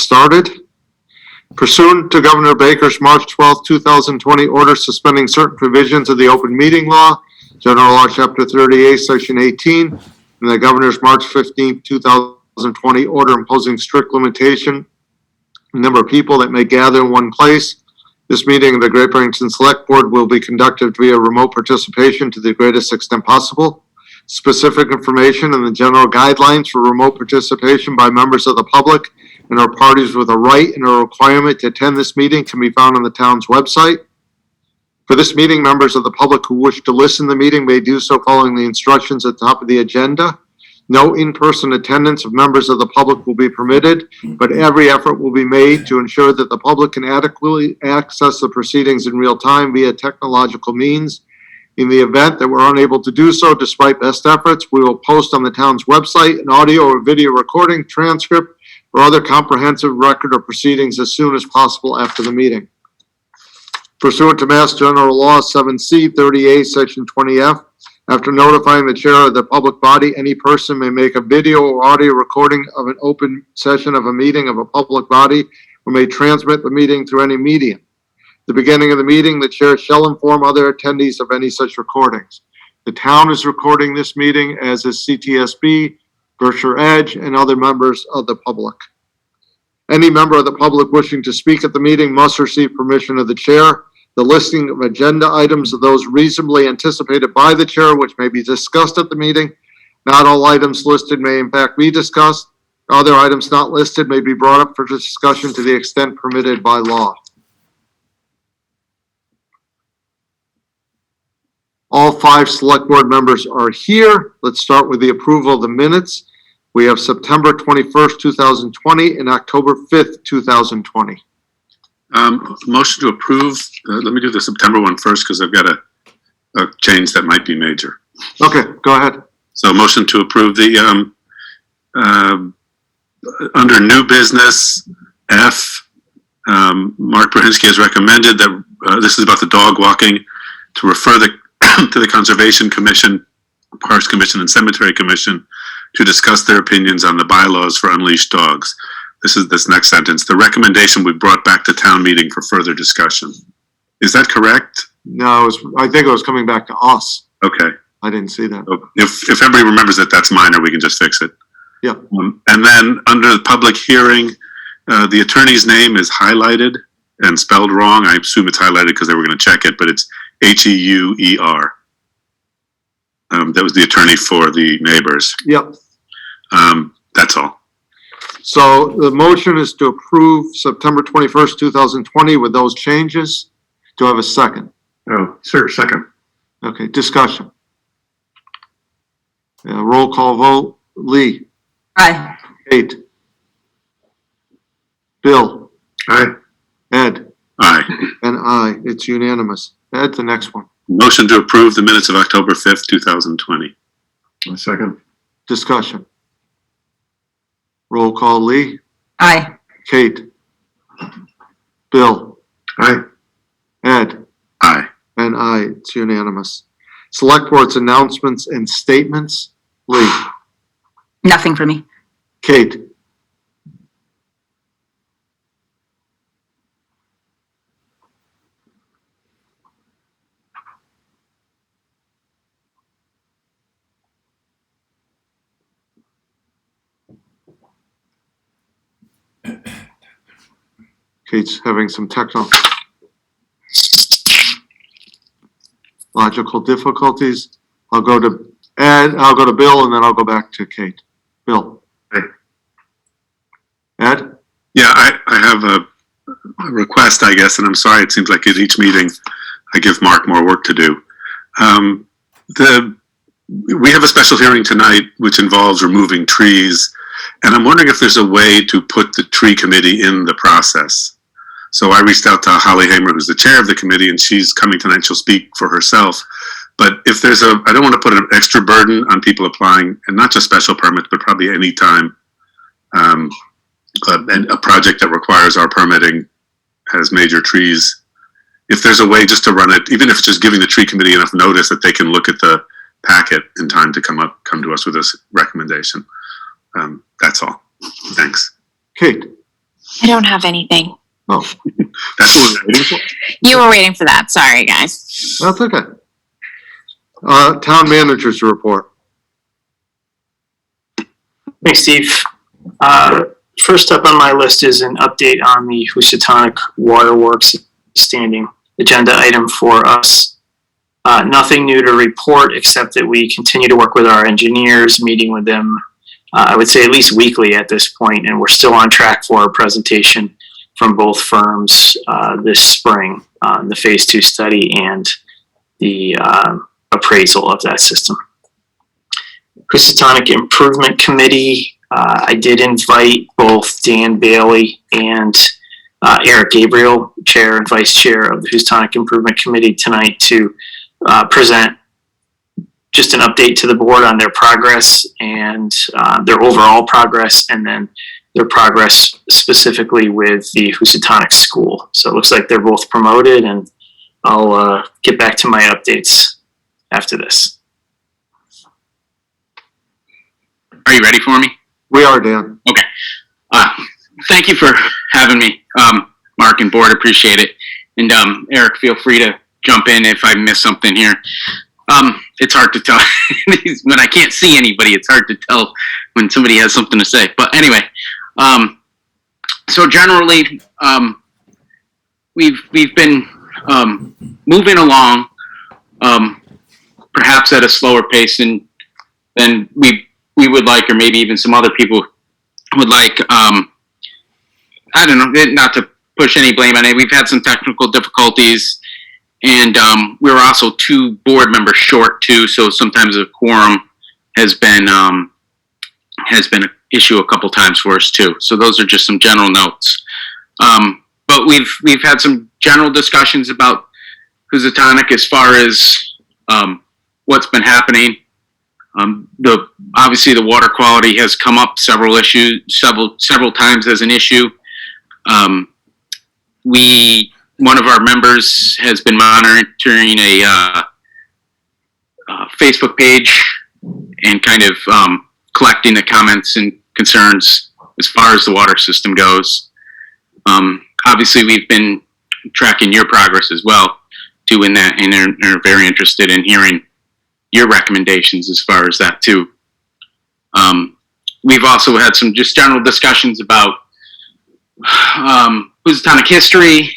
started. Pursuant to Governor Baker's March 12, 2020 order suspending certain provisions of the open meeting law, General Law, Chapter 38, Section 18, and the Governor's March 15, 2020 order imposing strict limitation on the number of people that may gather in one place. This meeting of the Great Barrington Select Board will be conducted via remote participation to the greatest extent possible. Specific information and the general guidelines for remote participation by members of the public and or parties with a right and a requirement to attend this meeting can be found on the town's website. For this meeting, members of the public who wish to listen to the meeting may do so following the instructions at the top of the agenda. No in-person attendance of members of the public will be permitted, but every effort will be made to ensure that the public can adequately access the proceedings in real time via technological means. In the event that we're unable to do so, despite best efforts, we will post on the town's website an audio or video recording, transcript, or other comprehensive record of proceedings as soon as possible after the meeting. Pursuant to Mass General Law 7C 30A Section 20F, after notifying the chair of the public body, any person may make a video or audio recording of an open session of a meeting of a public body or may transmit the meeting through any medium. At the beginning of the meeting, the chair shall inform other attendees of any such recordings. The town is recording this meeting, as is CTSB, Berkshire Edge, and other members of the public. Any member of the public wishing to speak at the meeting must receive permission of the chair. The listing of agenda items are those reasonably anticipated by the chair, which may be discussed at the meeting. Not all items listed may in fact be discussed. Other items not listed may be brought up for discussion to the extent permitted by law. All 5 select board members are here. Let's start with the approval of the minutes. We have September 21st, 2020 and October 5th, 2020. Motion to approve. Let me do the September one first because I've got a change that might be major. Okay, go ahead. So motion to approve the under new business F. Mark Brahinsky has recommended that this is about the dog walking, to refer to the Conservation Commission, Parks Commission, and Cemetery Commission to discuss their opinions on the bylaws for unleashed dogs. This is this next sentence. The recommendation we brought back to town meeting for further discussion. Is that correct? No, I think it was coming back to us. Okay. I didn't see that. If everybody remembers that, that's minor. We can just fix it. Yeah. And then under the public hearing, the attorney's name is highlighted and spelled wrong. I assume it's highlighted because they were going to check it, but it's H-E-U-E-R. That was the attorney for the neighbors. Yep. That's all. So the motion is to approve September 21st, 2020 with those changes. Do I have a second? Oh, sir, second. Okay, discussion. Roll call vote. Lee. Aye. Kate. Bill. Aye. Ed. Aye. And I. It's unanimous. Ed, the next one. Motion to approve the minutes of October 5th, 2020. Second. Discussion. Roll call. Lee. Aye. Kate. Bill. Aye. Ed. Aye. And I. It's unanimous. Select board's announcements and statements. Lee. Nothing for me. Kate. Kate's having some technological difficulties. I'll go to Ed, I'll go to Bill, and then I'll go back to Kate. Bill. Aye. Ed? Yeah, I have a request, I guess, and I'm sorry, it seems like at each meeting I give Mark more work to do. We have a special hearing tonight which involves removing trees, and I'm wondering if there's a way to put the tree committee in the process. So I reached out to Holly Hamer, who's the chair of the committee, and she's coming tonight. She'll speak for herself. But if there's I don't want to put an extra burden on people applying, and not just special permits, but probably any time and a project that requires our permitting has major trees. If there's a way just to run it, even if it's just giving the tree committee enough notice that they can look at the packet in time to come to us with this recommendation. That's all. Thanks. Kate? I don't have anything. Oh, That's what we're waiting for. You were waiting for that. Sorry, guys. that's okay. Town managers report. Thanks, Steve. First up on my list is an update on the Housatonic Waterworks standing agenda item for us. Nothing new to report except that we continue to work with our engineers, meeting with them, I would say at least weekly at this point, and we're still on track for a presentation from both firms this spring on the Phase 2 study and the appraisal of that system. Housatonic Improvement Committee, I did invite both Dan Bailey and Eric Gabriel, Chair and Vice Chair of the Housatonic Improvement Committee, tonight to present just an update to the board on their progress and their overall progress, and then their progress specifically with the Housatonic School. So it looks like they're both promoted, and I'll get back to my updates after this. Are you ready for me? We are, Dan. Thank you for having me, Mark and board. Appreciate it. And Eric, feel free to jump in if I miss something here. It's hard to tell when I can't see anybody. It's hard to tell when somebody has something to say. But anyway, so generally, we've been moving along, perhaps at a slower pace than we would like, or maybe even some other people would like. I don't know, not to push any blame on it. We've had some technical difficulties, and we're also 2 board members short too. So sometimes a quorum has been an issue a couple times for us too. So those are just some general notes. But we've had some general discussions about Housatonic as far as what's been happening. Obviously the water quality has come up several times as an issue. One of our members has been monitoring a Facebook page and kind of collecting the comments and concerns as far as the water system goes. Obviously we've been tracking your progress as well, doing that, and are very interested in hearing your recommendations as far as that too. We've also had some just general discussions about Housatonic history,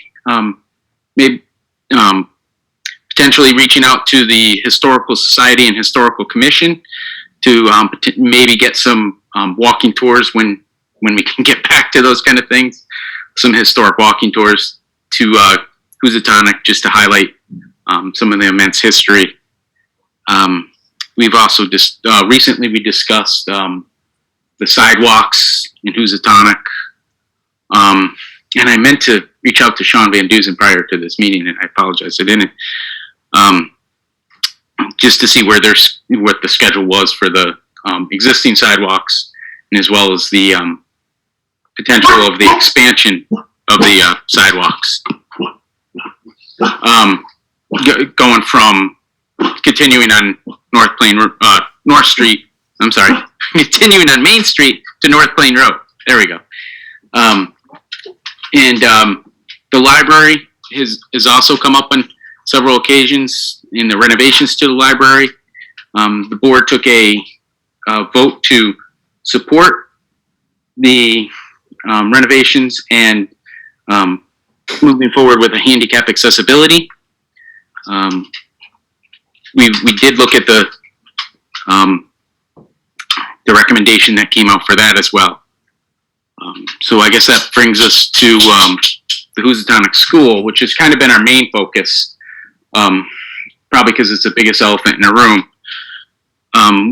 maybe potentially reaching out to the Historical Society and Historical Commission to maybe get some walking tours when we can get back to those kind of things, some historic walking tours to Housatonic, just to highlight some of the immense history. We've also just recently we discussed the sidewalks in Housatonic, and I meant to reach out to Sean Van Dusen prior to this meeting, and I apologize I didn't. Just to see what the schedule was for the existing sidewalks, and as well as the potential of the expansion of the sidewalks. Going from continuing on North Street. I'm sorry, continuing on Main Street to North Plain Road. There we go. And the library has also come up on several occasions in the renovations to the library. The board took a vote to support the renovations and moving forward with a handicap accessibility. We did look at the recommendation that came out for that as well. So I guess that brings us to the Housatonic School, which has kind of been our main focus, probably because it's the biggest elephant in the room.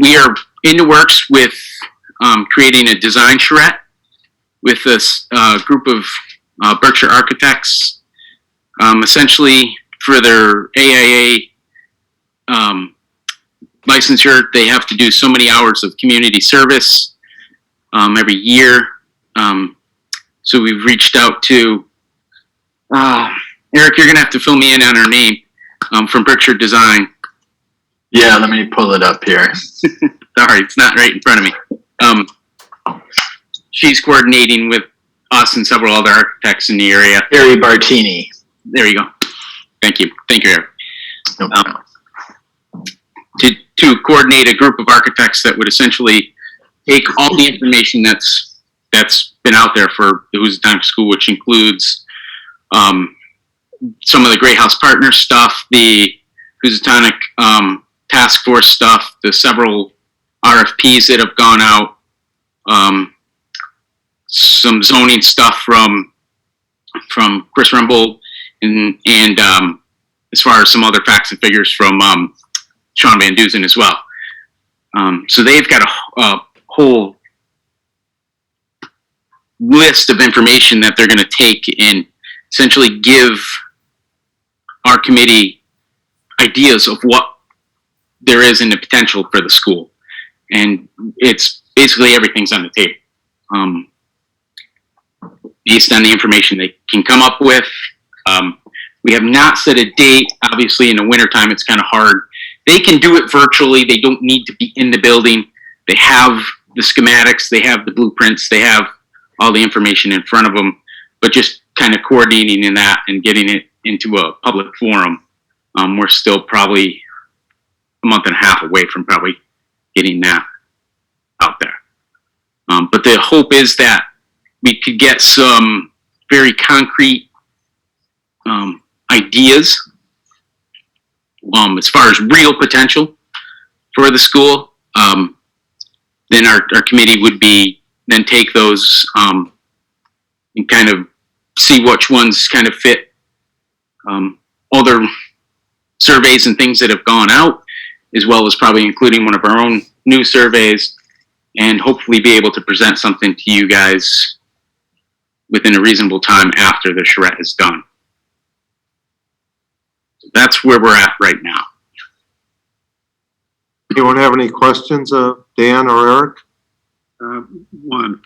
We are in the works with creating a design charrette with this group of Berkshire architects, essentially for their AIA licensure. They have to do so many hours of community service every year. So we've reached out to Eric. You're gonna have to fill me in on her name, from Berkshire Design. Yeah, let me pull it up here. Sorry, it's not right in front of me. She's coordinating with us and several other architects in the area. Harry Bartini. There you go. Thank you, Eric. No, To coordinate a group of architects that would essentially take all the information that's been out there for the Housatonic School, which includes some of the Great House Partners stuff, the Housatonic Task Force stuff, the several RFPs that have gone out, some zoning stuff from Chris Rumble, and as far as some other facts and figures from Sean Van Duzen as well. So they've got a whole list of information that they're going to take and essentially give our committee ideas of what there is in the potential for the school. And it's basically everything's on the table. Based on the information they can come up with. We have not set a date. Obviously, in the wintertime, it's kind of hard. They can do it virtually. They don't need to be in the building. They have the schematics. They have the blueprints. They have all the information in front of them. But just kind of coordinating in that and getting it into a public forum, we're still probably a month and a half away from probably getting that out there. But the hope is that we could get some very concrete ideas as far as real potential for the school. Then our committee would be then take those and kind of see which ones kind of fit other surveys and things that have gone out, as well as probably including one of our own new surveys, and hopefully be able to present something to you guys within a reasonable time after the charrette is done. So that's where we're at right now. Anyone have any questions, Dan or Eric? One,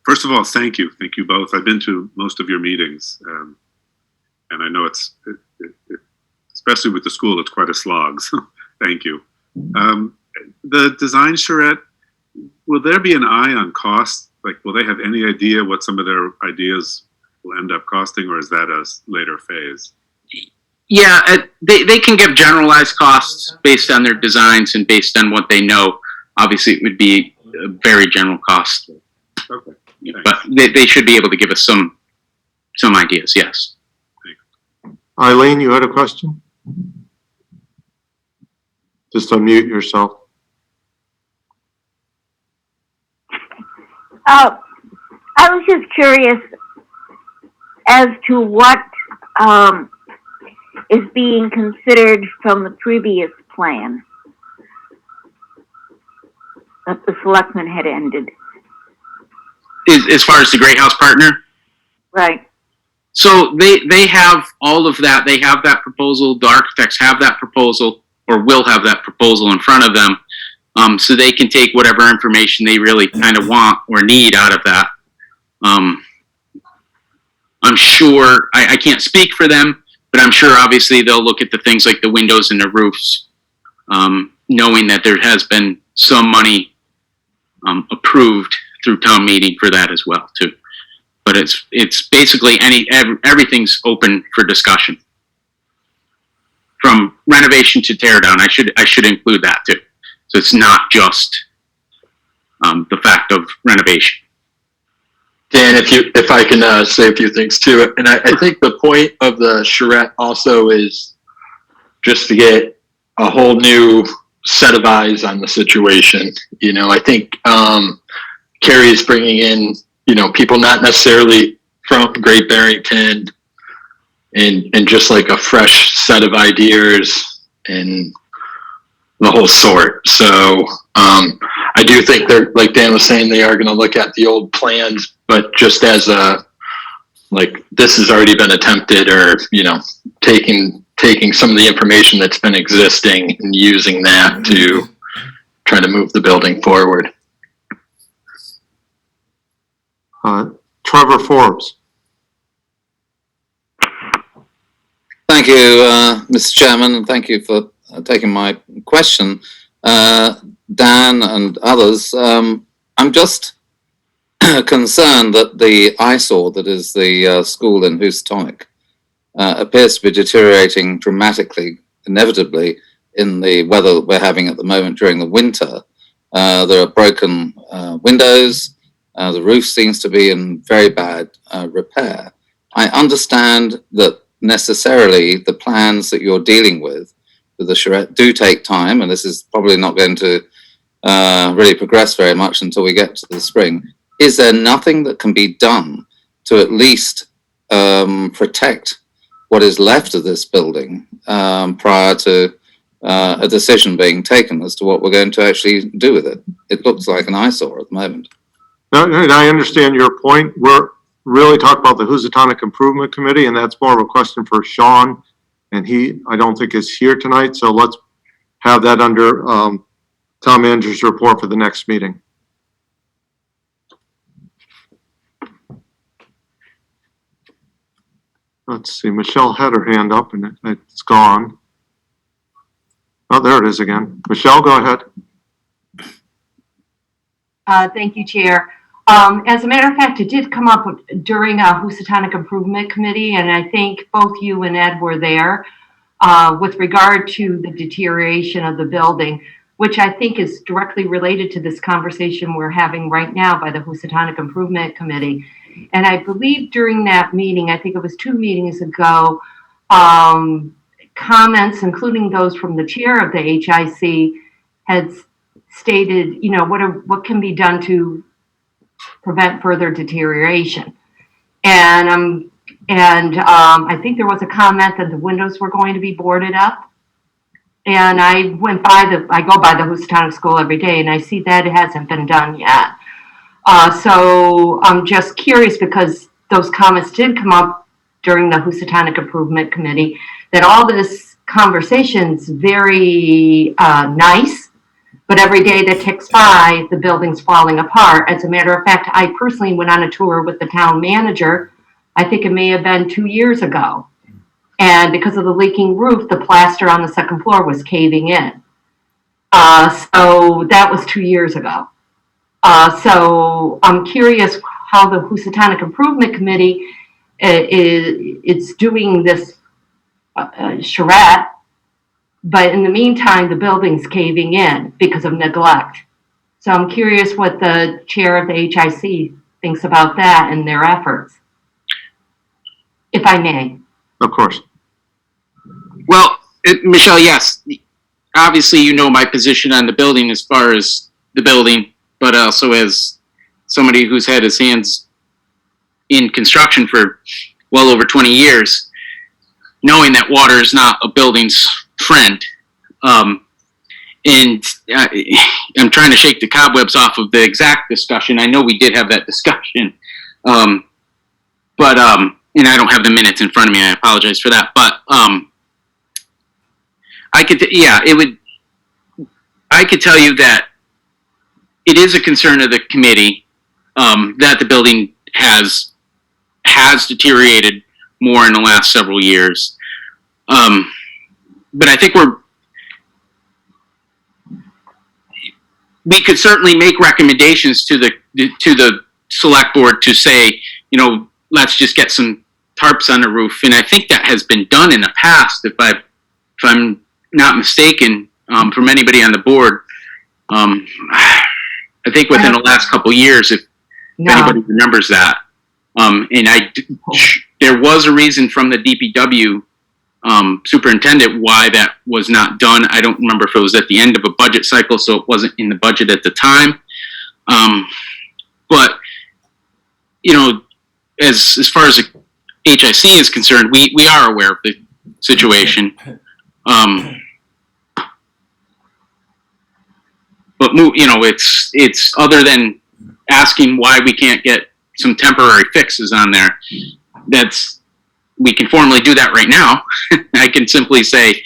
first of all, thank you both. I've been to most of your meetings, and I know it's especially with the school, it's quite a slog. So thank you. The design charrette, will there be an eye on cost? Like, will they have any idea what some of their ideas will end up costing, or is that a later phase? Yeah, they can give generalized costs based on their designs and based on what they know. Obviously, it would be a very general cost. Okay. But they should be able to give us some ideas, yes. Eileen, you had a question? Just unmute yourself. I was just curious as to what is being considered from the previous plan that the selectmen had ended. As far as the Great House Partner? Right. So they have all of that. They have that proposal. The architects have that proposal, or will have that proposal in front of them. So they can take whatever information they really kind of want or need out of that. I'm sure, I can't speak for them, but I'm sure obviously they'll look at the things like the windows and the roofs, knowing that there has been some money approved through town meeting for that as well too. But it's basically everything's open for discussion. From renovation to tear down, I should include that too. So it's not just the fact of renovation. Dan, if I can say a few things too, and I think the point of the charrette also is just to get a whole new set of eyes on the situation. You know, I think Carrie is bringing in, you know, people not necessarily from Great Barrington, and just like a fresh set of ideas and the whole sort. So I do think they're, like Dan was saying, they are going to look at the old plans, but just as a, like, this has already been attempted, or, you know, taking some of the information that's been existing and using that to try to move the building forward. Trevor Forbes. Thank you, Mr. Chairman, and thank you for taking my question. Dan and others, I'm just concerned that the eyesore that is the school in Housatonic appears to be deteriorating dramatically, inevitably, in the weather that we're having at the moment during the winter. There are broken windows. The roof seems to be in very bad repair. I understand that necessarily the plans that you're dealing with the charrette do take time, and this is probably not going to really progress very much until we get to the spring. Is there nothing that can be done to at least protect what is left of this building prior to a decision being taken as to what we're going to actually do with it? It looks like an eyesore at the moment. No, and I understand your point. We're really talking about the Housatonic Improvement Committee, and that's more of a question for Sean. And he, I don't think, is here tonight, so let's have that under town manager's report for the next meeting. Let's see, Michelle had her hand up and it's gone. Oh, there it is again. Michelle, go ahead. Thank you, Chair. As a matter of fact, it did come up during a Housatonic Improvement Committee, and I think both you and Ed were there with regard to the deterioration of the building, which I think is directly related to this conversation we're having right now by the Housatonic Improvement Committee. And I believe during that meeting, I think it was 2 meetings ago, comments, including those from the chair of the HIC, had stated, you know, what can be done to prevent further deterioration. And I think there was a comment that the windows were going to be boarded up. And I go by the Housatonic School every day, and I see that it hasn't been done yet. So I'm just curious, because those comments did come up during the Housatonic Improvement Committee, that all this conversation's very nice, but every day that ticks by, the building's falling apart. As a matter of fact, I personally went on a tour with the town manager. I think it may have been 2 years ago. And because of the leaking roof, the plaster on the second floor was caving in. So that was 2 years ago. So I'm curious how the Housatonic Improvement Committee is doing this charrette, but in the meantime, the building's caving in because of neglect. So I'm curious what the chair of the HIC thinks about that and their efforts, if I may. Of course. Well, Michelle, yes. Obviously, you know my position on the building as far as the building, but also as somebody who's had his hands in construction for well over 20 years, knowing that water is not a building's friend. And I'm trying to shake the cobwebs off of the exact discussion. I know we did have that discussion, but and I don't have the minutes in front of me. I apologize for that. But I could tell you that it is a concern of the committee that the building has deteriorated more in the last several years. But I think we could certainly make recommendations to the select board to say, you know, let's just get some tarps on the roof. And I think that has been done in the past, if I'm not mistaken, from anybody on the board. I think within the last couple of years, if anybody remembers that. And there was a reason from the DPW superintendent why that was not done. I don't remember if it was at the end of a budget cycle, so it wasn't in the budget at the time. But, you know, as far as the HIC is concerned, we are aware of the situation. But, you know, it's other than asking why we can't get some temporary fixes on there, we can formally do that right now. I can simply say,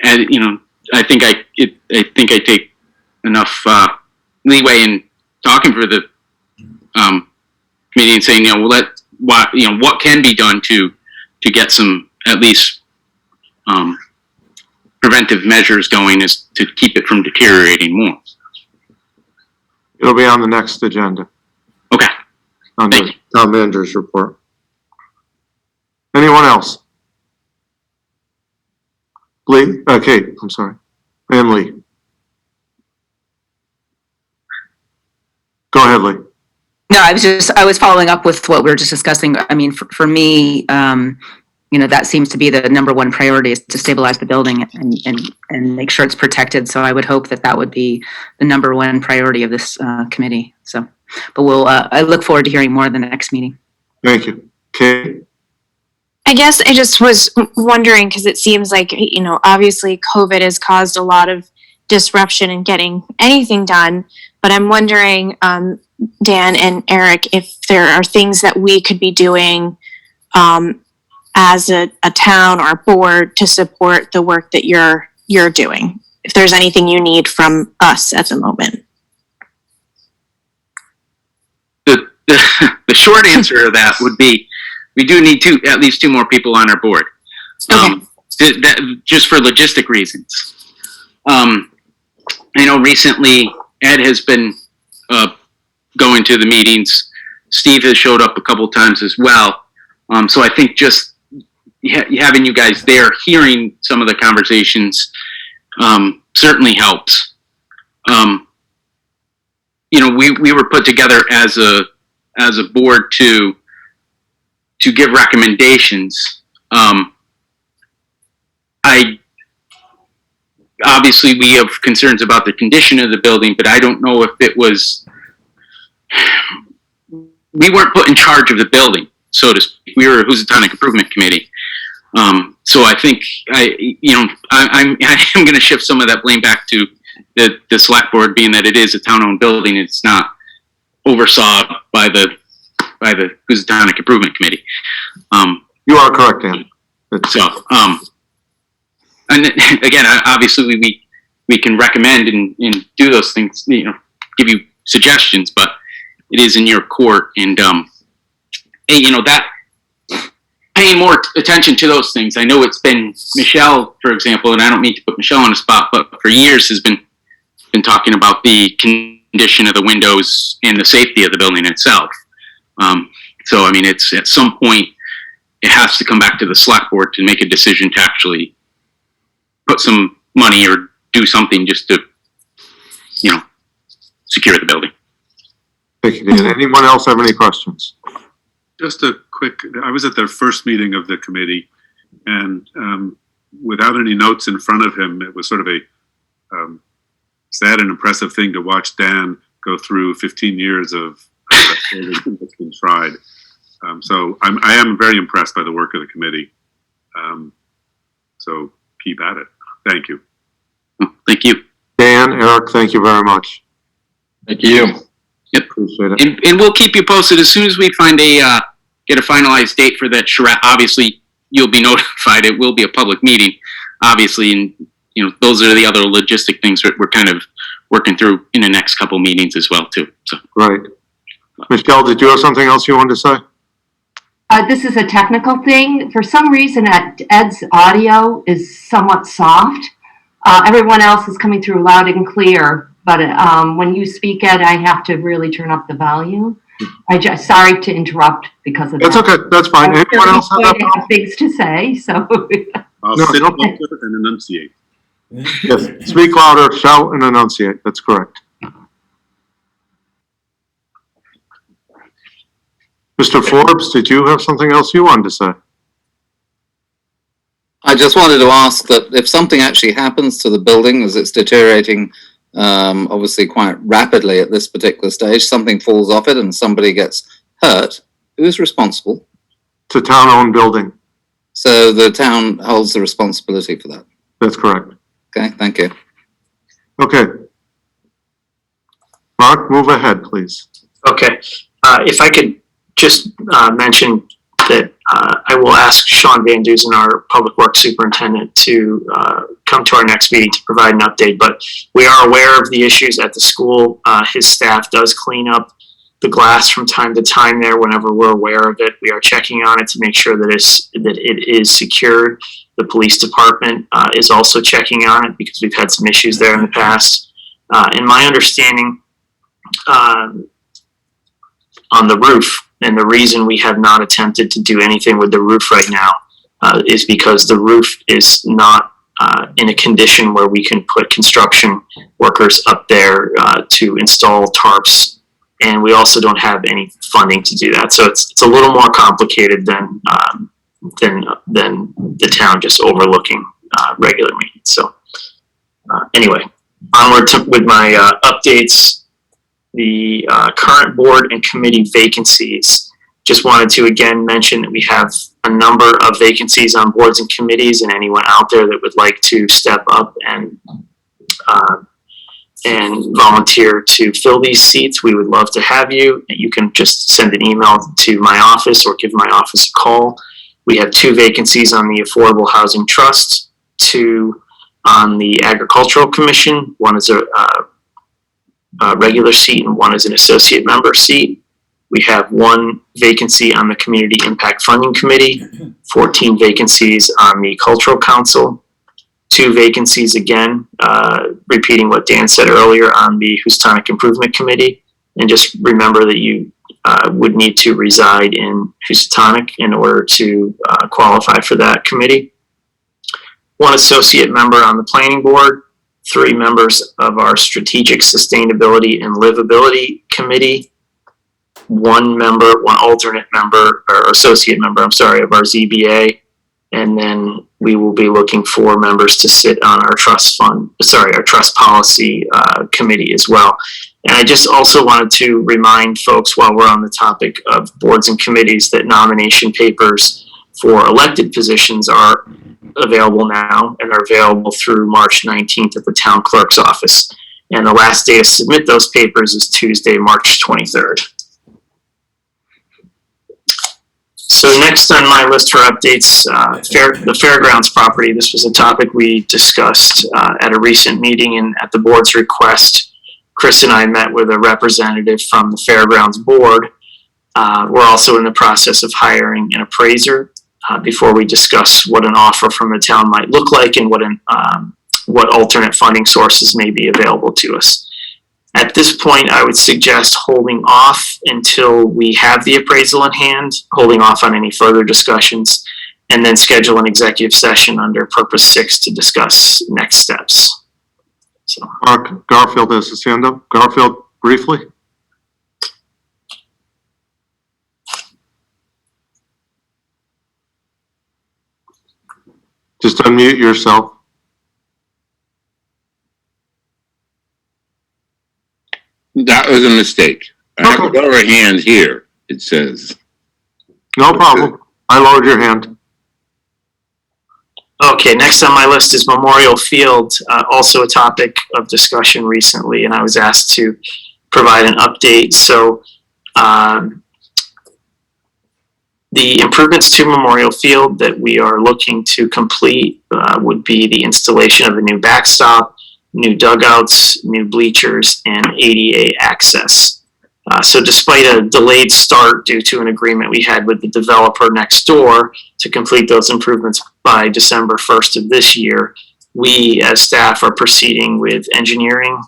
you know, I think I take enough leeway in talking for the committee and saying, you know, what can be done to get some at least preventive measures going is to keep it from deteriorating more. It'll be on the next agenda. Okay. on Thank the town manager's report. Anyone else? Lee, Kate, I'm sorry. And Lee. Go ahead, Lee. No, I was following up with what we were just discussing. I mean, for me, that seems to be the number one priority, is to stabilize the building and make sure it's protected. So I would hope that would be the number one priority of this committee. So, but I look forward to hearing more at the next meeting. Thank you. Kate? I guess I just was wondering, because it seems like, obviously COVID has caused a lot of disruption in getting anything done. But I'm wondering, Dan and Eric, if there are things that we could be doing as a town or board to support the work that you're doing. If there's anything you need from us at the moment. The short answer to that would be, we do need at least two more people on our board. That, just for logistic reasons. I know recently Ed has been going to the meetings. Steve has showed up a couple times as well. So I think just having you guys there, hearing some of the conversations, certainly helps. We were put together as a board to give recommendations. Obviously we have concerns about the condition of the building, but I don't know if we weren't put in charge of the building, so to speak. We were a Housatonic Improvement Committee. So I think I'm going to shift some of that blame back to the select board, being that it is a town-owned building. It's not oversaw by the Housatonic Improvement Committee. You are correct, Dan. And again, obviously we can recommend and do those things, give you suggestions, but it is in your court. And, that paying more attention to those things. I know it's been Michelle, for example, and I don't mean to put Michelle on the spot, but for years has been talking about the condition of the windows and the safety of the building itself. So, I mean, it's at some point it has to come back to the select board to make a decision to actually put some money or do something just to, secure the building. Thank you, Dan. Anyone else have any questions? Just a quick, I was at the first meeting of the committee, and without any notes in front of him, it was sort of a sad and impressive thing to watch Dan go through 15 years of that's been tried. So I am very impressed by the work of the committee. So keep at it. Thank you. Thank you. Dan, Eric, thank you very much. Thank you. Yep. Appreciate it. And we'll keep you posted as soon as we find get a finalized date for that charrette. Obviously, you'll be notified. It will be a public meeting, obviously, and those are the other logistic things that we're kind of working through in the next couple meetings as well, too. So. Right. Michelle, did you have something else you wanted to say? This is a technical thing. For some reason, Ed's audio is somewhat soft. Everyone else is coming through loud and clear, but when you speak, Ed, I have to really turn up the volume. Sorry to interrupt because of That's that. okay. That's fine. Anyone else have things to say? So I'll No, sit don't- closer and enunciate. Yes, speak louder, shout, and enunciate. That's correct. Mr. Forbes, did you have something else you wanted to say? I just wanted to ask that if something actually happens to the building as it's deteriorating, obviously quite rapidly at this particular stage, something falls off it and somebody gets hurt, who's responsible? It's a town-owned building. So the town holds the responsibility for that. That's correct. Okay, thank you. Okay. Mark, move ahead, please. Okay. If I could just mention that I will ask Sean Van Dusen, our Public Works Superintendent, to come to our next meeting to provide an update. But we are aware of the issues at the school. His staff does clean up the glass from time to time there whenever we're aware of it. We are checking on it to make sure that it is secured. The police department is also checking on it because we've had some issues there in the past. And my understanding on the roof, And the reason we have not attempted to do anything with the roof right now is because the roof is not in a condition where we can put construction workers up there to install tarps, and we also don't have any funding to do that. So it's a little more complicated than the town just overlooking regular maintenance. So anyway, onward with my updates. The current board and committee vacancies. Just wanted to again mention that we have a number of vacancies on boards and committees, and anyone out there that would like to step up and volunteer to fill these seats, we would love to have you. You can just send an email to my office or give my office a call. We have 2 vacancies on the Affordable Housing Trust, 2 on the Agricultural Commission. One is a regular seat and one is an associate member seat. We have 1 vacancy on the Community Impact Funding Committee, 14 vacancies on the Cultural Council, 2 vacancies again, repeating what Dan said earlier, on the Houstonic Improvement Committee. And just remember that you would need to reside in Houstonic in order to qualify for that committee. 1 associate member on the Planning Board, 3 members of our Strategic Sustainability and Livability Committee, 1 alternate member, or associate member, of our ZBA, and then we will be looking for members to sit on our trust policy committee as well. And I just also wanted to remind folks, while we're on the topic of boards and committees, that nomination papers for elected positions are available now and are available through March 19th at the town clerk's office. And the last day to submit those papers is Tuesday, March 23rd. So next on my list for updates, the fairgrounds property. This was a topic we discussed at a recent meeting, and at the board's request, Chris and I met with a representative from the fairgrounds board. We're also in the process of hiring an appraiser before we discuss what an offer from the town might look like and what alternate funding sources may be available to us. At this point, I would suggest holding off until we have the appraisal in hand, holding off on any further discussions, and then schedule an executive session under Purpose 6 to discuss next steps. So, Mark Garfield has his hand up. Garfield, briefly. Just unmute yourself. That was a mistake. I have a Okay. lower hand here, it says. No problem. I lowered your hand. okay, next on my list is Memorial Field, also a topic of discussion recently, and I was asked to provide an update. So the improvements to Memorial Field that we are looking to complete would be the installation of a new backstop, new dugouts, new bleachers, and ADA access. So despite a delayed start due to an agreement we had with the developer next door to complete those improvements by December 1st of this year, we as staff are proceeding with engineering,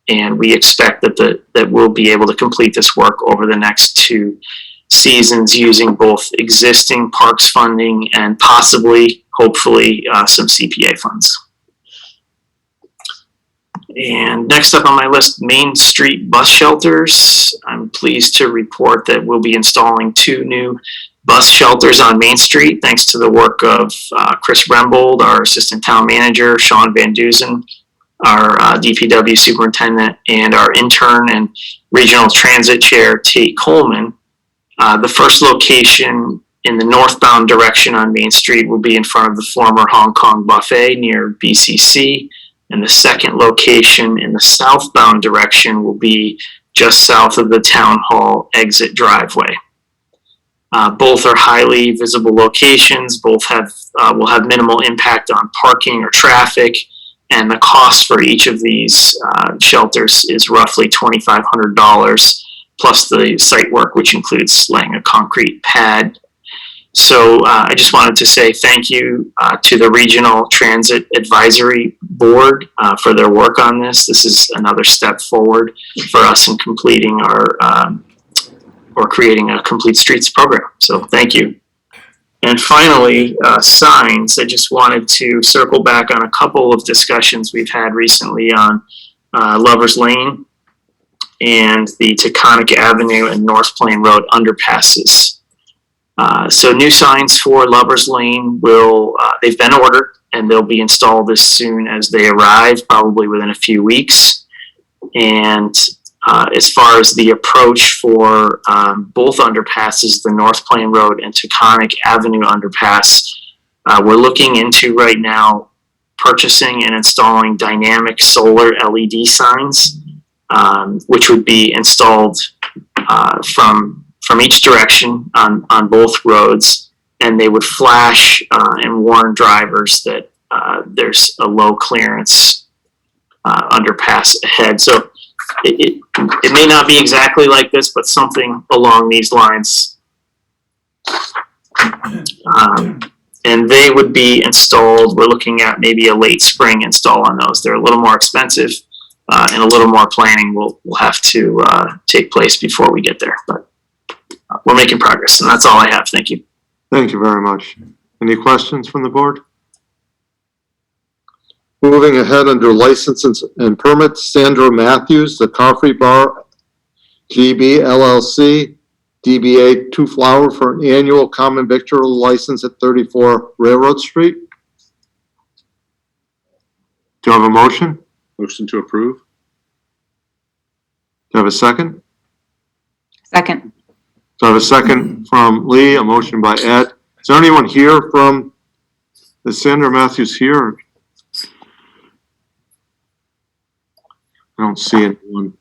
and we expect that we'll be able to complete this work over the next 2 seasons using both existing parks funding and possibly, hopefully, some CPA funds. And next up on my list, Main Street bus shelters. I'm pleased to report that we'll be installing 2 new bus shelters on Main Street, thanks to the work of Chris Rembold, our assistant town manager, Sean Van Dusen, our DPW superintendent, and our intern and regional transit chair, Tate Coleman. The first location in the northbound direction on Main Street will be in front of the former Hong Kong Buffet near BCC. And the second location in the southbound direction will be just south of the town hall exit driveway. Both are highly visible locations. Both will have minimal impact on parking or traffic, and the cost for each of these shelters is roughly $2,500 plus the site work, which includes laying a concrete pad. So I just wanted to say thank you to the Regional Transit Advisory Board for their work on this. This is another step forward for us in completing or creating a complete streets program. So thank you. And finally, signs. I just wanted to circle back on a couple of discussions we've had recently on Lover's Lane and the Taconic Avenue and North Plain Road underpasses. So new signs for Lover's Lane they've been ordered and they'll be installed as soon as they arrive, probably within a few weeks. And as far as the approach for both underpasses, the North Plain Road and Taconic Avenue underpass, we're looking into right now purchasing and installing dynamic solar LED signs, which would be installed from each direction on both roads, and they would flash and warn drivers that there's a low clearance underpass ahead. So it may not be exactly like this, but something along these lines. And they would be installed, we're looking at maybe a late spring install on those. They're a little more expensive, and a little more planning will have to take place before we get there. But we're making progress, and that's all I have. Thank you. Thank you very much. Any questions from the board? Moving ahead under licenses and permits, Sandra Matthews, the Coffee Bar GB LLC, DBA Two Flower for an annual common victual license at 34 Railroad Street. Do you have a motion? Motion to approve? Do you have a second? Second. So I have a second from Lee, a motion by Ed. Is there anyone here from, is Sandra Matthews here? I don't see anyone,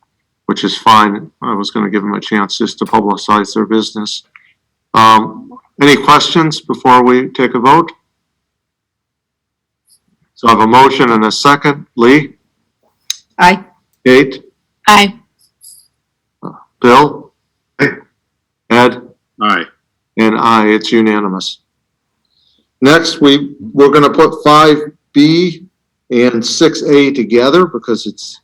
which is fine. I was going to give them a chance just to publicize their business. Any questions before we take a vote? So I have a motion and a second. Lee? Aye. Kate? Aye. Bill? Aye. Ed? Aye. And aye, it's unanimous. Next, we're going to put 5B and 6A together because it's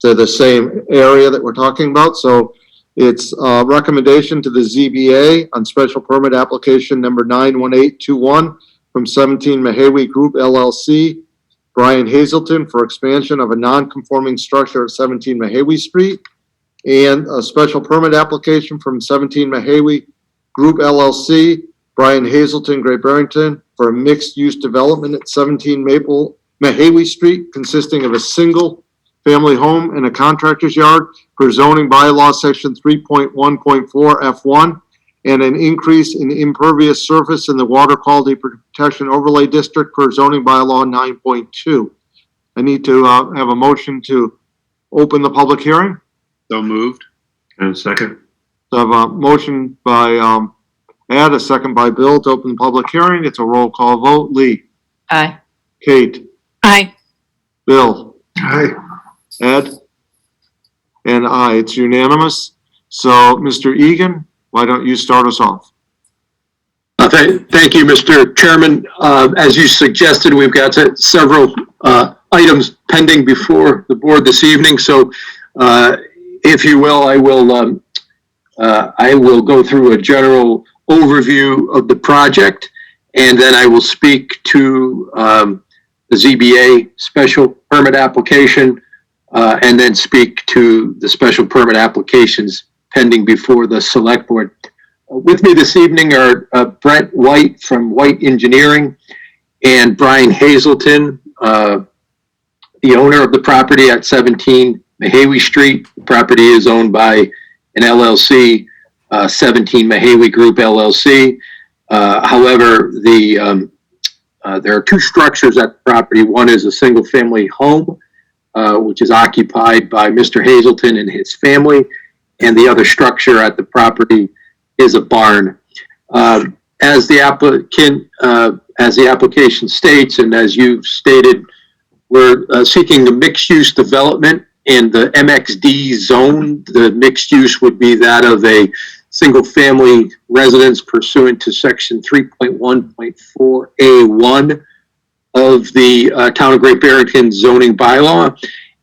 they're the same area that we're talking about. So it's a recommendation to the ZBA on special permit application number 91821 from 17 Mahawi Group LLC, Brian Hazelton, for expansion of a non-conforming structure at 17 Mahawi Street, and a special permit application from 17 Mahawi Group LLC, Brian Hazelton, Great Barrington, for a mixed-use development at 17 Mahawi Street, consisting of a single family home and a contractor's yard per zoning bylaw section 3.1.4 F1, and an increase in impervious surface in the water quality protection overlay district per zoning bylaw 9.2. I need to have a motion to open the public hearing. So moved? And second. So I have a motion by Ed, a second by Bill to open the public hearing. It's a roll call vote. Lee? Aye. Kate? Aye. Bill? Aye. Ed? And aye, it's unanimous. So, Mr. Egan, why don't you start us off? Thank you, Mr. Chairman. As you suggested, we've got several items pending before the board this evening. So, if you will, I will go through a general overview of the project, and then I will speak to the ZBA special permit application, and then speak to the special permit applications pending before the select board. With me this evening are Brent White from White Engineering and Brian Hazelton, the owner of the property at 17 Mahawi Street. The property is owned by an LLC, 17 Mahawi Group LLC. However, there are two structures at the property. One is a single family home, which is occupied by Mr. Hazelton and his family, and the other structure at the property is a barn. As the application states, and as you've stated, we're seeking the mixed-use development in the MXD zone. The mixed use would be that of a single-family residence pursuant to section 3.1.4A1 of the Town of Great Barrington zoning bylaw.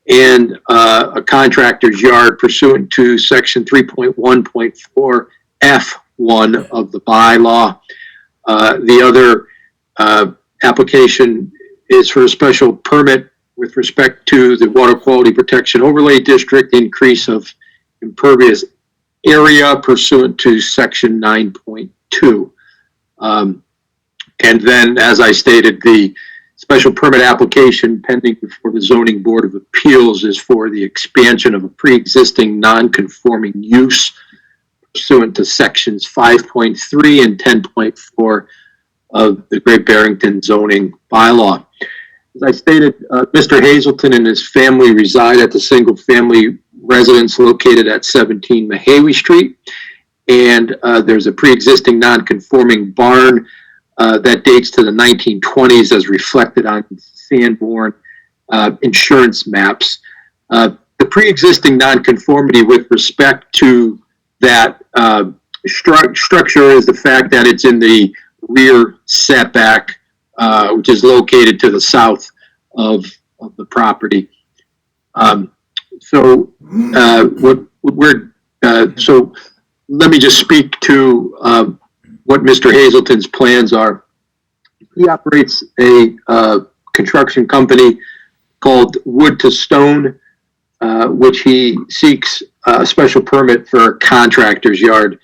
and a contractor's yard pursuant to section 3.1.4 F1 of the bylaw. The other application is for a special permit with respect to the Water Quality Protection Overlay District increase of impervious area pursuant to section 9.2. And then, as I stated, the special permit application pending before the Zoning Board of Appeals is for the expansion of a pre-existing non-conforming use pursuant to sections 5.3 and 10.4 of the Great Barrington zoning bylaw. As I stated, Mr. Hazelton and his family reside at the single-family residence located at 17 Mahawi Street, and there's a pre-existing non-conforming barn that dates to the 1920s as reflected on Sanborn insurance maps. The pre-existing nonconformity with respect to that structure is the fact that it's in the rear setback, which is located to the south of the property. So let me just speak to what Mr. Hazelton's plans are. He operates a construction company called Wood to Stone, which he seeks a special permit for a contractor's yard.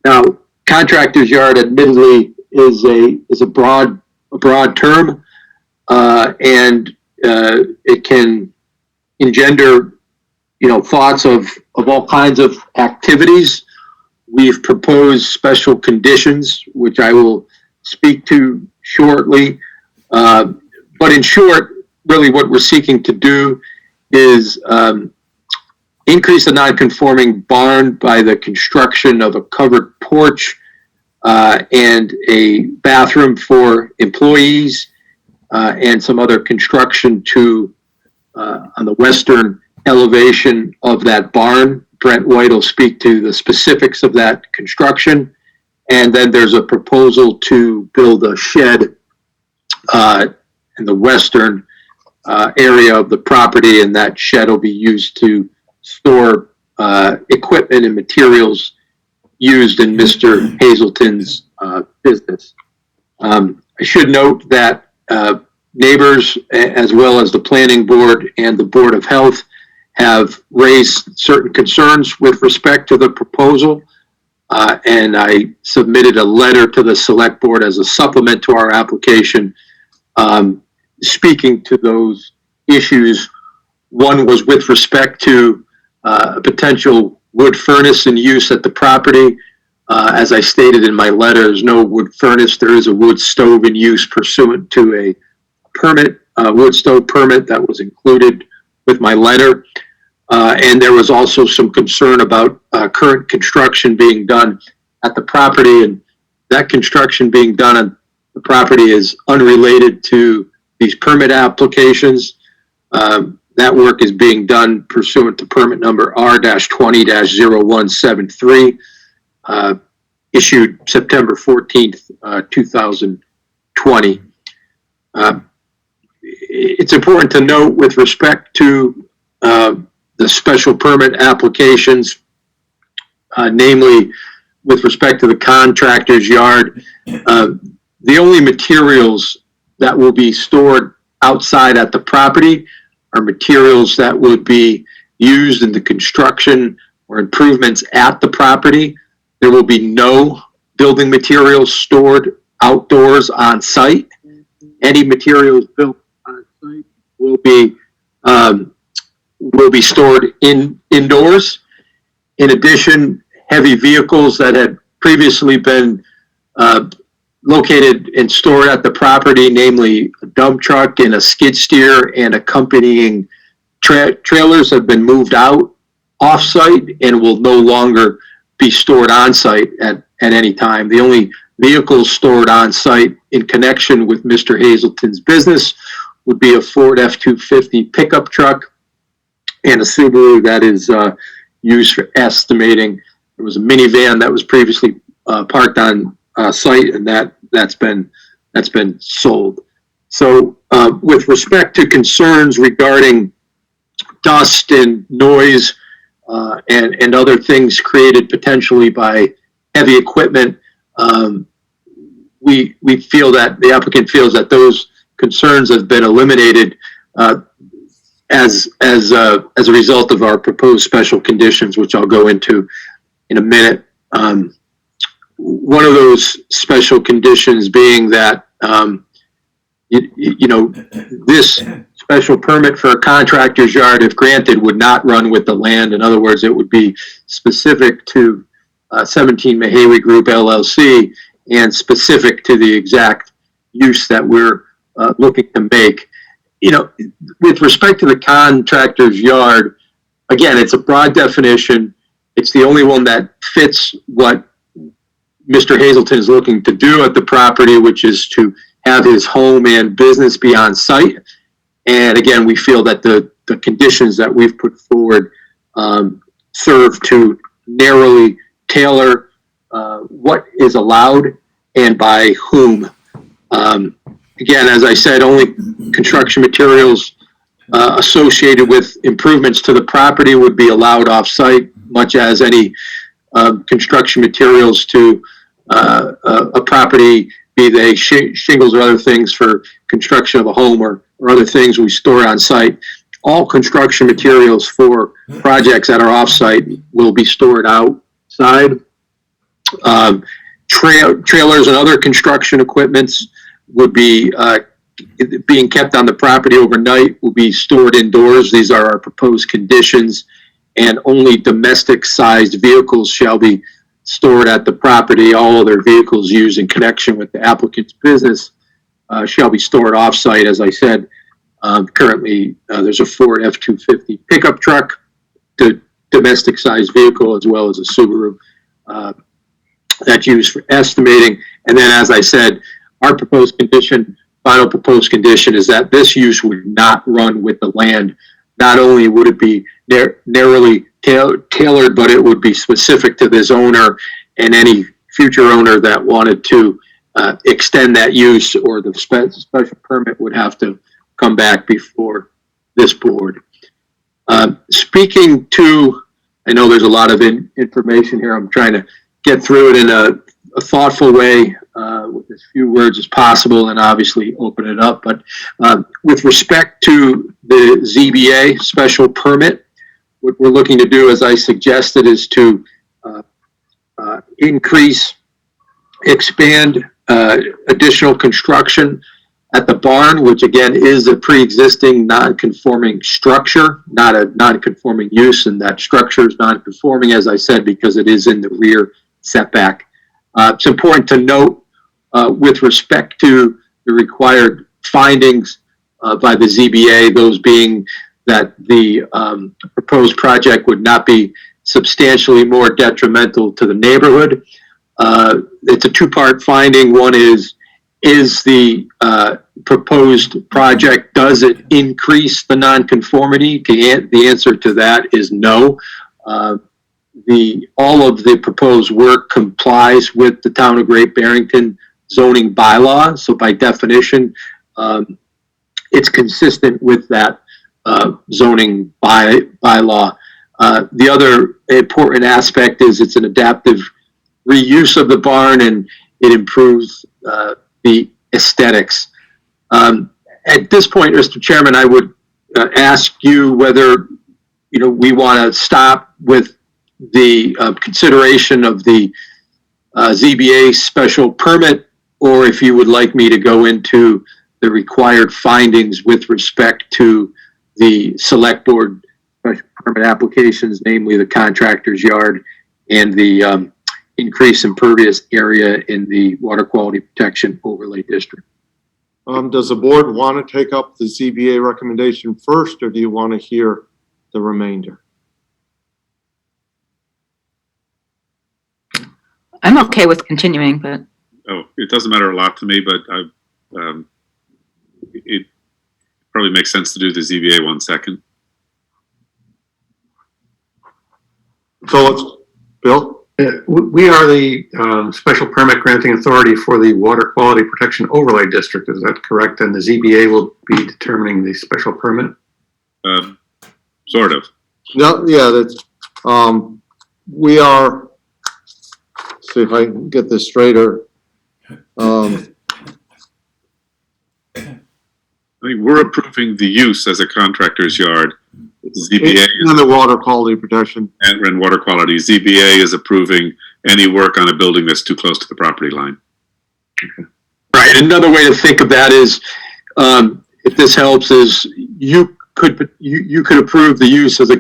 Now, contractor's yard admittedly is a broad term, and it can engender, thoughts of all kinds of activities. We've proposed special conditions, which I will speak to shortly. But in short, really what we're seeking to do is increase the non-conforming barn by the construction of a covered porch and a bathroom for employees and some other construction on the western elevation of that barn. Brent White will speak to the specifics of that construction. And then there's a proposal to build a shed in the western area of the property, and that shed will be used to store equipment and materials used in Mr. Hazelton's business. I should note that neighbors, as well as the planning board and the Board of Health, have raised certain concerns with respect to the proposal, and I submitted a letter to the select board as a supplement to our application, speaking to those issues. One was with respect to a potential wood furnace in use at the property. As I stated in my letter, there's no wood furnace. There is a wood stove in use pursuant to a permit, wood stove permit that was included with my letter. And there was also some concern about current construction being done at the property, and that construction being done on the property is unrelated to these permit applications. That work is being done pursuant to permit number R-20-0173, issued September 14th, 2020. It's important to note with respect to the special permit applications, namely with respect to the contractor's yard, the only materials that will be stored outside at the property are materials that would be used in the construction or improvements at the property. There will be no building materials stored outdoors on site. Any materials built on site will be stored indoors. In addition, heavy vehicles that had previously been located and stored at the property, namely a dump truck and a skid steer and accompanying trailers, have been moved out off-site and will no longer be stored on-site at any time. The only vehicles stored on-site in connection with Mr. Hazelton's business would be a Ford F-250 pickup truck and a Subaru that is used for estimating. There was a minivan that was previously parked on site, and that's been sold. So with respect to concerns regarding dust and noise and other things created potentially by heavy equipment. We feel that the applicant feels that those concerns have been eliminated as a result of our proposed special conditions, which I'll go into in a minute. One of those special conditions being that this special permit for a contractor's yard, if granted, would not run with the land. In other words, it would be specific to 17 Mahawi Group LLC and specific to the exact use that we're looking to make. With respect to the contractor's yard, again, it's a broad definition. It's the only one that fits what Mr. Hazelton is looking to do at the property, which is to have his home and business be on site. And again, we feel that the conditions that we've put forward serve to narrowly tailor what is allowed and by whom. Again, as I said, only construction materials associated with improvements to the property would be allowed off-site, much as any construction materials to a property, be they shingles or other things for construction of a home or other things we store on site. All construction materials for projects that are off-site will be stored outside. Trailers and other construction equipments would be being kept on the property overnight, will be stored indoors. These are our proposed conditions, and only domestic-sized vehicles shall be stored at the property. All other vehicles used in connection with the applicant's business shall be stored off-site. As I said, currently there's a Ford F-250 pickup truck, the domestic-sized vehicle, as well as a Subaru that's used for estimating. And then, as I said, our proposed condition, final proposed condition, is that this use would not run with the land. Not only would it be narrowly tailored, but it would be specific to this owner and any future owner that wanted to extend that use, or the special permit would have to come back before this board. Speaking to, I know there's a lot of information here. I'm trying to get through it in a thoughtful way with as few words as possible, and obviously open it up. But with respect to the ZBA special permit, what we're looking to do, as I suggested, is to expand additional construction at the barn, which again is a pre-existing non-conforming structure, not a non-conforming use, and that structure is non-conforming, as I said, because it is in the rear setback. It's important to note with respect to the required findings by the ZBA, those being that the proposed project would not be substantially more detrimental to the neighborhood. It's a two-part finding. One is the proposed project, does it increase the nonconformity? The answer to that is no. All of the proposed work complies with the Town of Great Barrington zoning bylaw. So by definition, it's consistent with that zoning bylaw. The other important aspect is it's an adaptive reuse of the barn, and it improves the aesthetics. At this point, Mr. Chairman, I would ask you whether we want to stop with the consideration of the ZBA special permit, or if you would like me to go into the required findings with respect to the select board special permit applications, namely the contractor's yard and the increase impervious area in the water quality protection overlay district. Does the board want to take up the ZBA recommendation first, or do you want to hear the remainder? I'm okay with continuing, but Oh, it doesn't matter a lot to me, but it probably makes sense to do the ZBA one second. Phillips, Bill? We are the special permit granting authority for the Water Quality Protection Overlay District. Is that correct? And the ZBA will be determining the special permit? sort of. No, yeah, that's, we are, see if I can get this straighter. I mean, we're approving the use as a contractor's yard. ZBA And the water quality protection. and water quality. ZBA is approving any work on a building that's too close to the property line. Right. Another way to think of that is, if this helps, is you could approve the use as a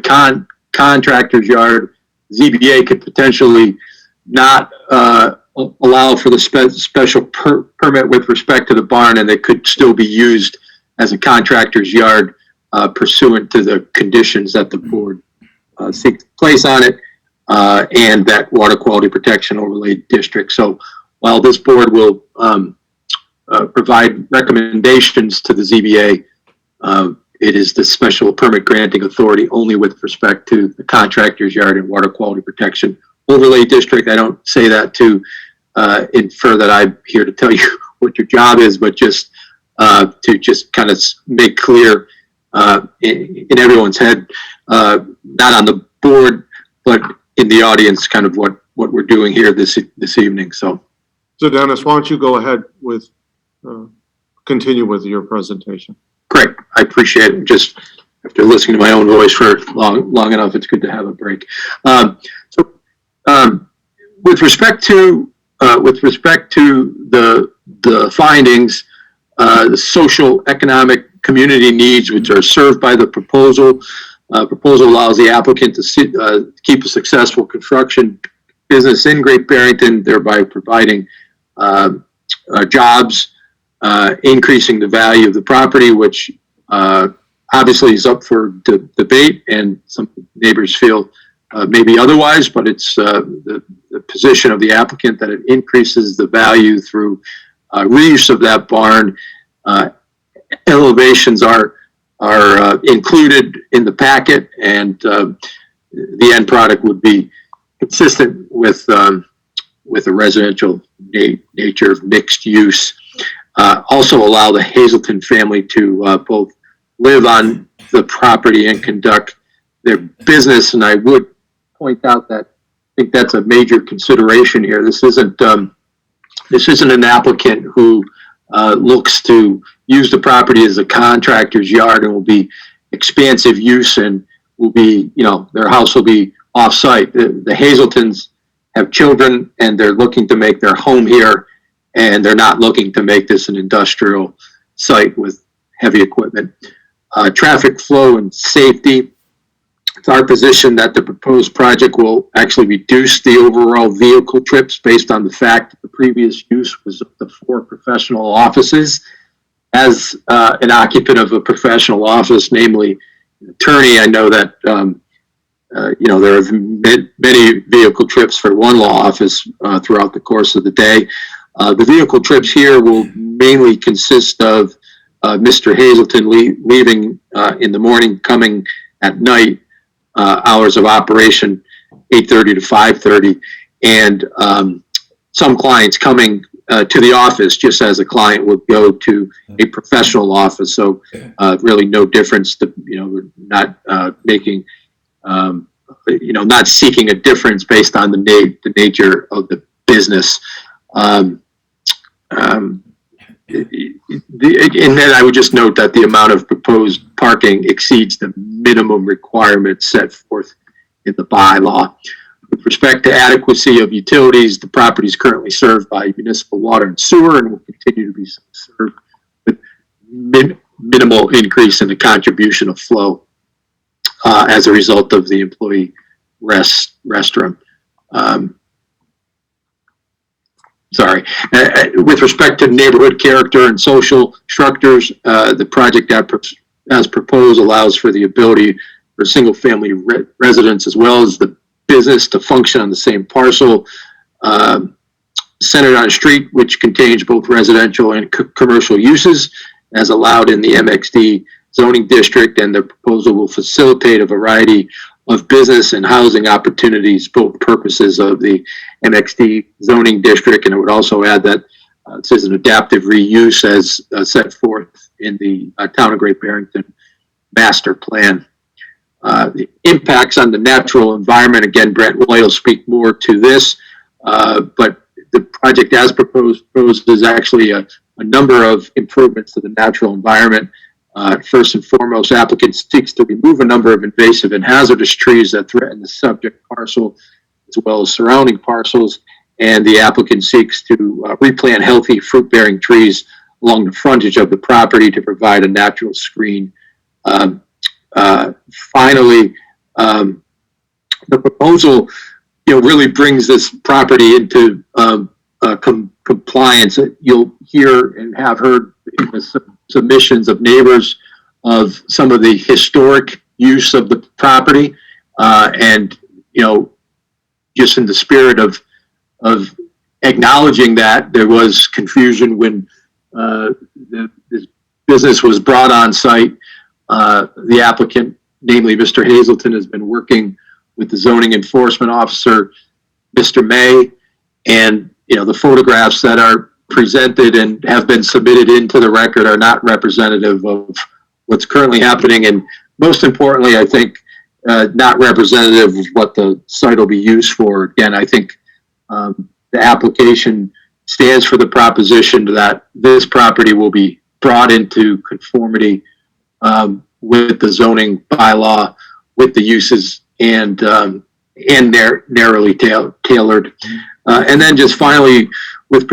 contractor's yard. ZBA could potentially not allow for the special permit with respect to the barn, and it could still be used as a contractor's yard pursuant to the conditions that the board seeks to place on it, and that water quality protection overlay district. So while this board will provide recommendations to the ZBA, it is the special permit granting authority only with respect to the contractor's yard and water quality protection overlay district. I don't say that to infer that I'm here to tell you what your job is, but just to just kind of make clear in everyone's head, not on the board, but in the audience, kind of what we're doing here this evening. So Dennis, why don't you go ahead with, continue with your presentation? great, I appreciate it. Just after listening to my own voice for long enough, it's good to have a break. With respect to the findings, the social, economic, community needs which are served by the proposal. Proposal allows the applicant to keep a successful construction business in Great Barrington, thereby providing jobs, increasing the value of the property, which obviously is up for debate, and some neighbors feel maybe otherwise, but it's the position of the applicant that it increases the value through reuse of that barn. Elevations are included in the packet, and the end product would be consistent with a residential nature of mixed use. Also allow the Hazelton family to both live on the property and conduct their business. And I would point out that I think that's a major consideration here. This isn't an applicant who looks to use the property as a contractor's yard and will be expansive use and will be, their house will be off-site. The Hazeltons have children and they're looking to make their home here, and they're not looking to make this an industrial site with heavy equipment. Traffic flow and safety. It's our position that the proposed project will actually reduce the overall vehicle trips based on the fact that the previous use was of the 4 professional offices. As an occupant of a professional office, namely an attorney, I know that there are many vehicle trips for one law office throughout the course of the day. The vehicle trips here will mainly consist of Mr. Hazelton leaving in the morning, coming at night, hours of operation 8:30 to 5:30, and some clients coming to the office just as a client would go to a professional office. So really no difference. We're not making, not seeking a difference based on the nature of the business. And then I would just note that the amount of proposed parking exceeds the minimum requirements set forth in the bylaw. With respect to adequacy of utilities, the property is currently served by municipal water and sewer and will continue to be served with minimal increase in the contribution of flow as a result of the employee restroom. With respect to neighborhood character and social structures, the project as proposed allows for the ability for single-family residents as well as the business to function on the same parcel, centered on a street which contains both residential and commercial uses as allowed in the MXD zoning district, and the proposal will facilitate a variety of business and housing opportunities, both purposes of the MXD zoning district. And I would also add that this is an adaptive reuse as set forth in the Town of Great Barrington master plan. the impacts on the natural environment. Again, Brent White will speak more to this, but the project as proposed is actually a number of improvements to the natural environment. First and foremost, applicant seeks to remove a number of invasive and hazardous trees that threaten the subject parcel as well as surrounding parcels, and the applicant seeks to replant healthy fruit-bearing trees along the frontage of the property to provide a natural screen. Finally, the proposal, really brings this property into compliance. You'll hear and have heard in the submissions of neighbors of some of the historic use of the property, and just in the spirit of acknowledging that there was confusion when this business was brought on site. The applicant, namely Mr. Hazelton, has been working with the zoning enforcement officer, Mr. May, and the photographs that are presented and have been submitted into the record are not representative of what's currently happening, and most importantly, I think not representative of what the site will be used for. Again, I think the application stands for the proposition that this property will be brought into conformity with the zoning bylaw, with the uses, and narrowly tailored. And then just finally, with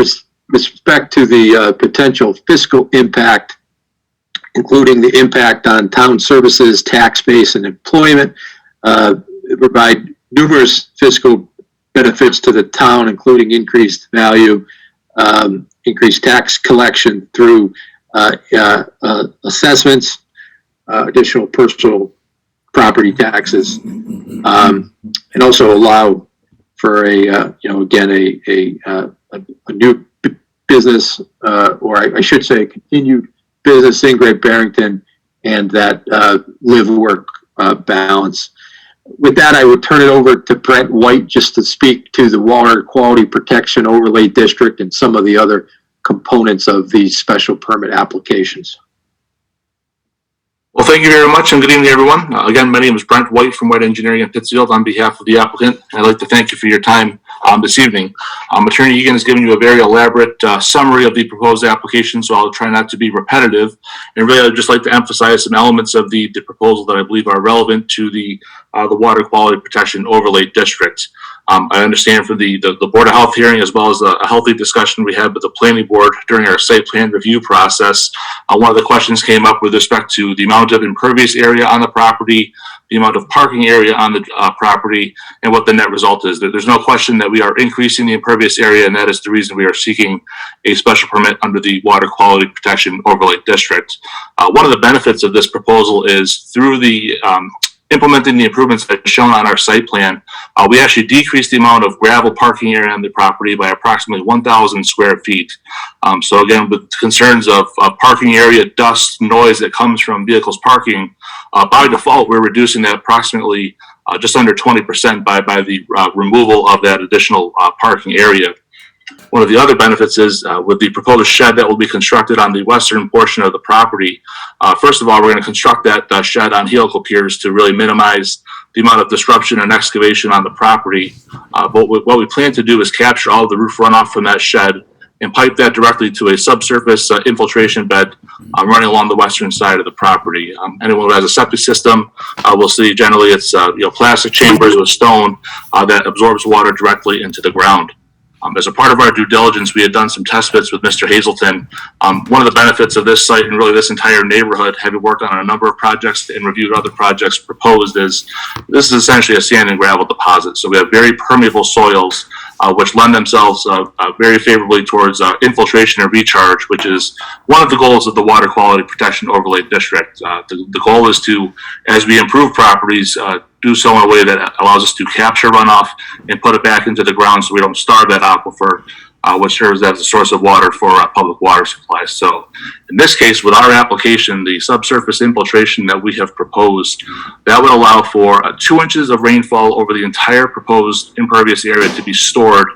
respect to the potential fiscal impact, including the impact on town services, tax base, and employment, provide numerous fiscal benefits to the town, including increased value, increased tax collection through assessments, additional personal property taxes, and also allow for a new business, or I should say, continued business in Great Barrington, and that live-work balance. With that, I would turn it over to Brent White just to speak to the Water Quality Protection Overlay District and some of the other components of these special permit applications. Well, thank you very much, and good evening, everyone. Again, my name is Brent White from White Engineering in Pittsfield on behalf of the applicant. I'd like to thank you for your time this evening. Attorney Egan has given you a very elaborate summary of the proposed application, so I'll try not to be repetitive. And really, I'd just like to emphasize some elements of the proposal that I believe are relevant to the Water Quality Protection Overlay District. I understand from the Board of Health hearing, as well as a healthy discussion we had with the Planning Board during our site plan review process, one of the questions came up with respect to the amount of impervious area on the property, the amount of parking area on the property, and what the net result is. There's no question that we are increasing the impervious area, and that is the reason we are seeking a special permit under the Water Quality Protection Overlay District. One of the benefits of this proposal is through the implementing the improvements as shown on our site plan, we actually decreased the amount of gravel parking area on the property by approximately 1,000 square feet. So again, with concerns of parking area, dust, noise that comes from vehicles parking, by default, we're reducing that approximately just under 20% by the removal of that additional parking area. One of the other benefits is with the proposed shed that will be constructed on the western portion of the property. First of all, we're going to construct that shed on helical piers to really minimize the amount of disruption and excavation on the property. But what we plan to do is capture all of the roof runoff from that shed and pipe that directly to a subsurface infiltration bed running along the western side of the property. Anyone who has a septic system will see generally it's plastic chambers with stone that absorbs water directly into the ground. As a part of our due diligence, we had done some test fits with Mr. Hazelton. One of the benefits of this site and really this entire neighborhood, having worked on a number of projects and reviewed other projects proposed, is this is essentially a sand and gravel deposit. So we have very permeable soils, which lend themselves very favorably towards infiltration and recharge, which is one of the goals of the Water Quality Protection Overlay District. The goal is to, as we improve properties, do so in a way that allows us to capture runoff and put it back into the ground so we don't starve that aquifer, which serves as a source of water for public water supplies. So in this case, with our application, the subsurface infiltration that we have proposed, that would allow for 2 inches of rainfall over the entire proposed impervious area to be stored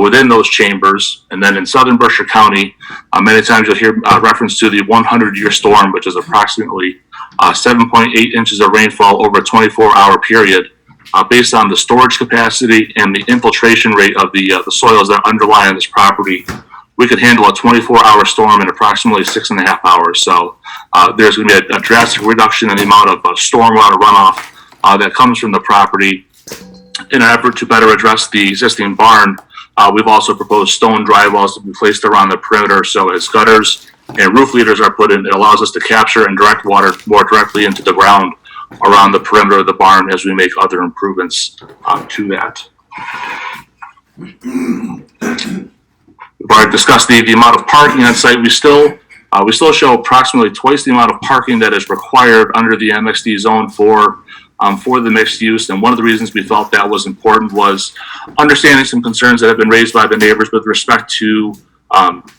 within those chambers. And then in southern Berkshire County, many times you'll hear reference to the 100-year storm, which is approximately 7.8 inches of rainfall over a 24-hour period. Based on the storage capacity and the infiltration rate of the soils that underlie this property, we could handle a 24-hour storm in approximately 6.5 hours. So there's going to be a drastic reduction in the amount of stormwater runoff that comes from the property. In an effort to better address the existing barn, we've also proposed stone drywalls to be placed around the perimeter. So as gutters and roof leaders are put in, it allows us to capture and direct water more directly into the ground around the perimeter of the barn as we make other improvements to that. We've already discussed the amount of parking on site. We still show approximately twice the amount of parking that is required under the MXD zone for the mixed use. And one of the reasons we felt that was important was understanding some concerns that have been raised by the neighbors with respect to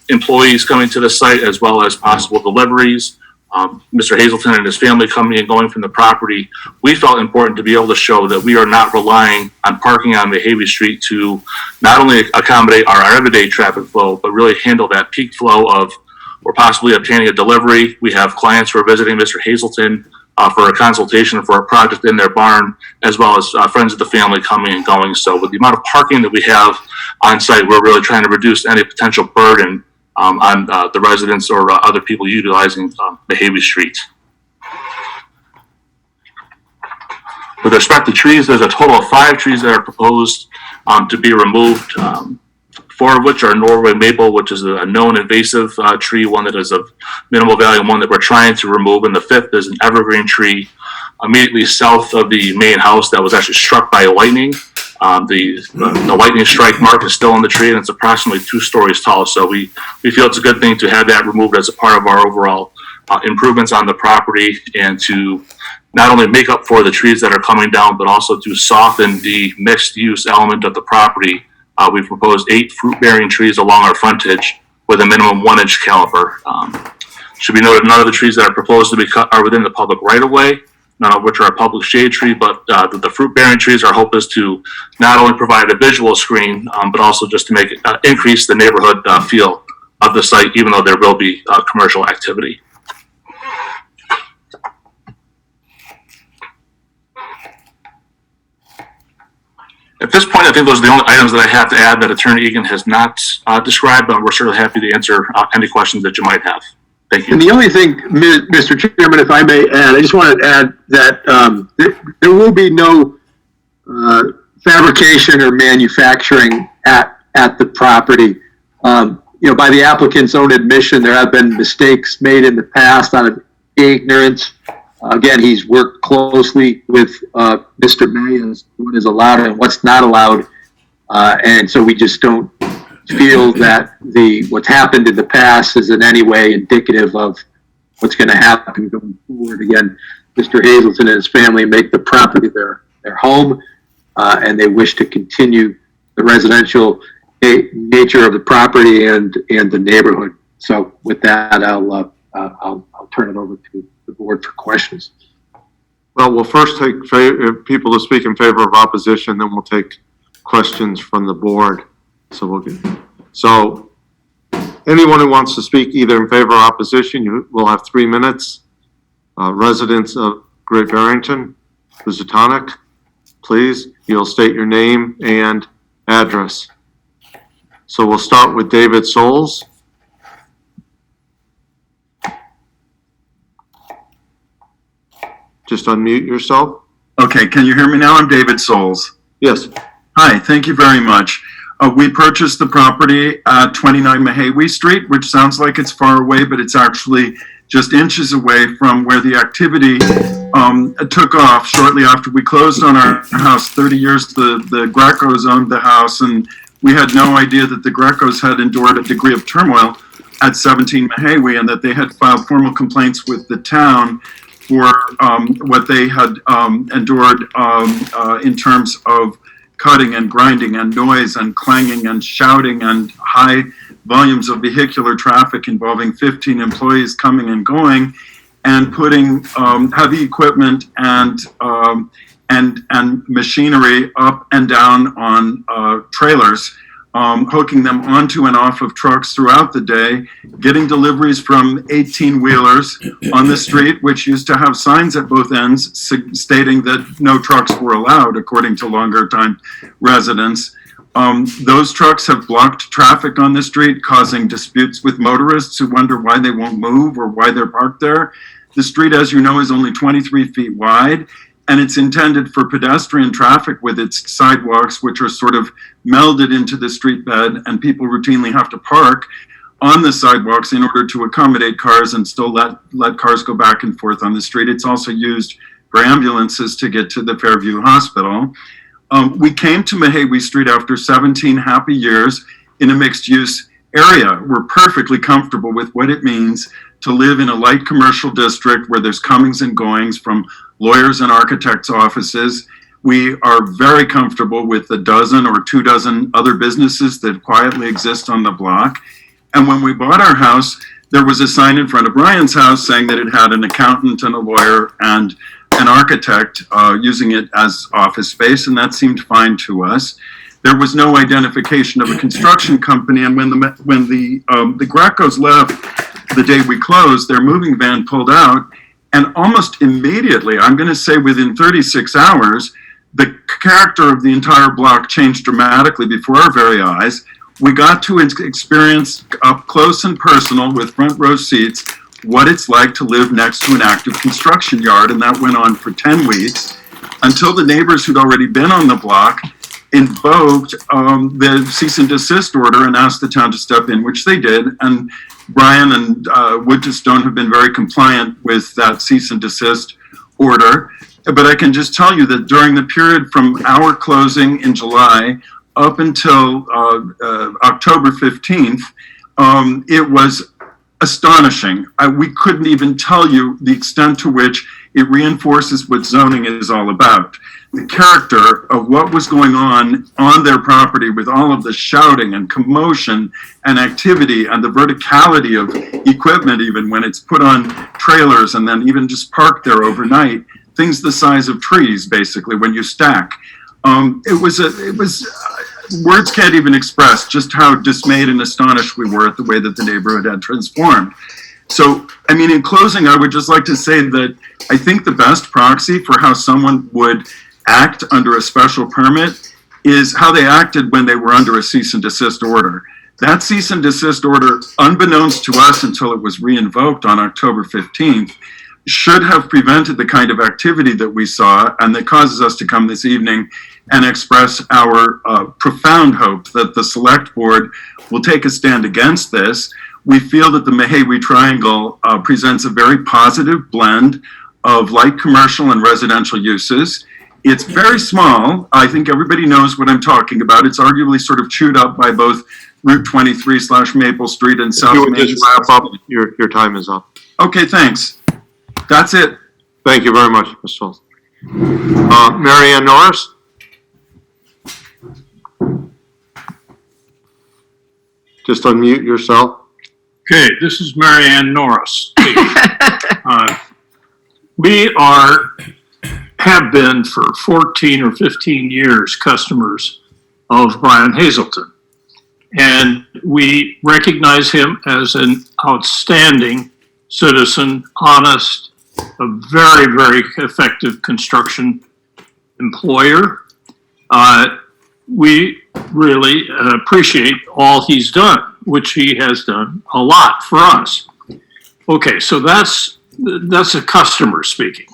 employees coming to the site as well as possible deliveries. Mr. Hazelton and his family coming and going from the property, we felt important to be able to show that we are not relying on parking on Mehavy Street to not only accommodate our everyday traffic flow, but really handle that peak flow of, we're possibly obtaining a delivery. We have clients who are visiting Mr. Hazelton for a consultation for a project in their barn, as well as friends of the family coming and going. So with the amount of parking that we have on site, we're really trying to reduce any potential burden on the residents or other people utilizing Mehavy Street. With respect to trees, there's a total of 5 trees that are proposed to be removed, 4 of which are Norway maple, which is a known invasive tree, one that is of minimal value, and one that we're trying to remove. And the 5th is an evergreen tree immediately south of the main house that was actually struck by lightning. The lightning strike mark is still on the tree, and it's approximately 2 stories tall. So we feel it's a good thing to have that removed as a part of our overall improvements on the property, and to not only make up for the trees that are coming down, but also to soften the mixed use element of the property. We've proposed 8 fruit-bearing trees along our frontage with a minimum 1-inch caliber. Should be noted, none of the trees that are proposed to be cut are within the public right-of-way, none of which are a public shade tree, but the fruit-bearing trees, our hope is to not only provide a visual screen, but also just to make increase the neighborhood feel of the site, even though there will be commercial activity. At this point, I think those are the only items that I have to add that Attorney Egan has not described, but we're certainly happy to answer any questions that you might have. Thank you. And the only thing, Mr. Chairman, if I may add, I just wanted to add that there will be no fabrication or manufacturing at the property. By the applicant's own admission, there have been mistakes made in the past out of ignorance. Again, he's worked closely with Mr. May as what is allowed and what's not allowed. And so we just don't feel that what's happened in the past is in any way indicative of what's going to happen going forward. Again, Mr. Hazelton and his family make the property their home, and they wish to continue the residential nature of the property and the neighborhood. So with that, I'll turn it over to the board for questions. Well, we'll first take people to speak in favor of opposition, then we'll take questions from the board. So anyone who wants to speak either in favor or opposition, you will have 3 minutes. Residents of Great Barrington, Housatonic, please, you'll state your name and address. So we'll start with David Souls. Just unmute yourself. Okay, can you hear me now? I'm David Souls. Yes. Hi, thank you very much. We purchased the property at 29 Mehavy Street, which sounds like it's far away, but it's actually just inches away from where the activity took off shortly after we closed on our house 30 years. The Gracos owned the house, and we had no idea that the Gracos had endured a degree of turmoil at 17 Mehavy, and that they had filed formal complaints with the town for what they had endured in terms of cutting and grinding and noise and clanging and shouting and high volumes of vehicular traffic involving 15 employees coming and going, and putting heavy equipment and machinery up and down on trailers hooking them onto and off of trucks throughout the day, getting deliveries from 18-wheelers on the street, which used to have signs at both ends stating that no trucks were allowed, according to longer time residents. Those trucks have blocked traffic on the street, causing disputes with motorists who wonder why they won't move or why they're parked there. The street, as you know, is only 23 feet wide, and it's intended for pedestrian traffic with its sidewalks, which are sort of melded into the street bed, and people routinely have to park on the sidewalks in order to accommodate cars and still let cars go back and forth on the street. It's also used for ambulances to get to the Fairview Hospital. We came to Mahawi Street after 17 happy years in a mixed-use area. We're perfectly comfortable with what it means to live in a light commercial district where there's comings and goings from lawyers and architects' offices. We are very comfortable with a dozen or 24 other businesses that quietly exist on the block. And when we bought our house, there was a sign in front of Brian's house saying that it had an accountant and a lawyer and an architect using it as office space, and that seemed fine to us. There was no identification of a construction company, and when the Graccos left the day we closed, their moving van pulled out, and almost immediately, I'm going to say within 36 hours, the character of the entire block changed dramatically before our very eyes. We got to experience up close and personal with front row seats what it's like to live next to an active construction yard, and that went on for 10 weeks until the neighbors who'd already been on the block invoked the cease and desist order and asked the town to step in, which they did. And Brian and Wood to Stone have been very compliant with that cease and desist order. But I can just tell you that during the period from our closing in July up until October 15th, it was astonishing. We couldn't even tell you the extent to which it reinforces what zoning is all about. The character of what was going on their property with all of the shouting and commotion and activity and the verticality of equipment, even when it's put on trailers and then even just parked there overnight, things the size of trees, basically, when you stack. Words can't even express just how dismayed and astonished we were at the way that the neighborhood had transformed. So, I mean, in closing, I would just like to say that I think the best proxy for how someone would act under a special permit is how they acted when they were under a cease and desist order. That cease and desist order, unbeknownst to us until it was re-invoked on October 15th, should have prevented the kind of activity that we saw and that causes us to come this evening and express our profound hope that the select board will take a stand against this. We feel that the Mahawi Triangle presents a very positive blend of light commercial and residential uses. It's very small. I think everybody knows what I'm talking about. It's arguably sort of chewed up by both Route 23/Maple Street and South You would Main. just wrap up. Your time is up. Okay, thanks. That's it. Thank you very much, Mr. Schultz. Mary Ann Norris? Just unmute yourself. Okay, this is Mary Ann Norris. We have been for 14 or 15 years customers of Brian Hazelton. And we recognize him as an outstanding citizen, honest, a very, very effective construction employer. We really appreciate all he's done, which he has done a lot for us. Okay, so that's a customer speaking.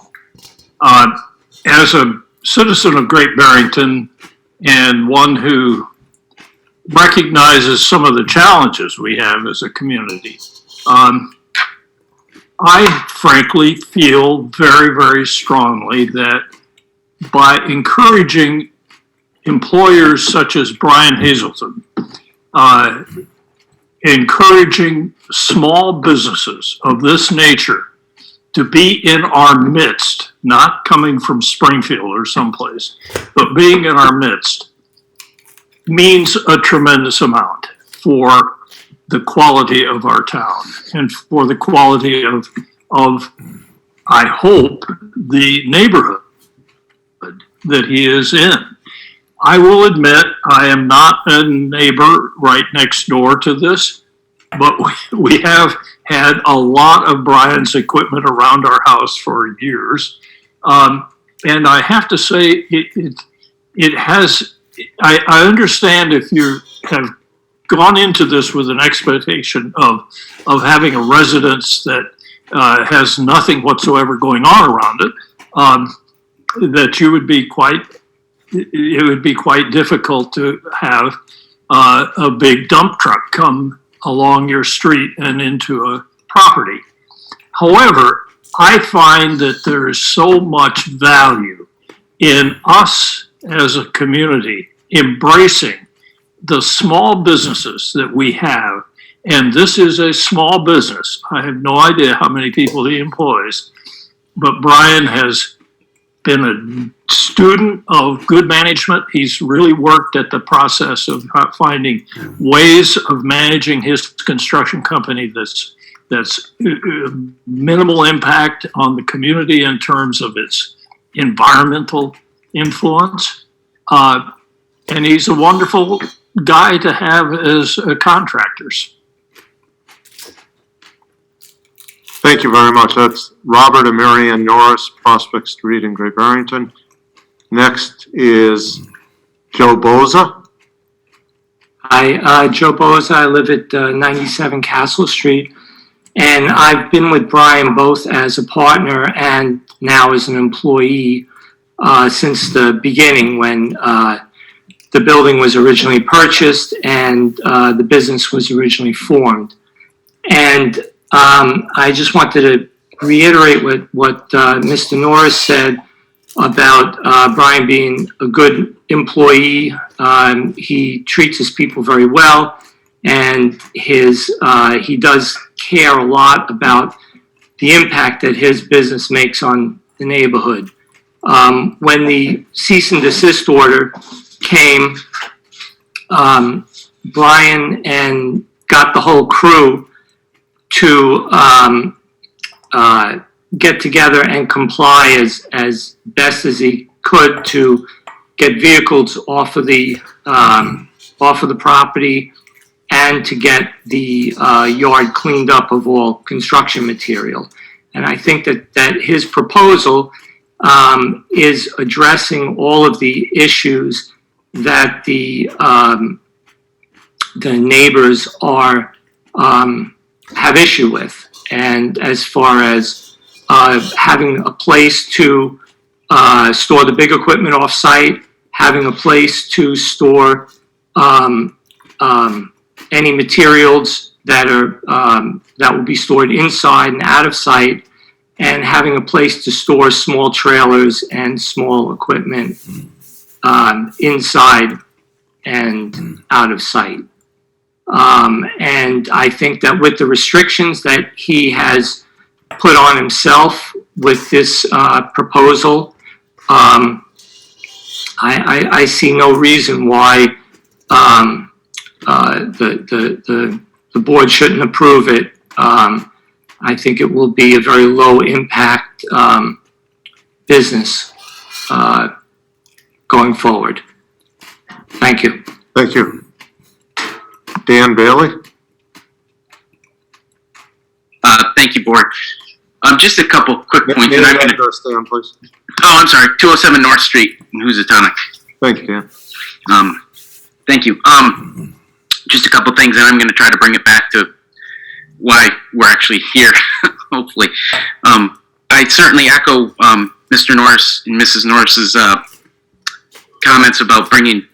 As a citizen of Great Barrington and one who recognizes some of the challenges we have as a community, I frankly feel very, very strongly that by encouraging employers such as Brian Hazelton, encouraging small businesses of this nature to be in our midst, not coming from Springfield or someplace, but being in our midst, means a tremendous amount for the quality of our town and for the quality of I hope, the neighborhood that he is in. I will admit, I am not a neighbor right next door to this, but we have had a lot of Brian's equipment around our house for years. And I have to say, it has, I understand if you have gone into this with an expectation of having a residence that has nothing whatsoever going on around it, that you would be it would be quite difficult to have a big dump truck come along your street and into a property. However, I find that there is so much value in us as a community embracing the small businesses that we have. And this is a small business. I have no idea how many people he employs, but Brian has been a student of good management. He's really worked at the process of finding ways of managing his construction company that's minimal impact on the community in terms of its environmental influence. And he's a wonderful guy to have as contractors. Thank you very much. That's Robert and Marianne Norris, Prospect Street in Great Barrington. Next is Joe Boza. Hi, Joe Boza. I live at 97 Castle Street, and I've been with Brian both as a partner and now as an employee since the beginning when the building was originally purchased and the business was originally formed. And I just wanted to reiterate what Mr. Norris said about Brian being a good employee. He treats his people very well, and he does care a lot about the impact that his business makes on the neighborhood. When the cease and desist order came, Brian and got the whole crew to get together and comply as best as he could to get vehicles off of the property and to get the yard cleaned up of all construction material. And I think that his proposal is addressing all of the issues that the neighbors have issue with. And as far as having a place to store the big equipment off-site, having a place to store any materials that will be stored inside and out of sight, and having a place to store small trailers and small equipment inside and out of sight. And I think that with the restrictions that he has put on himself with this proposal, I see no reason why the board shouldn't approve it. I think it will be a very low impact business going forward. Thank you. Thank you. Dan Bailey? Thank you, Board. Just a couple quick points. Name And I'm and gonna, address, Dan, please. oh, I'm sorry, 207 North Street in Housatonic. Thank you, Dan. Thank you. Just a couple things, and I'm going to try to bring it back to why we're actually here, hopefully. I certainly echo Mr. Norris and Mrs. Norris's comments about bringing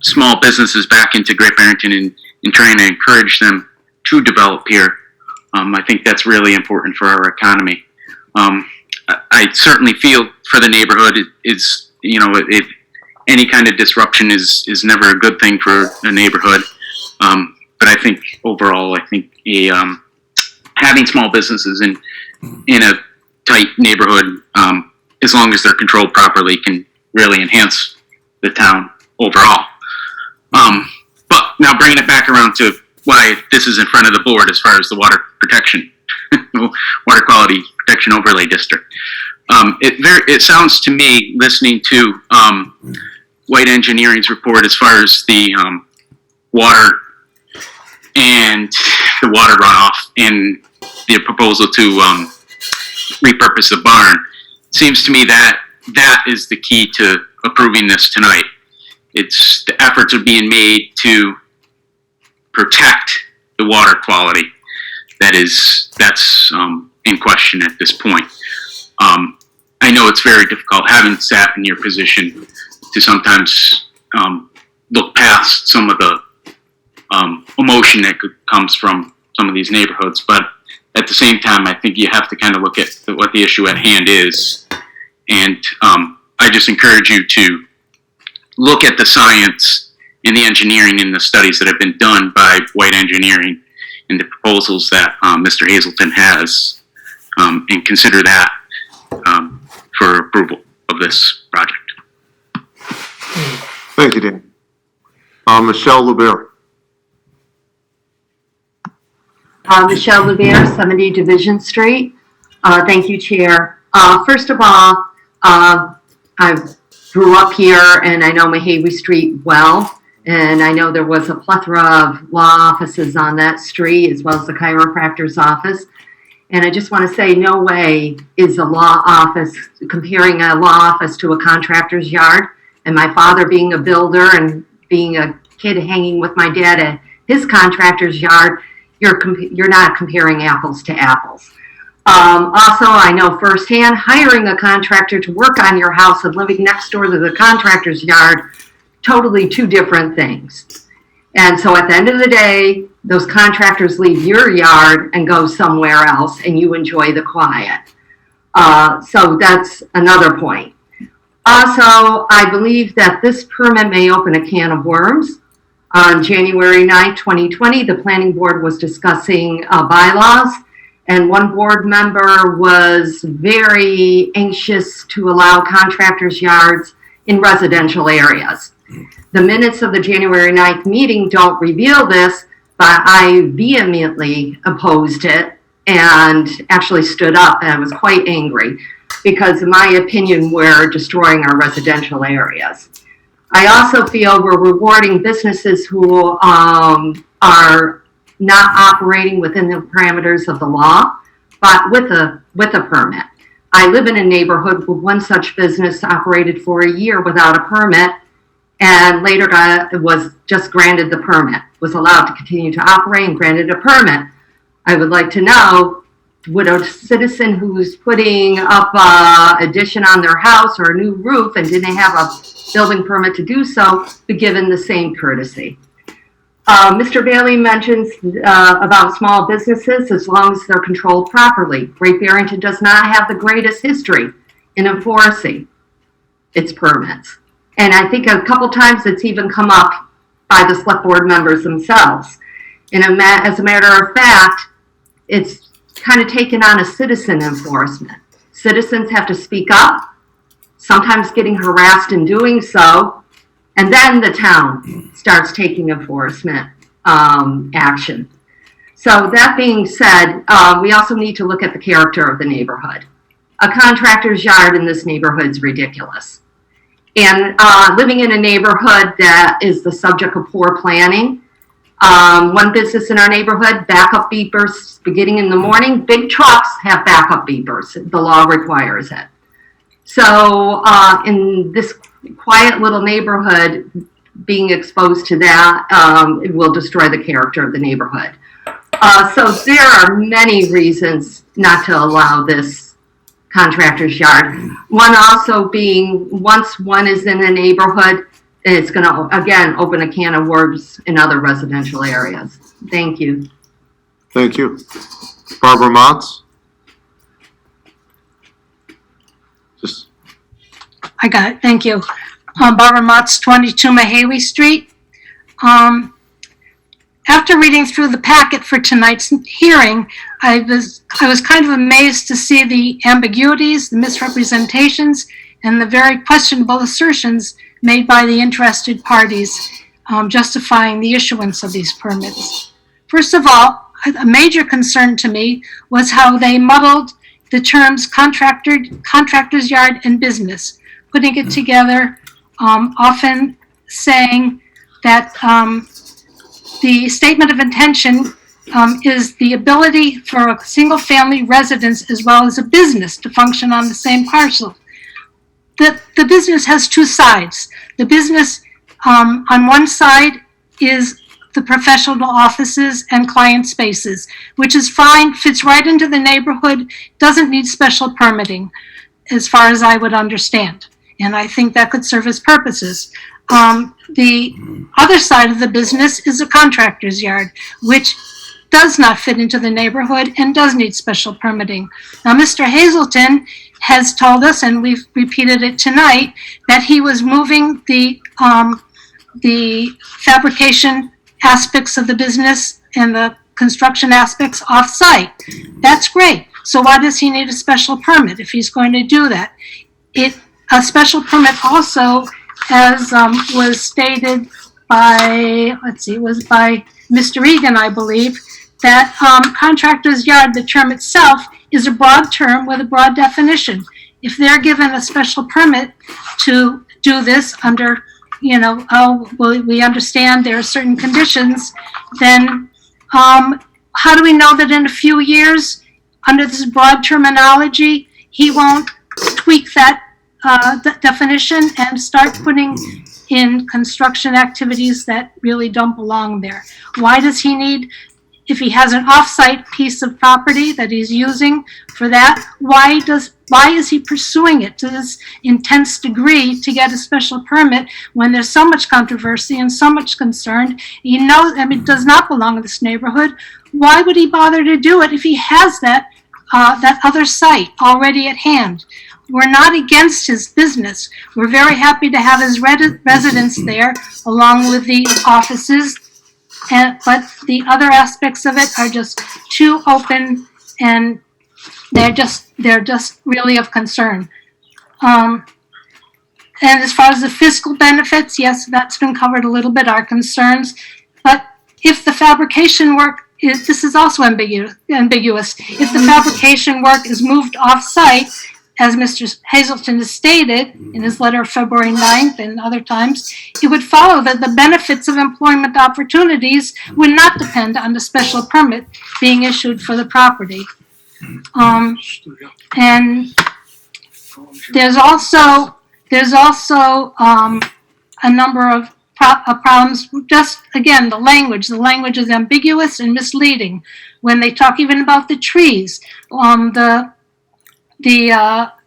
small businesses back into Great Barrington and trying to encourage them to develop here. I think that's really important for our economy. I certainly feel for the neighborhood. It's, if any kind of disruption is never a good thing for a neighborhood. But I think overall, having small businesses in a tight neighborhood, as long as they're controlled properly, can really enhance the town overall. But now bringing it back around to why this is in front of the board as far as the water protection, water quality protection overlay district. It sounds to me, listening to White Engineering's report as far as the water and the water runoff and the proposal to repurpose the barn. It seems to me that that is the key to approving this tonight. It's the efforts are being made to protect the water quality that's in question at this point. I know it's very difficult, having sat in your position, to sometimes look past some of the emotion that comes from some of these neighborhoods. But at the same time, I think you have to kind of look at what the issue at hand is. And I just encourage you to look at the science and the engineering and the studies that have been done by White Engineering and the proposals that Mr. Hazelton has, and consider that for approval of this project. Thank you, Dan. Michelle LeBear. Michelle LeBear, 70 Division Street. Thank you, Chair. First of all, I grew up here and I know Mahawi Street well. And I know there was a plethora of law offices on that street, as well as the chiropractor's office. And I just want to say, no way is a law office, comparing a law office to a contractor's yard. And my father being a builder and being a kid hanging with my dad at his contractor's yard, you're not comparing apples to apples. Also, I know firsthand, hiring a contractor to work on your house and living next door to the contractor's yard, totally two different things. And so at the end of the day, those contractors leave your yard and go somewhere else and you enjoy the quiet. So that's another point. Also, I believe that this permit may open a can of worms. On January 9th, 2020, the planning board was discussing bylaws, and one board member was very anxious to allow contractors' yards in residential areas. The minutes of the January 9th meeting don't reveal this, but I vehemently opposed it and actually stood up, and I was quite angry because, in my opinion, we're destroying our residential areas. I also feel we're rewarding businesses who are not operating within the parameters of the law, but with a permit. I live in a neighborhood where one such business operated for a year without a permit, and later was just granted the permit, was allowed to continue to operate and granted a permit. I would like to know, would a citizen who's putting up an addition on their house or a new roof and didn't have a building permit to do so be given the same courtesy? Mr. Bailey mentions about small businesses as long as they're controlled properly. Great Barrington does not have the greatest history in enforcing its permits. And I think a couple times it's even come up by the select board members themselves. And as a matter of fact, it's kind of taken on a citizen enforcement. Citizens have to speak up, sometimes getting harassed in doing so, and then the town starts taking enforcement action. So that being said, we also need to look at the character of the neighborhood. A contractor's yard in this neighborhood is ridiculous. And living in a neighborhood that is the subject of poor planning, one business in our neighborhood, backup beepers beginning in the morning. Big trucks have backup beepers. The law requires it. So in this quiet little neighborhood, being exposed to that, it will destroy the character of the neighborhood. So there are many reasons not to allow this contractor's yard. One also being, once one is in a neighborhood, it's going to, again, open a can of worms in other residential areas. Thank you. Thank you. Barbara Motz? I got it. Thank you. Barbara Motz, 22 Mahawi Street. After reading through the packet for tonight's hearing, I was kind of amazed to see the ambiguities, the misrepresentations, and the very questionable assertions made by the interested parties justifying the issuance of these permits. First of all, a major concern to me was how they muddled the terms contractor's yard and business, putting it together often saying that the statement of intention is the ability for a single-family residence as well as a business to function on the same parcel. The business has two sides. The business on one side is the professional offices and client spaces, which is fine, fits right into the neighborhood, doesn't need special permitting, as far as I would understand. And I think that could serve its purposes. The other side of the business is a contractor's yard, which does not fit into the neighborhood and does need special permitting. Now, Mr. Hazelton has told us, and we've repeated it tonight, that he was moving the fabrication aspects of the business and the construction aspects off-site. That's great. So why does he need a special permit if he's going to do that? A special permit also, as was stated by, was by Mr. Egan, I believe, that contractor's yard, the term itself, is a broad term with a broad definition. If they're given a special permit to do this under, we understand there are certain conditions, then how do we know that in a few years, under this broad terminology, he won't tweak that definition and start putting in construction activities that really don't belong there? Why does he need, if he has an off-site piece of property that he's using for that, why is he pursuing it to this intense degree to get a special permit when there's so much controversy and so much concern? It does not belong in this neighborhood. Why would he bother to do it if he has that other site already at hand? We're not against his business. We're very happy to have his residence there along with the offices. But the other aspects of it are just too open, and they're just really of concern. And as far as the fiscal benefits, yes, that's been covered a little bit, our concerns. But if the fabrication work this is also ambiguous. If the fabrication work is moved off-site, as Mr. Hazelton has stated in his letter of February 9th and other times, it would follow that the benefits of employment opportunities would not depend on the special permit being issued for the property. And there's also a number of problems. Just again, the language is ambiguous and misleading when they talk even about the trees.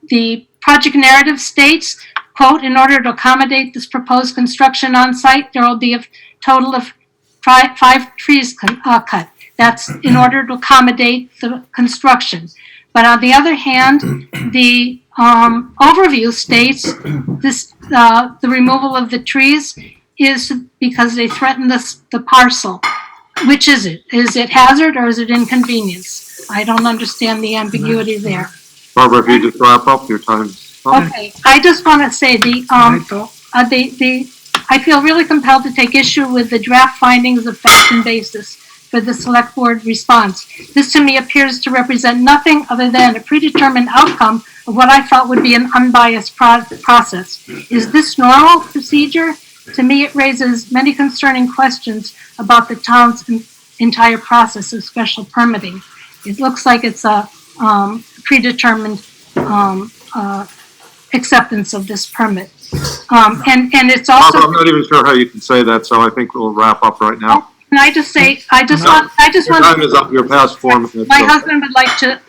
The project narrative states, quote, in order to accommodate this proposed construction on site, there will be a total of five trees cut. That's in order to accommodate the construction. But on the other hand, the overview states the removal of the trees is because they threaten the parcel. Which is it? Is it hazard or is it inconvenience? I don't understand the ambiguity there. Barbara, if you just wrap up, your time's up. Okay, I just want to say I feel really compelled to take issue with the draft findings of fact and basis for the select board response. This to me appears to represent nothing other than a predetermined outcome of what I thought would be an unbiased process. Is this normal procedure? To me, it raises many concerning questions about the town's entire process of special permitting. It looks like it's a predetermined acceptance of this permit. And it's also. I'm not even sure how you can say that, so I think we'll wrap up right now. Can I just say, Your time is up, you're past 4 minutes. My husband would like to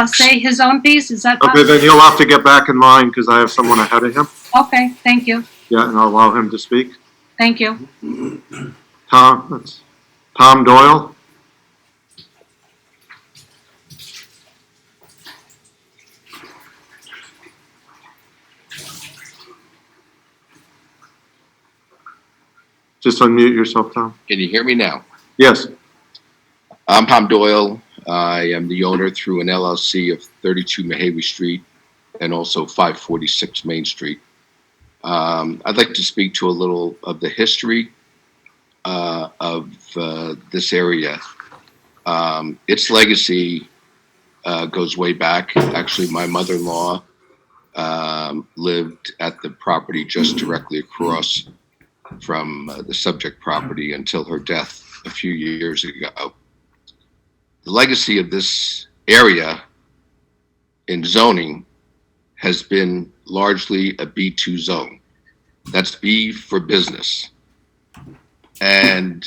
say his own piece, is that Okay, possible? then you'll have to get back in line because I have someone ahead of him. Okay, thank you, Yeah, and I'll allow him to speak. thank you. Tom Doyle? Just unmute yourself, Tom. Can you hear me now? Yes. I'm Tom Doyle. I am the owner through an LLC of 32 Mahawi Street and also 546 Main Street. I'd like to speak to a little of the history of this area. Its legacy goes way back. Actually, my mother-in-law lived at the property just directly across from the subject property until her death a few years ago. The legacy of this area in zoning has been largely a B2 zone. That's B for business. And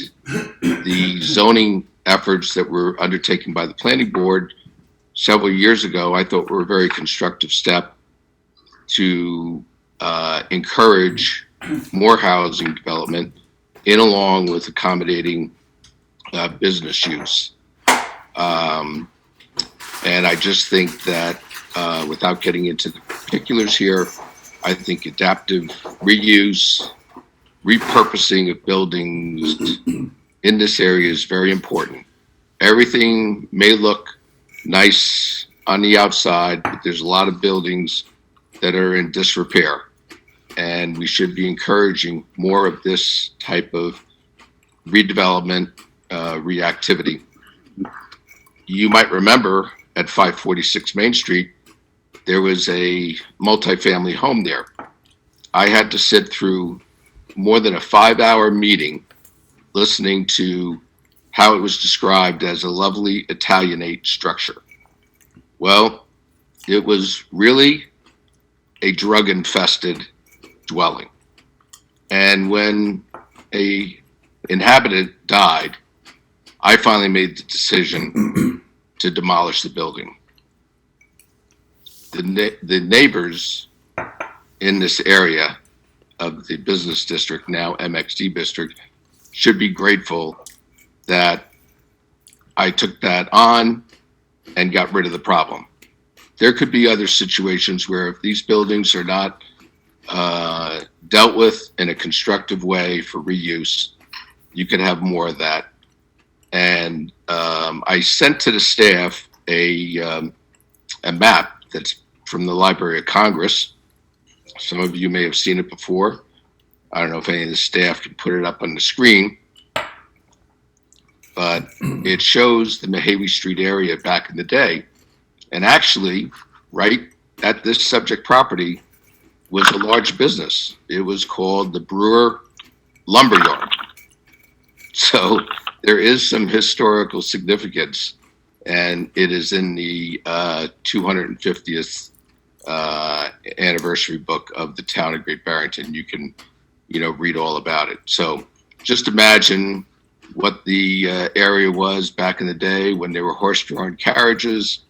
the zoning efforts that were undertaken by the planning board several years ago, I thought were a very constructive step to encourage more housing development in along with accommodating business use. And I just think that without getting into the particulars here, I think adaptive reuse, repurposing of buildings in this area is very important. Everything may look nice on the outside, but there's a lot of buildings that are in disrepair. And we should be encouraging more of this type of redevelopment, reactivity. You might remember at 546 Main Street, there was a multifamily home there. I had to sit through more than a 5-hour meeting listening to how it was described as a lovely Italianate structure. Well, it was really a drug-infested dwelling. And when a inhabitant died, I finally made the decision to demolish the building. The neighbors in this area of the business district, now MXD district, should be grateful that I took that on and got rid of the problem. There could be other situations where if these buildings are not dealt with in a constructive way for reuse, you could have more of that. And I sent to the staff a map that's from the Library of Congress. Some of you may have seen it before. I don't know if any of the staff can put it up on the screen, but it shows the Mahawi Street area back in the day. And actually, right at this subject property was a large business. It was called the Brewer Lumberyard. So there is some historical significance, and it is in the 250th anniversary book of the town of Great Barrington. You can, read all about it. So just imagine what the area was back in the day when there were horse-drawn carriages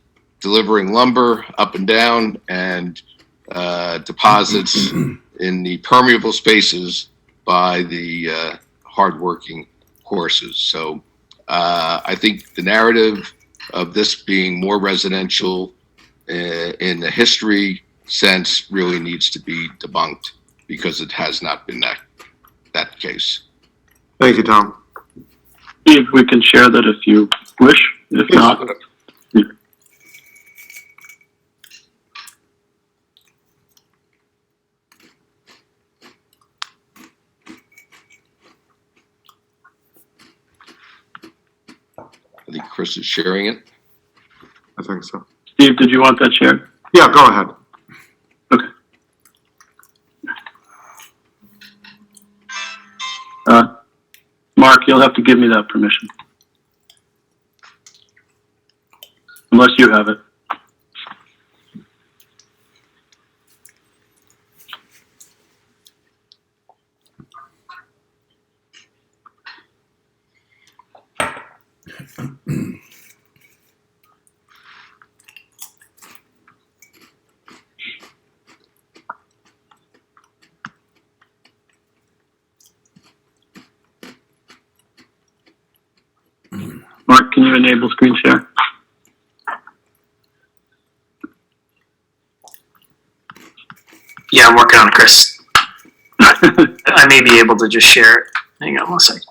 delivering lumber up and down, and deposits in the permeable spaces by the hardworking horses. So I think the narrative of this being more residential in the history sense really needs to be debunked, because it has not been that case. Thank you, Tom. If we can share that if you wish, if not. I think Chris is sharing it. I think so. Steve, did you want that shared? Yeah, go ahead. Okay. Mark, you'll have to give me that permission. Unless you have it. Mark, can you enable screen share? Yeah, I'm working on it, Chris. I may be able to just share it. Hang on one second.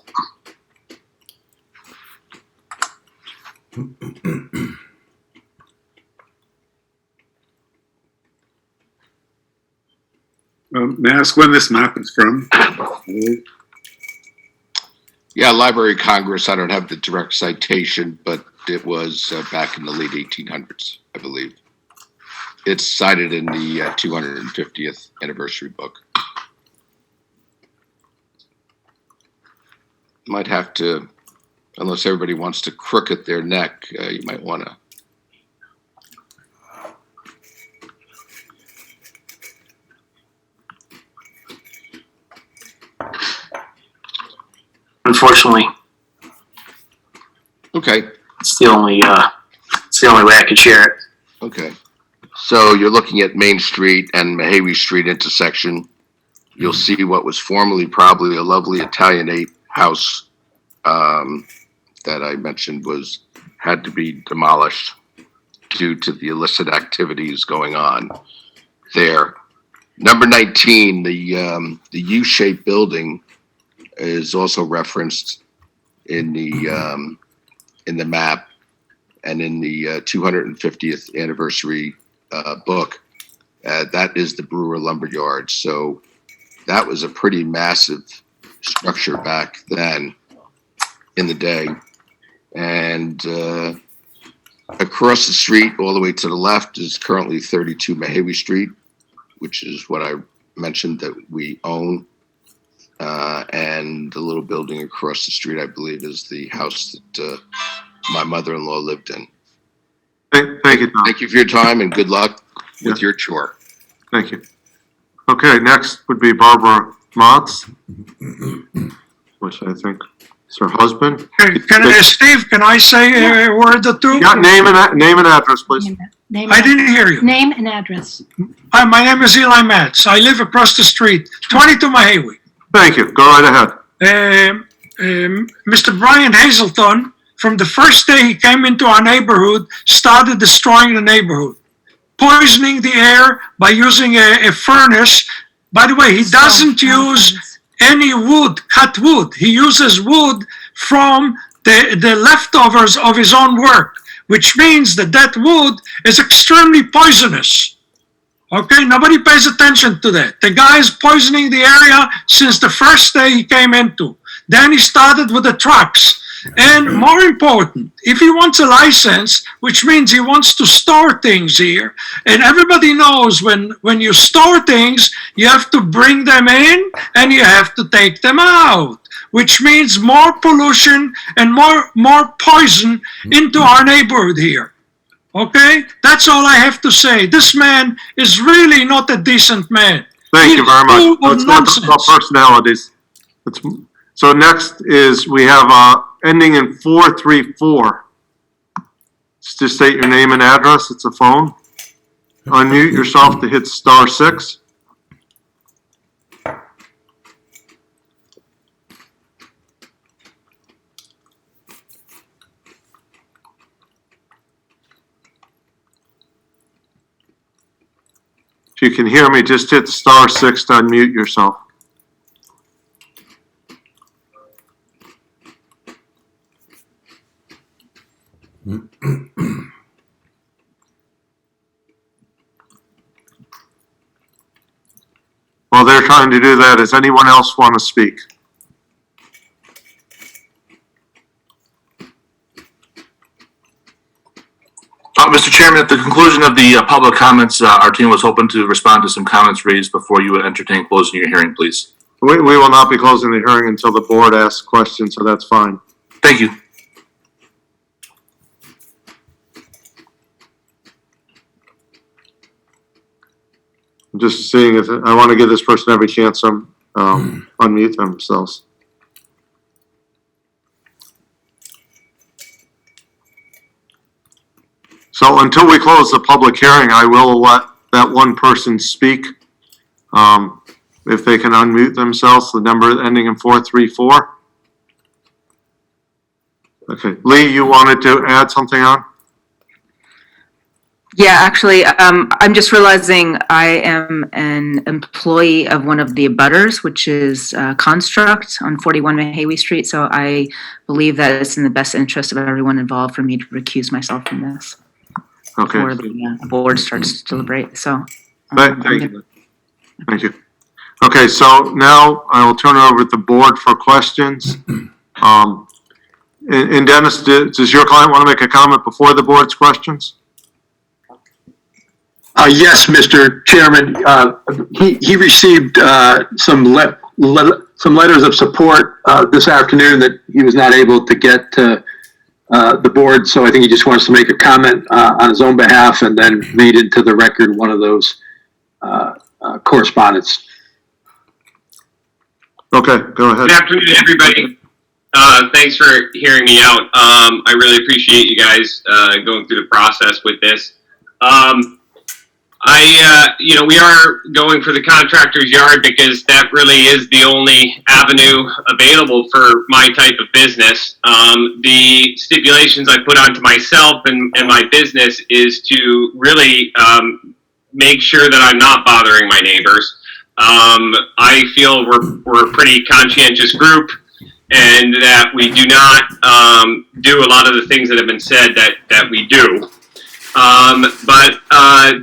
May I ask when this map is from? Yeah, Library of Congress. I don't have the direct citation, but it was back in the late 1800s, I believe. it's cited in the 250th anniversary book. Might have to, unless everybody wants to crooked their neck, you might want to. Unfortunately, Okay. it's the only way I could share it. Okay. So you're looking at Main Street and Mahawi Street intersection. You'll see what was formerly probably a lovely Italianate house that I mentioned had to be demolished due to the illicit activities going on there. Number 19, the U-shaped building is also referenced in the map and in the 250th anniversary book. That is the Brewer Lumberyard. So that was a pretty massive structure back then in the day. And across the street, all the way to the left, is currently 32 Mahawi Street, which is what I mentioned that we own. And the little building across the street, I believe, is the house that my mother-in-law lived in. Thank you, Tom. Thank you for your time and good luck with your chore. Thank you. Okay, next would be Barbara Motz, which I think is her husband. Steve, can I say a word or two? Yeah, name and address, please. I didn't hear you. Name and address. Hi, my name is Eli Matz. I live across the street, 22 Mahawi. Thank you. Go right ahead. Mr. Brian Hazelton, from the first day he came into our neighborhood, started destroying the neighborhood, poisoning the air by using a furnace. By the way, he doesn't use any wood, cut wood. He uses wood from the leftovers of his own work, which means that wood is extremely poisonous. Okay, nobody pays attention to that. The guy is poisoning the area since the first day he came into. Then he started with the trucks. And more important, if he wants a license, which means he wants to store things here, and everybody knows when you store things, you have to bring them in and you have to take them out, which means more pollution and more poison into our neighborhood here. Okay, that's all I have to say. This man is really not a decent man. Thank you very much. Let's Let's not talk about personalities. So next is, we have ending in 434. Just state your name and address. It's a phone. Unmute yourself to hit *6. If you can hear me, just hit *6 to unmute yourself. While they're trying to do that, does anyone else want to speak? Mr. Chairman, at the conclusion of the public comments, our team was hoping to respond to some comments raised before you entertain closing your hearing, please. We will not be closing the hearing until the board asks questions, so that's fine. Thank you. I'm just seeing if, I want to give this person every chance to unmute themselves. So until we close the public hearing, I will let that one person speak. If they can unmute themselves, the number ending in 434. Okay, Lee, you wanted to add something on? Yeah, actually, I'm just realizing I am an employee of one of the abutters, which is Construct on 41 Mahawi Street. So I believe that it's in the best interest of everyone involved for me to recuse myself from this before the board starts to deliberate. So Thank you. Thank you. Okay, so now I will turn it over to the board for questions. And Dennis, does your client want to make a comment before the board's questions? Yes, Mr. Chairman. He received some letters of support this afternoon that he was not able to get to the board. So I think he just wants to make a comment on his own behalf and then read into the record one of those correspondence. Okay, go ahead. Good afternoon, everybody. Thanks for hearing me out. I really appreciate you guys going through the process with this. We are going for the contractor's yard because that really is the only avenue available for my type of business. The stipulations I put onto myself and my business is to really make sure that I'm not bothering my neighbors. I feel we're a pretty conscientious group, and that we do not do a lot of the things that have been said that we do. But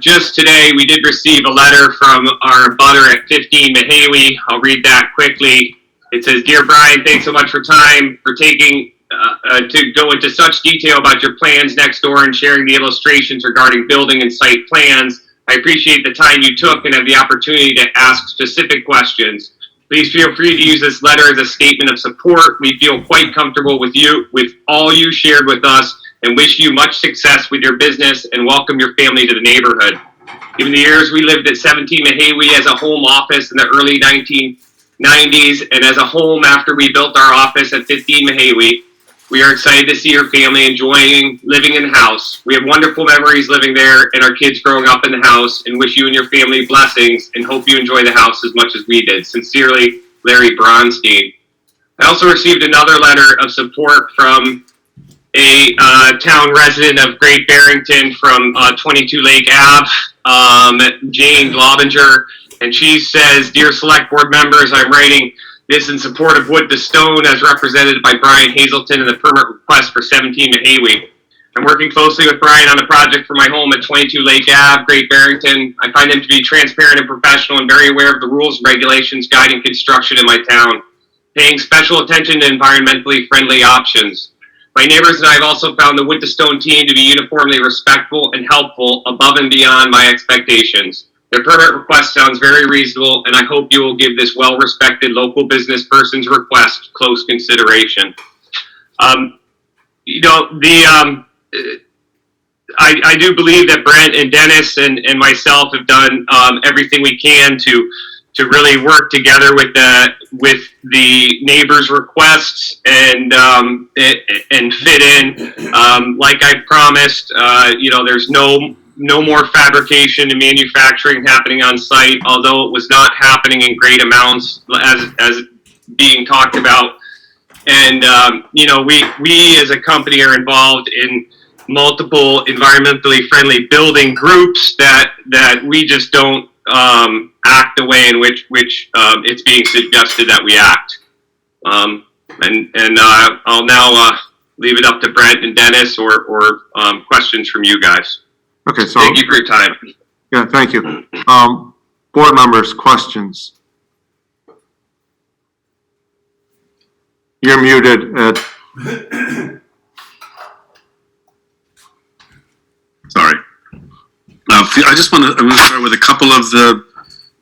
just today, we did receive a letter from our butter at 15 Mahawi. I'll read that quickly. It says, "Dear Brian, thanks so much for taking to go into such detail about your plans next door and sharing the illustrations regarding building and site plans. I appreciate the time you took and have the opportunity to ask specific questions. Please feel free to use this letter as a statement of support. We feel quite comfortable with all you shared with us, and wish you much success with your business and welcome your family to the neighborhood. Given the years we lived at 17 Mahawi as a home office in the early 1990s and as a home after we built our office at 15 Mahawi, we are excited to see your family enjoying living in the house. We have wonderful memories living there and our kids growing up in the house, and wish you and your family blessings and hope you enjoy the house as much as we did. Sincerely, Larry Bronstein." I also received another letter of support from a town resident of Great Barrington from 22 Lake Ave, Jane Globinger, and she says, "Dear Select Board members, I'm writing this in support of Wood to Stone as represented by Brian Hazelton and the permit request for 17 Mahawi. I'm working closely with Brian on a project for my home at 22 Lake Ave, Great Barrington. I find him to be transparent and professional and very aware of the rules and regulations guiding construction in my town, paying special attention to environmentally friendly options. My neighbors and I have also found the Wood to Stone team to be uniformly respectful and helpful above and beyond my expectations. Their permit request sounds very reasonable, and I hope you will give this well-respected local business person's request close consideration." I do believe that Brent and Dennis and myself have done everything we can to really work together with the neighbors' requests and fit in. Like I promised, there's no more fabrication and manufacturing happening on site, although it was not happening in great amounts as being talked about. And we as a company are involved in multiple environmentally friendly building groups that we just don't act the way in which it's being suggested that we act. I'll now leave it up to Brent and Dennis or questions from you guys. Okay, so. Thank you for your time. Yeah, thank you. Board members, questions? You're muted, Ed. Sorry. I'm going to start with a couple of the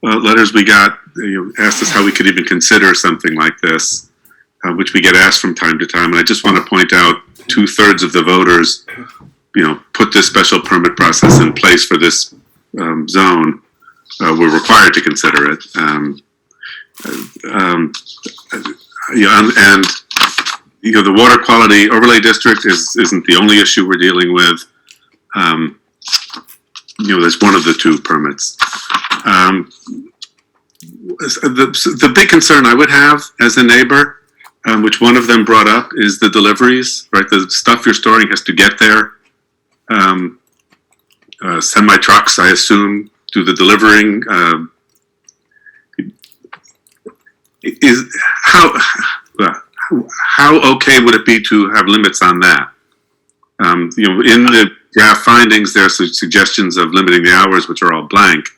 letters we got. You asked us how we could even consider something like this, which we get asked from time to time. And I just want to point out 2/3 of the voters, put this special permit process in place for this zone. We're required to consider it. The water quality overlay district isn't the only issue we're dealing with. That's one of the two permits. The big concern I would have as a neighbor, which one of them brought up, is the deliveries, right? The stuff you're storing has to get there. Semi-trucks, I assume, do the delivering. How okay would it be to have limits on that? In the draft findings, there's suggestions of limiting the hours, which are all blank.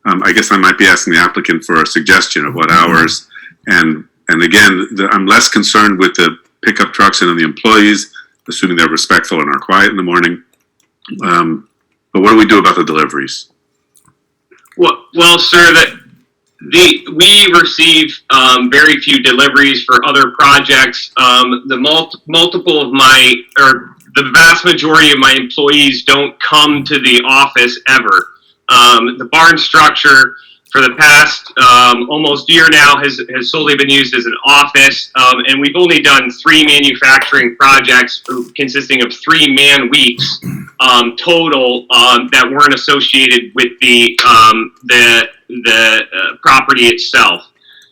I guess I might be asking the applicant for a suggestion of what hours. And again, I'm less concerned with the pickup trucks and the employees, assuming they're respectful and are quiet in the morning. But what do we do about the deliveries? Well, sir, we receive very few deliveries for other projects. Multiple of the vast majority of my employees don't come to the office ever. The barn structure for the past almost year now has solely been used as an office, and we've only done 3 manufacturing projects consisting of 3 man weeks total that weren't associated with the property itself.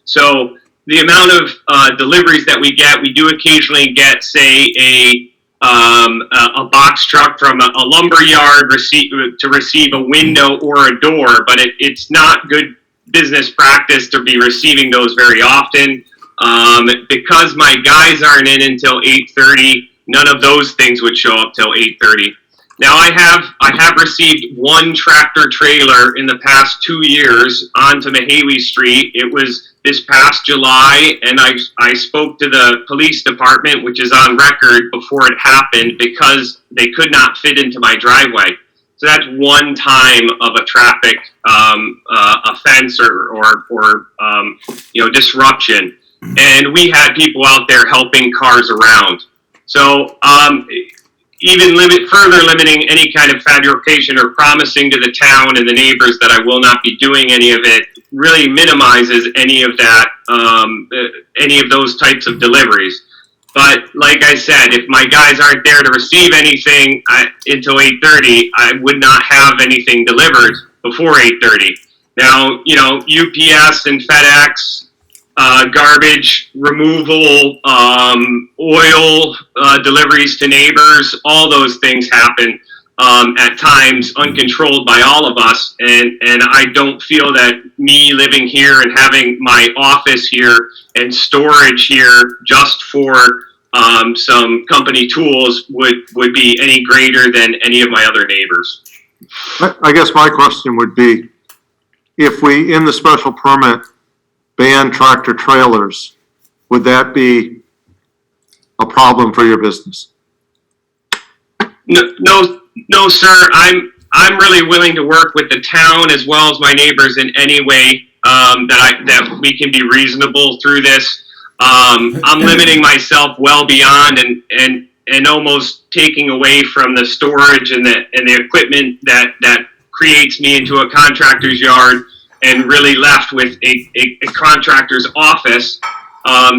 So the amount of deliveries that we do occasionally get, say, a box truck from a lumber yard to receive a window or a door, but it's not good business practice to be receiving those very often. Because my guys aren't in until 8:30, none of those things would show up till 8:30. Now I have received 1 tractor trailer in the past 2 years onto Mahawi Street. It was this past July, and I spoke to the police department, which is on record, before it happened because they could not fit into my driveway. So that's 1 time of a traffic offense or disruption, and we had people out there helping cars around. So even further limiting any kind of fabrication or promising to the town and the neighbors that I will not be doing any of it really minimizes any of that, any of those types of deliveries. But like I said, if my guys aren't there to receive anything until 8:30, I would not have anything delivered before 8:30. Now, UPS and FedEx, garbage removal, oil deliveries to neighbors, all those things happen at times uncontrolled by all of us, and I don't feel that me living here and having my office here and storage here just for some company tools would be any greater than any of my other neighbors. I guess my question would be, if we, in the special permit, ban tractor trailers, would that be a problem for your business? No, sir. I'm really willing to work with the town as well as my neighbors in any way that we can be reasonable through this. I'm limiting myself well beyond and almost taking away from the storage and the equipment that creates me into a contractor's yard and really left with a contractor's office.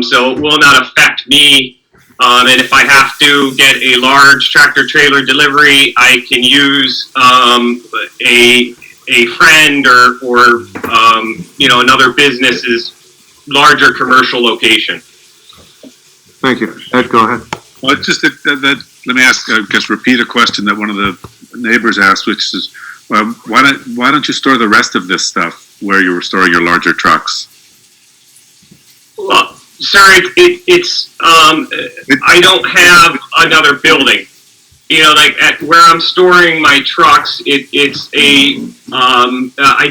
So it will not affect me. And if I have to get a large tractor trailer delivery, I can use a friend or another business's larger commercial location. Thank you. Ed, go ahead. Well, just let me ask, I guess, repeat a question that one of the neighbors asked, which is, why don't you store the rest of this stuff where you were storing your larger trucks? Well, sir, I don't have another building. Like at where I'm storing my trucks, I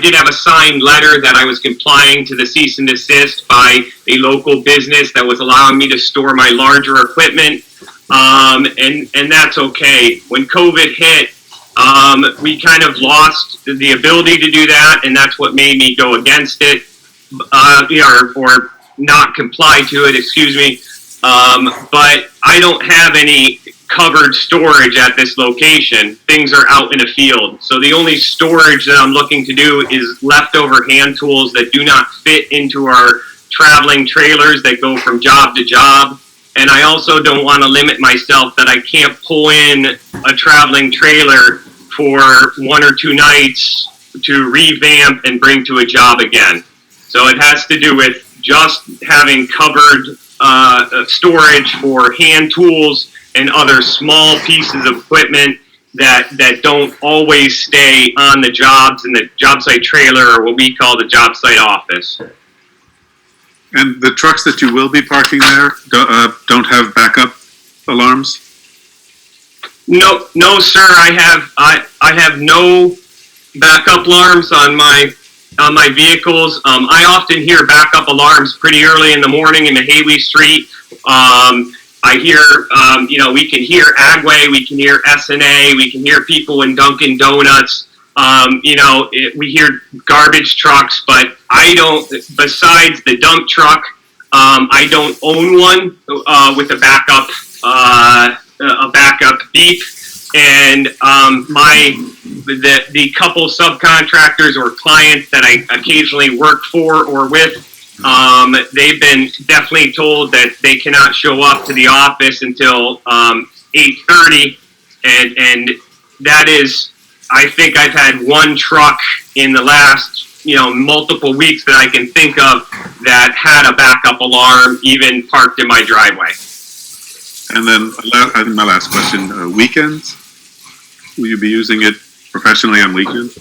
did have a signed letter that I was complying to the cease and desist by a local business that was allowing me to store my larger equipment. And that's okay. When COVID hit, we kind of lost the ability to do that, and that's what made me go against it, or not comply to it, excuse me. But I don't have any covered storage at this location. Things are out in the field. So the only storage that I'm looking to do is leftover hand tools that do not fit into our traveling trailers that go from job to job. And I also don't want to limit myself that I can't pull in a traveling trailer for 1 or 2 nights to revamp and bring to a job again. So it has to do with just having covered storage for hand tools and other small pieces of equipment that don't always stay on the jobs in the job site trailer, or what we call the job site office. And the trucks that you will be parking there don't have backup alarms? No, sir. I have no backup alarms on my vehicles. I often hear backup alarms pretty early in the morning in Mahawi Street. I hear, we can hear Agway, we can hear SNA, we can hear people in Dunkin' Donuts. We hear garbage trucks, but I don't, besides the dump truck, I don't own one, with a backup beep. And, the couple subcontractors or clients that I occasionally work for or with, they've been definitely told that they cannot show up to the office until 8:30, and that is, I think I've had one truck in the last multiple weeks that I can think of that had a backup alarm even parked in my driveway. And then I think my last question: weekends? Will you be using it professionally on weekends?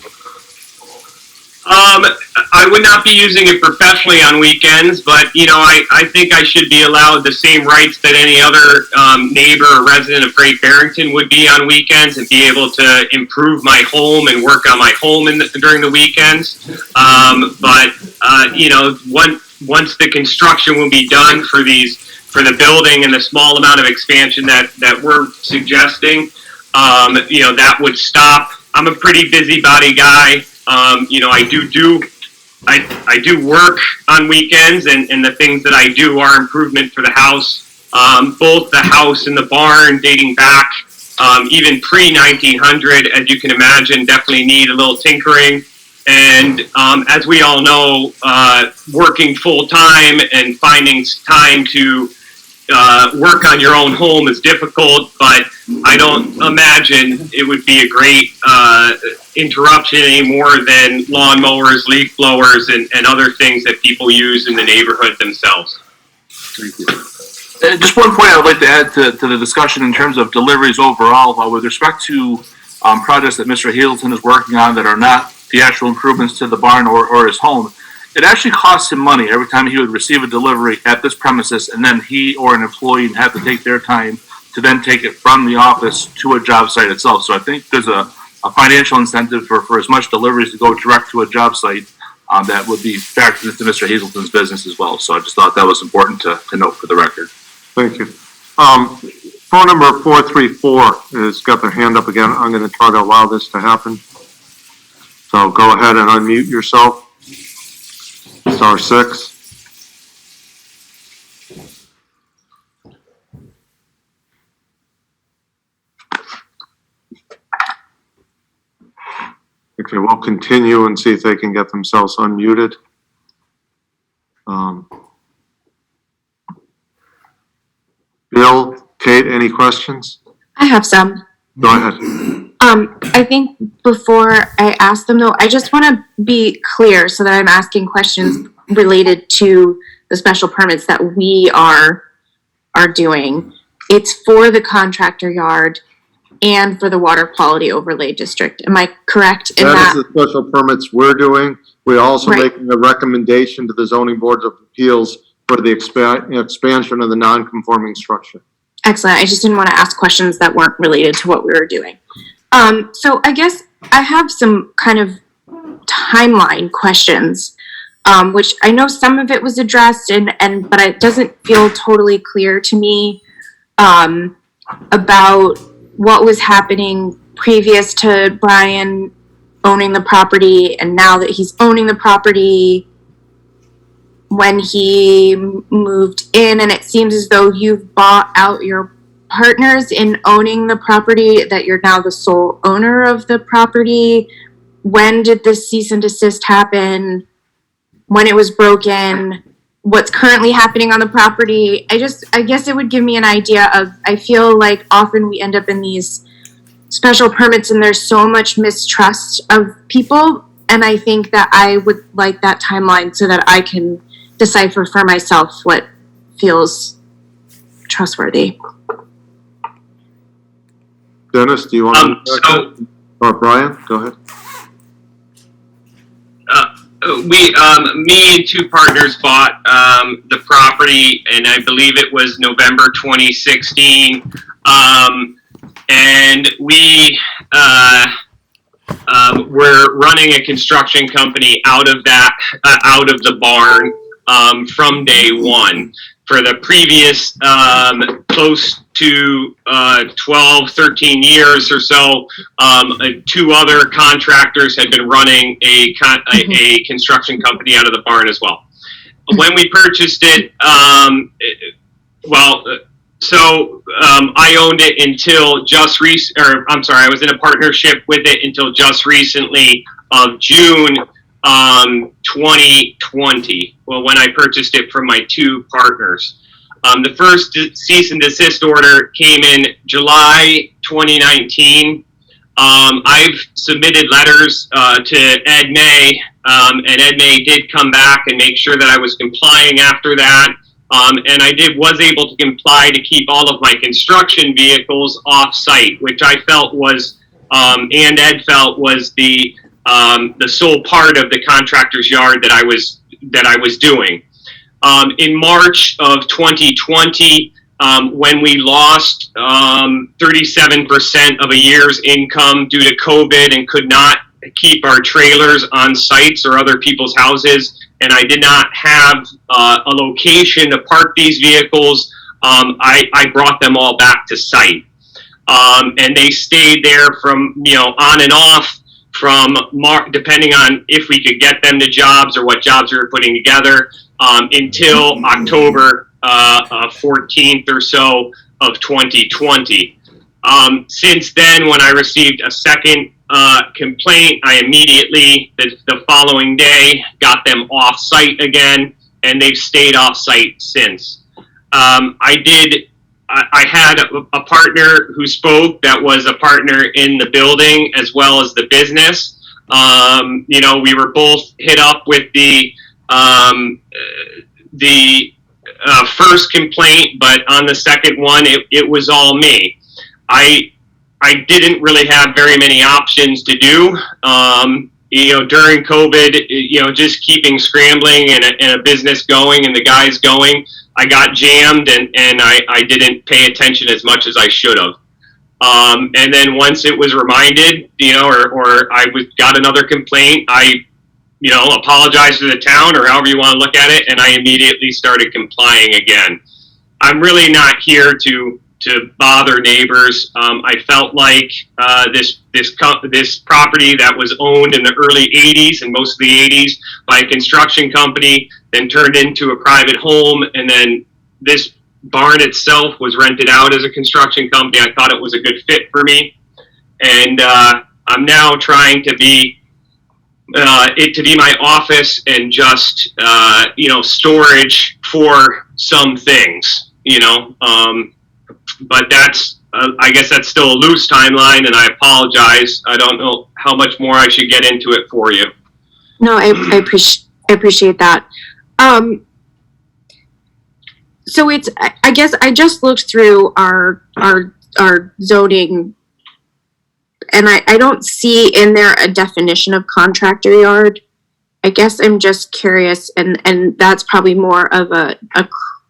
I would not be using it professionally on weekends, but I think I should be allowed the same rights that any other neighbor or resident of Great Barrington would be on weekends, and be able to improve my home and work on my home during the weekends. Once the construction will be done for the building and the small amount of expansion that we're suggesting, that would stop. I'm a pretty busybody guy. I do work on weekends, and the things that I do are improvement for the house. Both the house and the barn, dating back even pre-1900, as you can imagine, definitely need a little tinkering. And as we all know, working full time and finding time to work on your own home is difficult, but I don't imagine it would be a great interruption any more than lawnmowers, leaf blowers, and other things that people use in the neighborhood themselves. Thank you. Just one point I would like to add to the discussion in terms of deliveries overall, with respect to projects that Mr. Hazelton is working on that are not the actual improvements to the barn or his home. It actually costs him money every time he would receive a delivery at this premises, and then he or an employee would have to take their time to then take it from the office to a job site itself. So I think there's a financial incentive for as much deliveries to go direct to a job site that would be factored into Mr. Hazelton's business as well. So I just thought that was important to note for the record. Thank you. Phone number 434 has got their hand up again. I'm going to try to allow this to happen. So go ahead and unmute yourself. *6. Okay, we'll continue and see if they can get themselves unmuted. Bill, Kate, any questions? I have some. Go ahead. I think before I ask them though, I just want to be clear so that I'm asking questions related to the special permits that we are doing. It's for the contractor yard and for the water quality overlay district. Am I correct in that? That is the special permits we're doing. We're also Right. making a recommendation to the zoning boards of appeals for the expansion of the non-conforming structure. Excellent. I just didn't want to ask questions that weren't related to what we were doing. So I guess I have some kind of timeline questions, which I know some of it was addressed but it doesn't feel totally clear to me, about what was happening previous to Brian owning the property, and now that he's owning the property, when he moved in, and it seems as though you've bought out your partners in owning the property, that you're now the sole owner of the property. When did this cease and desist happen? When it was broken? What's currently happening on the property? I guess it would give me an idea of, I feel like often we end up in these special permits and there's so much mistrust of people, and I think that I would like that timeline so that I can decipher for myself what feels trustworthy. Dennis, do you want to? Or Brian, go ahead. Me and two partners bought the property, and I believe it was November 2016. And we were running a construction company out of the barn from day one. For the previous close to 12, 13 years or so, two other contractors had been running a construction company out of the barn as well. When we purchased it, I owned it until just I was in a partnership with it until just recently of June 2020. Well, when I purchased it from my two partners. The first cease and desist order came in July 2019. I've submitted letters to Ed May, and Ed May did come back and make sure that I was complying after that. And I was able to comply to keep all of my construction vehicles off site, which I felt was, and Ed felt was the sole part of the contractor's yard that I was doing. In March of 2020, when we lost 37% of a year's income due to COVID and could not keep our trailers on sites or other people's houses, and I did not have a location to park these vehicles, I brought them all back to site. And they stayed there from, on and off from depending on if we could get them to jobs or what jobs we were putting together, until October 14th or so of 2020. Since then, when I received a second complaint, I immediately, the following day, got them off site again, and they've stayed off site since. I had a partner who spoke that was a partner in the building as well as the business. We were both hit up with the first complaint, but on the second one, it was all me. I didn't really have very many options to do. During COVID, just keeping scrambling and a business going and the guys going, I got jammed and I didn't pay attention as much as I should have. And then once it was reminded, or I got another complaint, I apologized to the town or however you want to look at it, and I immediately started complying again. I'm really not here to bother neighbors. I felt like this property that was owned in the early 80s and most of the 80s by a construction company, then turned into a private home, and then this barn itself was rented out as a construction company. I thought it was a good fit for me, and I'm now trying to be it to be my office and just storage for some things, but that's I guess that's still a loose timeline, and I apologize. I don't know how much more I should get into it for you. No, I appreciate that. So I guess I just looked through our zoning, and I don't see in there a definition of contractor yard. I guess I'm just curious, and that's probably more of a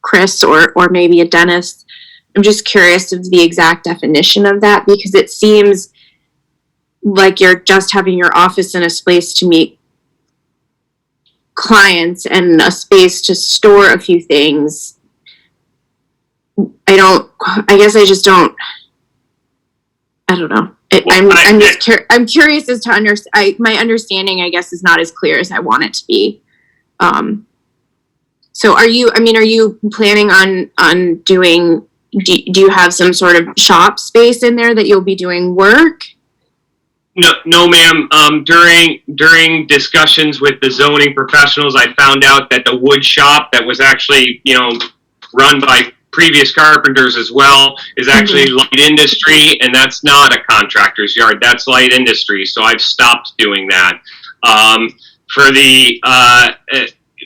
Chris or maybe a Dennis. I'm just curious of the exact definition of that, because it seems like you're just having your office and a space to meet clients and a space to store a few things. I don't know. I'm curious as to my understanding, I guess, is not as clear as I want it to be. So are you planning on doing, do you have some sort of shop space in there that you'll be doing work? No, ma'am. During discussions with the zoning professionals, I found out that the wood shop that was actually, run by previous carpenters as well is actually light industry, and that's not a contractor's yard. That's light industry. So I've stopped doing that.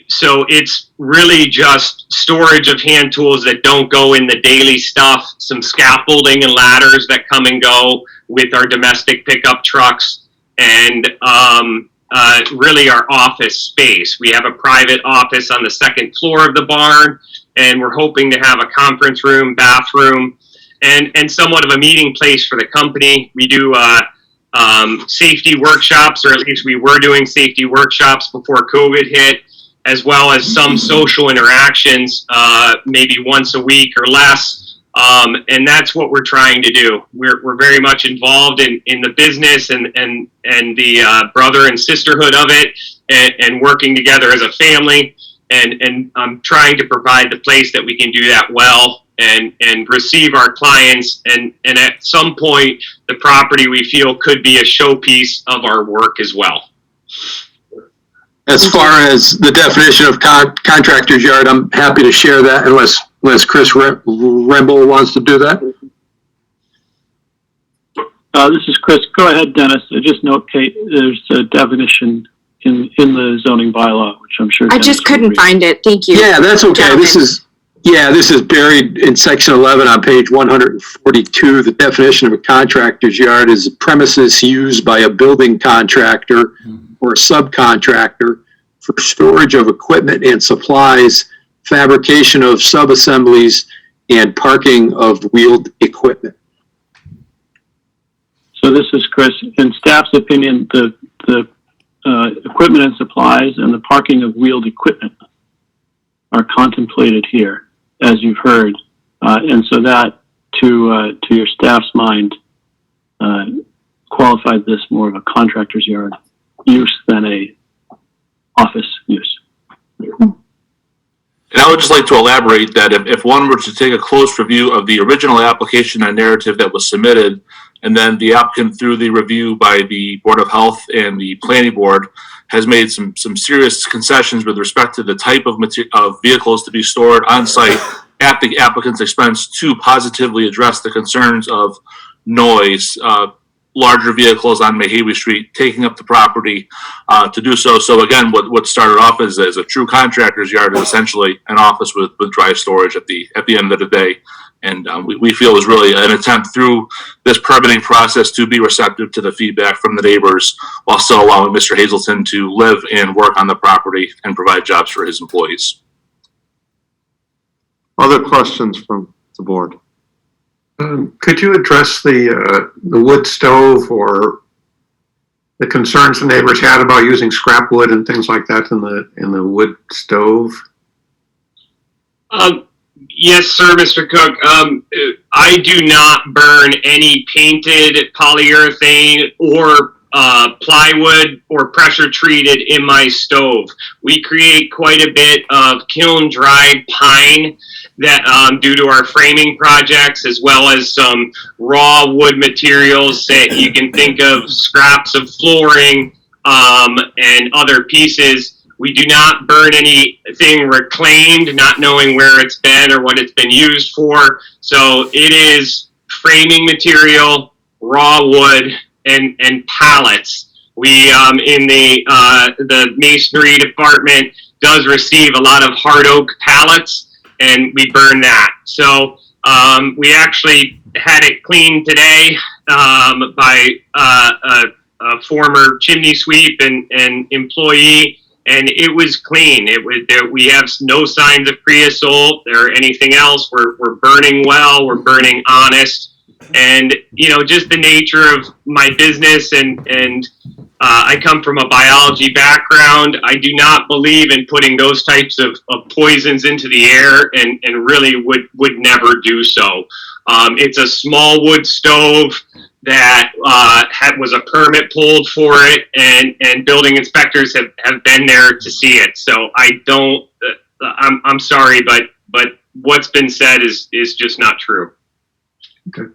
So it's really just storage of hand tools that don't go in the daily stuff, some scaffolding and ladders that come and go with our domestic pickup trucks, and really our office space. We have a private office on the second floor of the barn, and we're hoping to have a conference room, bathroom, and somewhat of a meeting place for the company. We do safety workshops, or at least we were doing safety workshops before COVID hit, as well as some social interactions, maybe once a week or less, And that's what we're trying to do. We're very much involved in the business and the brother and sisterhood of it, and working together as a family. And I'm trying to provide the place that we can do that well and receive our clients. And at some point, the property we feel could be a showpiece of our work as well. As far as the definition of contractor's yard, I'm happy to share that unless Chris Remble wants to do that. This is Chris. Go ahead, Dennis. Just note, Kate, there's a definition in the zoning bylaw, which I'm sure. I just couldn't find it. Thank you. Yeah, that's okay. Gentlemen. This is buried in section 11 on page 142. The definition of a contractor's yard is premises used by a building contractor or a subcontractor for storage of equipment and supplies, fabrication of subassemblies, and parking of wheeled equipment. So this is Chris. In staff's opinion, the equipment and supplies and the parking of wheeled equipment are contemplated here, as you've heard. And so that, to your staff's mind, qualified this more of a contractor's yard use than a office use. And I would just like to elaborate that if one were to take a close review of the original application and narrative that was submitted, and then the applicant through the review by the Board of Health and the Planning Board has made some serious concessions with respect to the type of vehicles to be stored on site at the applicant's expense to positively address the concerns of noise, larger vehicles on Mahawi Street taking up the property to do so. So again, what started off as a true contractor's yard is essentially an office with dry storage at the end of the day. And we feel is really an attempt through this permitting process to be receptive to the feedback from the neighbors while still allowing Mr. Hazelton to live and work on the property and provide jobs for his employees. Other questions from the board? Could you address the wood stove or the concerns the neighbors had about using scrap wood and things like that in the wood stove? Yes, sir, Mr. Cook. I do not burn any painted polyurethane or plywood or pressure treated in my stove. We create quite a bit of kiln dried pine that due to our framing projects, as well as some raw wood materials that you can think of, scraps of flooring and other pieces. We do not burn anything reclaimed, not knowing where it's been or what it's been used for. So it is framing material, raw wood, and pallets. We in the masonry department does receive a lot of hard oak pallets, and we burn that. So we actually had it cleaned today by a former chimney sweep and employee. And it was clean. We have no signs of creosote or anything else. We're burning well. We're burning honest. And, just the nature of my business and I come from a biology background. I do not believe in putting those types of poisons into the air and really would never do so. It's a small wood stove that was a permit pulled for it, and building inspectors have been there to see it. So I don't. I'm sorry, but what's been said is just not true. Okay.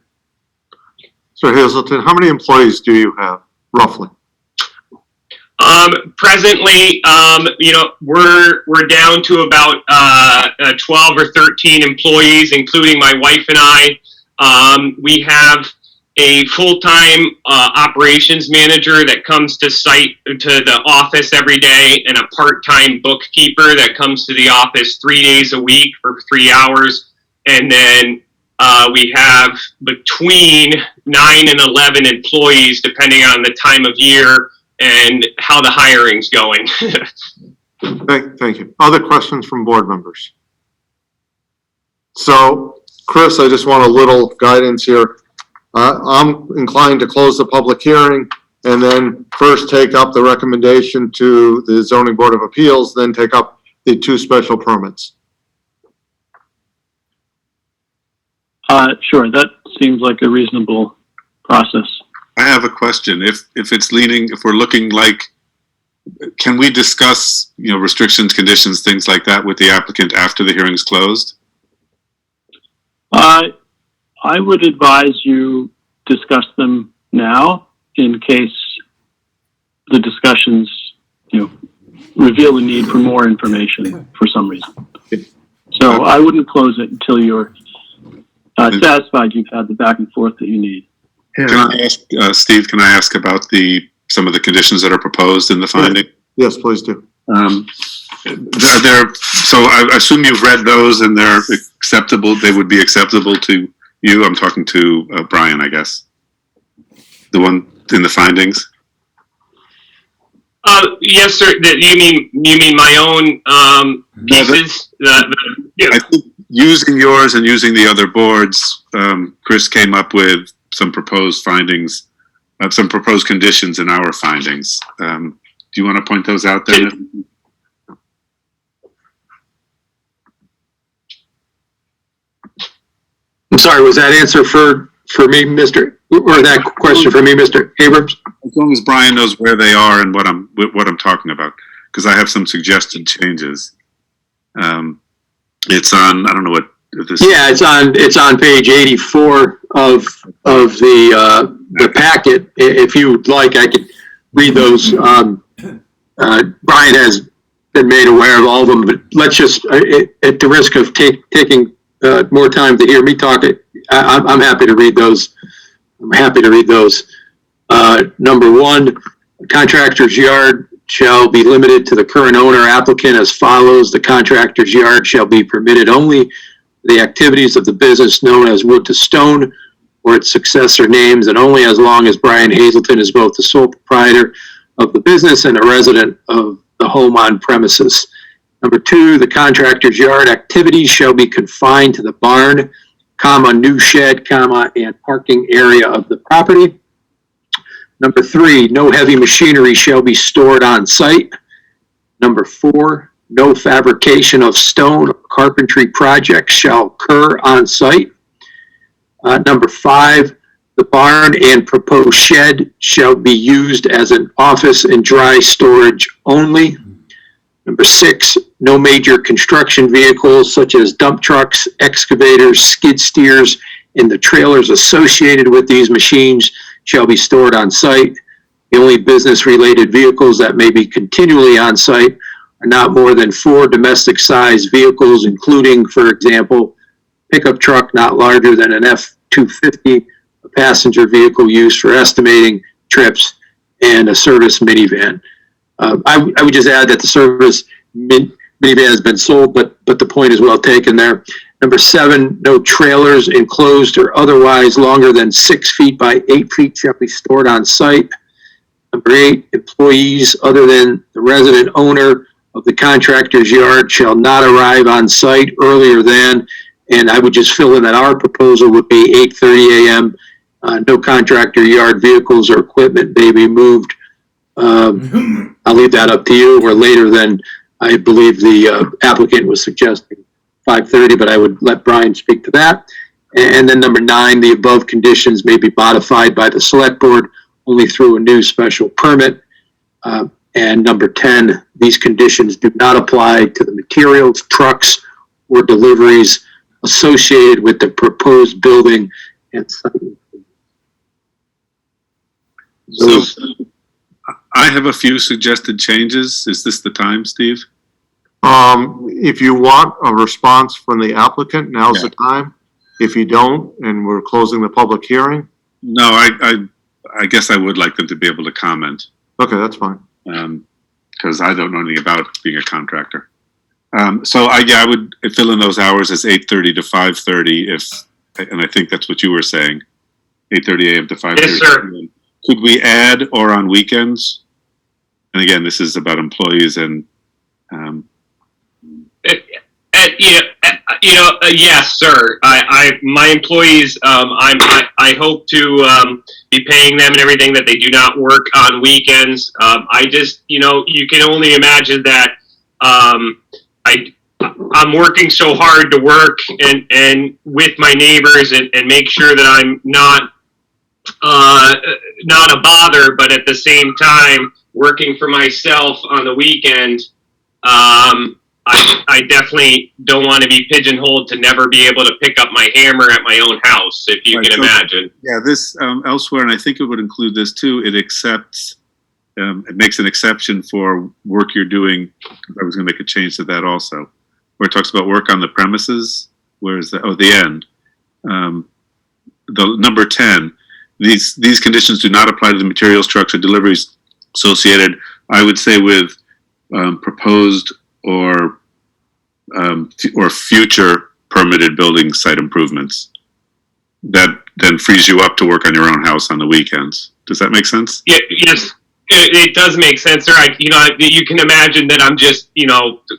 So Hazelton, how many employees do you have, roughly? Presently, we're down to about 12 or 13 employees, including my wife and I. We have a full-time operations manager that comes to the office every day, and a part-time bookkeeper that comes to the office 3 days a week for 3 hours. And then we have between 9 and 11 employees, depending on the time of year and how the hiring's going. Thank you. Other questions from board members? So, Chris, I just want a little guidance here. I'm inclined to close the public hearing and then first take up the recommendation to the Zoning Board of Appeals, then take up the 2 special permits. Sure, that seems like a reasonable process. I have a question. If we're looking like, can we discuss, restrictions, conditions, things like that with the applicant after the hearing's closed? I would advise you discuss them now in case the discussions, reveal the need for more information for some reason. So I wouldn't close it until you're satisfied you've had the back and forth that you need. Can I ask, Steve, can I ask about some of the conditions that are proposed in the finding? Yes, please do. So I assume you've read those and they're acceptable, they would be acceptable to you? I'm talking to Brian, I guess. The one in the findings? Yes, sir. You mean my own pieces? I think using yours and using the other boards, Chris came up with some proposed findings, some proposed conditions in our findings. Do you want to point those out there? I'm sorry, was that answer for me, or that question for me, Mr. Abrams? As long as Brian knows where they are and what I'm talking about, because I have some suggested changes. It's on, I don't know what this. Yeah, it's on page 84 of the packet. If you'd like, I could read those. Brian has been made aware of all of them, but let's just, at the risk of taking more time to hear me talk, I'm happy to read those. Number one, contractor's yard shall be limited to the current owner applicant as follows. The contractor's yard shall be permitted only the activities of the business known as Wood to Stone or its successor names, and only as long as Brian Hazelton is both the sole proprietor of the business and a resident of the home on premises. Number two, the contractor's yard activities shall be confined to the barn, new shed, and parking area of the property. Number three, no heavy machinery shall be stored on site. Number four, no fabrication of stone or carpentry projects shall occur on site. Number five, the barn and proposed shed shall be used as an office and dry storage only. Number six, no major construction vehicles such as dump trucks, excavators, skid steers, and the trailers associated with these machines shall be stored on site. The only business-related vehicles that may be continually on site are not more than 4 domestic-sized vehicles, including, for example, pickup truck not larger than an F-250, a passenger vehicle used for estimating trips, and a service minivan. I would just add that the service minivan has been sold, but the point is well taken there. Number 7, no trailers enclosed or otherwise longer than 6 feet by 8 feet shall be stored on site. Number 8, employees other than the resident owner of the contractor's yard shall not arrive on site earlier than, and I would just fill in that our proposal would be 8:30 a.m. No contractor yard vehicles or equipment may be moved. I'll leave that up to you, or later than I believe the applicant was suggesting 5:30, but I would let Brian speak to that. And then number 9, the above conditions may be modified by the select board only through a new special permit. And number 10, these conditions do not apply to the materials, trucks, or deliveries associated with the proposed building and site. So I have a few suggested changes. Is this the time, Steve? If you want a response from the applicant, now's the time. If you don't, and we're closing the public hearing. No, I guess I would like them to be able to comment. Okay, that's fine. Because I don't know anything about being a contractor. So I would fill in those hours as 8:30 to 5:30 and I think that's what you were saying, 8:30 a.m. to 5:30. Yes, sir. Could we add or on weekends? And again, this is about employees and. Yes, sir. My employees, I hope to be paying them and everything that they do not work on weekends. I just, you can only imagine that I I'm working so hard to work and with my neighbors and make sure that I'm not a bother, but at the same time working for myself on the weekend. I definitely don't want to be pigeonholed to never be able to pick up my hammer at my own house, if you can imagine. Yeah, this elsewhere, and I think it would include this too. It accepts, it makes an exception for work you're doing. I was going to make a change to that also, where it talks about work on the premises. Where is that? Oh, the end. The number 10. These conditions do not apply to the materials, trucks, or deliveries associated, I would say, with proposed or future permitted building site improvements. That then frees you up to work on your own house on the weekends. Does that make sense? Yeah, yes, it does make sense, sir. You can imagine that I'm just,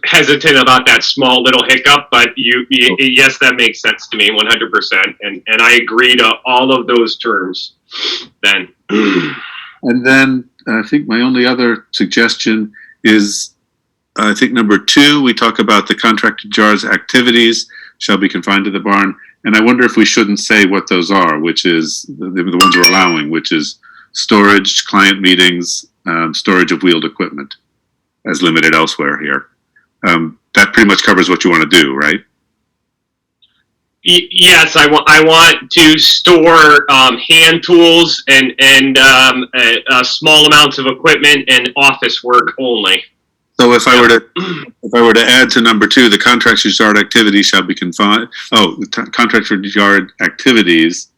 hesitant about that small little hiccup, but yes, that makes sense to me 100%. And I agree to all of those terms then. And then I think my only other suggestion is, I think number 2, we talk about the contracted yard's activities shall be confined to the barn. And I wonder if we shouldn't say what those are, which is the ones we're allowing, which is storage, client meetings, storage of wheeled equipment as limited elsewhere here. That pretty much covers what you want to do, right? Yes, I want to store hand tools and small amounts of equipment and office work only. So if I were to add to number 2, the contractor's yard activity shall be confined. Oh, the contractor's yard activities,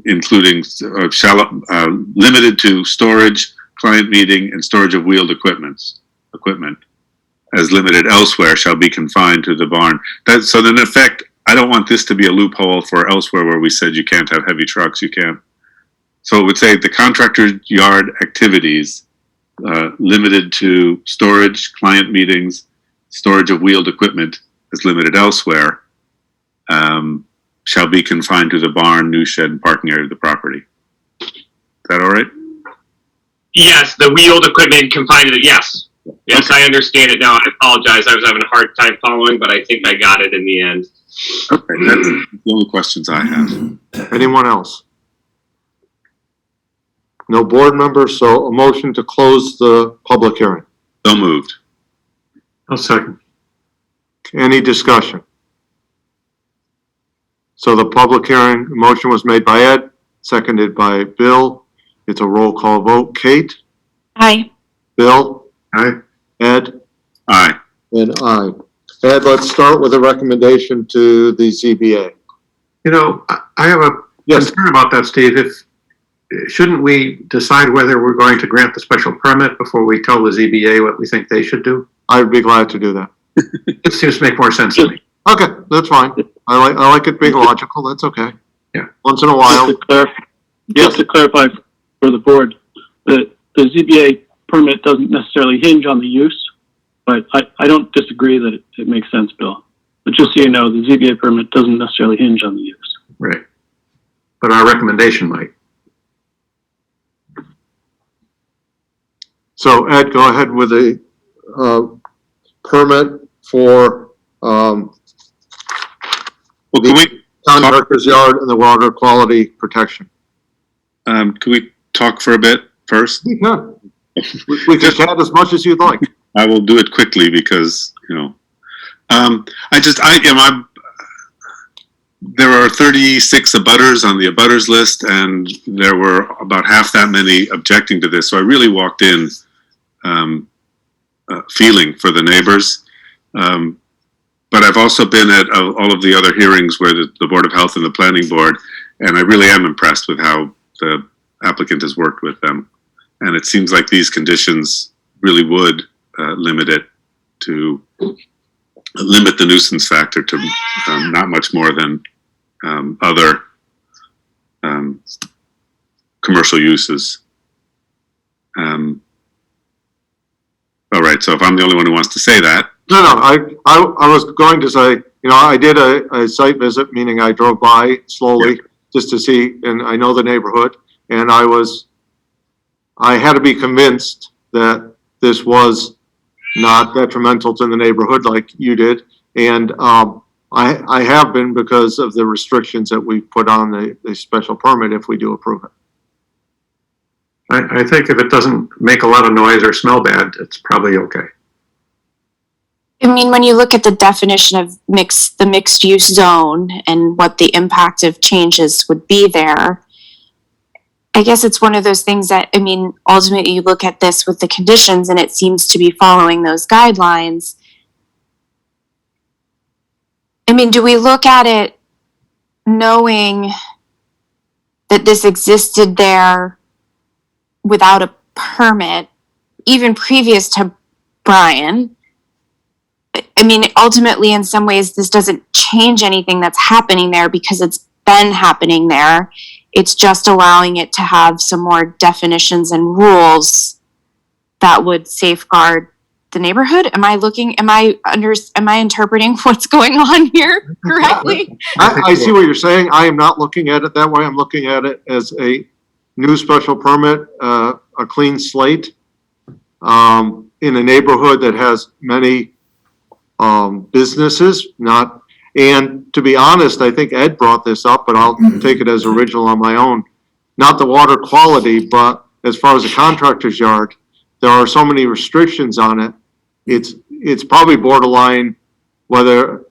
including limited to storage, client meeting, and storage of wheeled equipment, as limited elsewhere, shall be confined to the barn. So then, in effect, I don't want this to be a loophole for elsewhere where we said you can't have heavy trucks. You can't. So it would say the contractor's yard activities. Limited to storage, client meetings, storage of wheeled equipment as limited elsewhere, shall be confined to the barn, new shed, and parking area of the property. Is that all right? Yes, the wheeled equipment confined to yes. Yes, okay. I understand it now. I apologize. I was having a hard time following, but I think I got it in the end. Okay, that's the only questions I have. Anyone else? No board members, so a motion to close the public hearing. So moved. I'll second. Any discussion? So the public hearing, motion was made by Ed, seconded by Bill. It's a roll call vote. Kate? Aye. Bill? Aye. Ed? Aye. And aye. Ed, let's start with a recommendation to the ZBA. I have a concern about that, Steve. Shouldn't we decide whether we're going to grant the special permit before we tell the ZBA what we think they should do? I'd be glad to do that. It seems to make more sense to me. Okay, that's fine. I like it being logical. That's okay. Yeah. Once in a while. Just to clarify for the board, the ZBA permit doesn't necessarily hinge on the use, but I don't disagree that it makes sense, Bill. But just so you know, the ZBA permit doesn't necessarily hinge on the use. Right. But our recommendation might. So Ed, go ahead with a permit for the contractor's yard and the water quality protection. Can we talk for a bit first? We can. We can chat as much as you'd like. I will do it quickly because, there are 36 abutters on the abutters list, and there were about half that many objecting to this. So I really walked in feeling for the neighbors. But I've also been at all of the other hearings where the Board of Health and the Planning Board, and I really am impressed with how the applicant has worked with them. And it seems like these conditions really would limit the nuisance factor to not much more than other commercial uses. All right, so if I'm the only one who wants to say that. No, I was going to say, I did a site visit, meaning I drove by slowly just to see, and I know the neighborhood, and I had to be convinced that this was not detrimental to the neighborhood like you did. And, I have been because of the restrictions that we put on the special permit if we do approve it. I think if it doesn't make a lot of noise or smell bad, it's probably okay. I mean, when you look at the definition of the mixed use zone and what the impact of changes would be there, I guess it's one of those things that, I mean, ultimately you look at this with the conditions and it seems to be following those guidelines. I mean, do we look at it knowing that this existed there without a permit, even previous to Brian? I mean, ultimately, in some ways, this doesn't change anything that's happening there because it's been happening there. It's just allowing it to have some more definitions and rules that would safeguard the neighborhood. Am I interpreting what's going on here correctly? I see what you're saying. I am not looking at it that way. I'm looking at it as a new special permit, a clean slate, in a neighborhood that has many businesses, and to be honest, I think Ed brought this up, but I'll take it as original on my own. Not the water quality, but as far as a contractor's yard, there are so many restrictions on it. It's probably borderline whether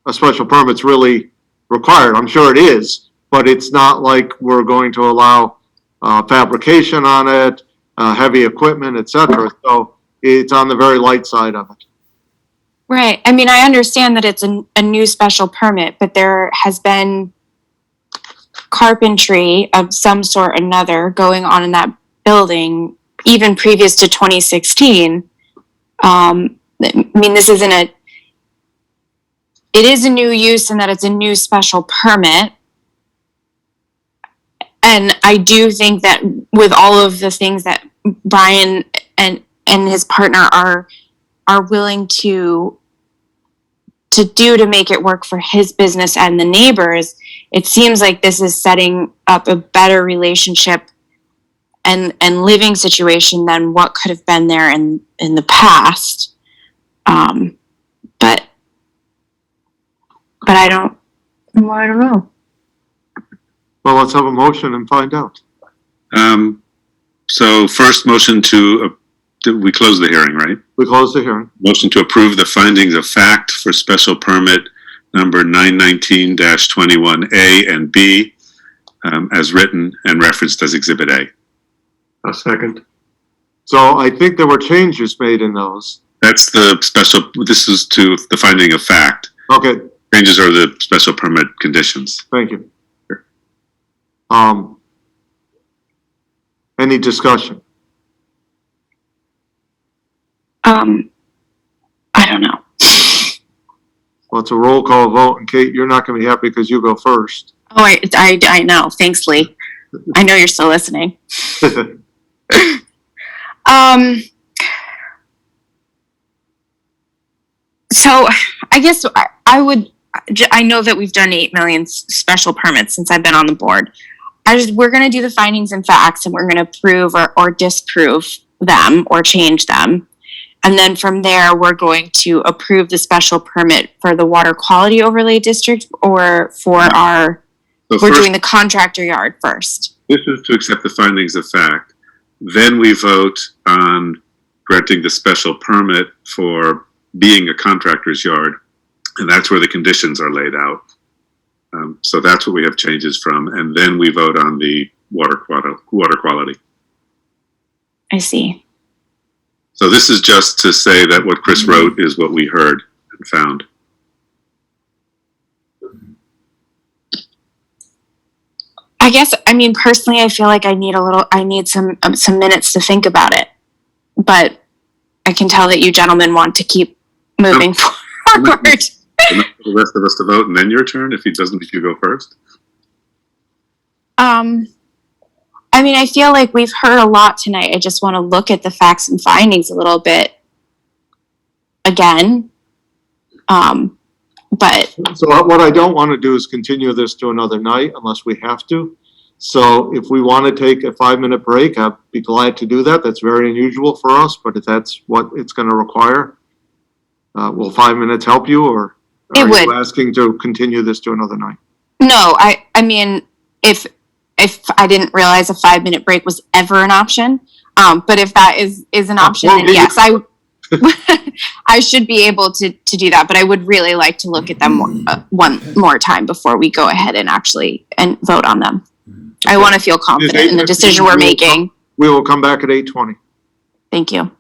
a special permit's really required. I'm sure it is, but it's not like we're going to allow fabrication on it, heavy equipment, etc. So it's on the very light side of it. Right. I mean, I understand that it's a new special permit, but there has been carpentry of some sort or another going on in that building, even previous to 2016. I mean, this isn't it is a new use in that it's a new special permit. And I do think that with all of the things that Brian and his partner are willing to do to make it work for his business and the neighbors, it seems like this is setting up a better relationship and living situation than what could have been there in the past. But I don't know. Well, let's have a motion and find out. So first motion we close the hearing, right? We close the hearing. Motion to approve the findings of fact for special permit number 919-21A and B, as written and referenced as Exhibit A. A second. So I think there were changes made in those. This is to the finding of fact. Okay, Changes are the special permit conditions. thank you. Any discussion? I don't know. Well, it's a roll call vote, and Kate, you're not gonna be happy because you go first. Oh, I know. Thanks, Lee. I know you're still listening. So I guess I know that we've done 8 million special permits since I've been on the board. We're going to do the findings and facts, and we're going to prove or disprove them or change them. And then from there, we're going to approve the special permit for the water quality overlay district or for we're doing the contractor yard first. This is to accept the findings of fact. Then we vote on granting the special permit for being a contractor's yard. And that's where the conditions are laid out. So that's what we have changes from. And then we vote on the water quality. I see. So this is just to say that what Chris wrote is what we heard and found. I guess, I mean, personally, I feel like I need some minutes to think about it. But I can tell that you gentlemen want to keep moving forward. The rest of us to vote and then your turn if you go first. I mean, I feel like we've heard a lot tonight. I just want to look at the facts and findings a little bit again. But So what I don't want to do is continue this to another night unless we have to. So if we want to take a 5-minute break, I'd be glad to do that. That's very unusual for us, but if that's what it's going to require, will 5 minutes help you, or It are you would. asking to continue this to another night? No, I mean, if I didn't realize a 5-minute break was ever an option, but if that is an option, well, then we- yes, I should be able to do that. But I would really like to look at them one more time before we go ahead and actually vote on them. I want to feel confident in the decision we're making. We will come back at 8:20. Thank you.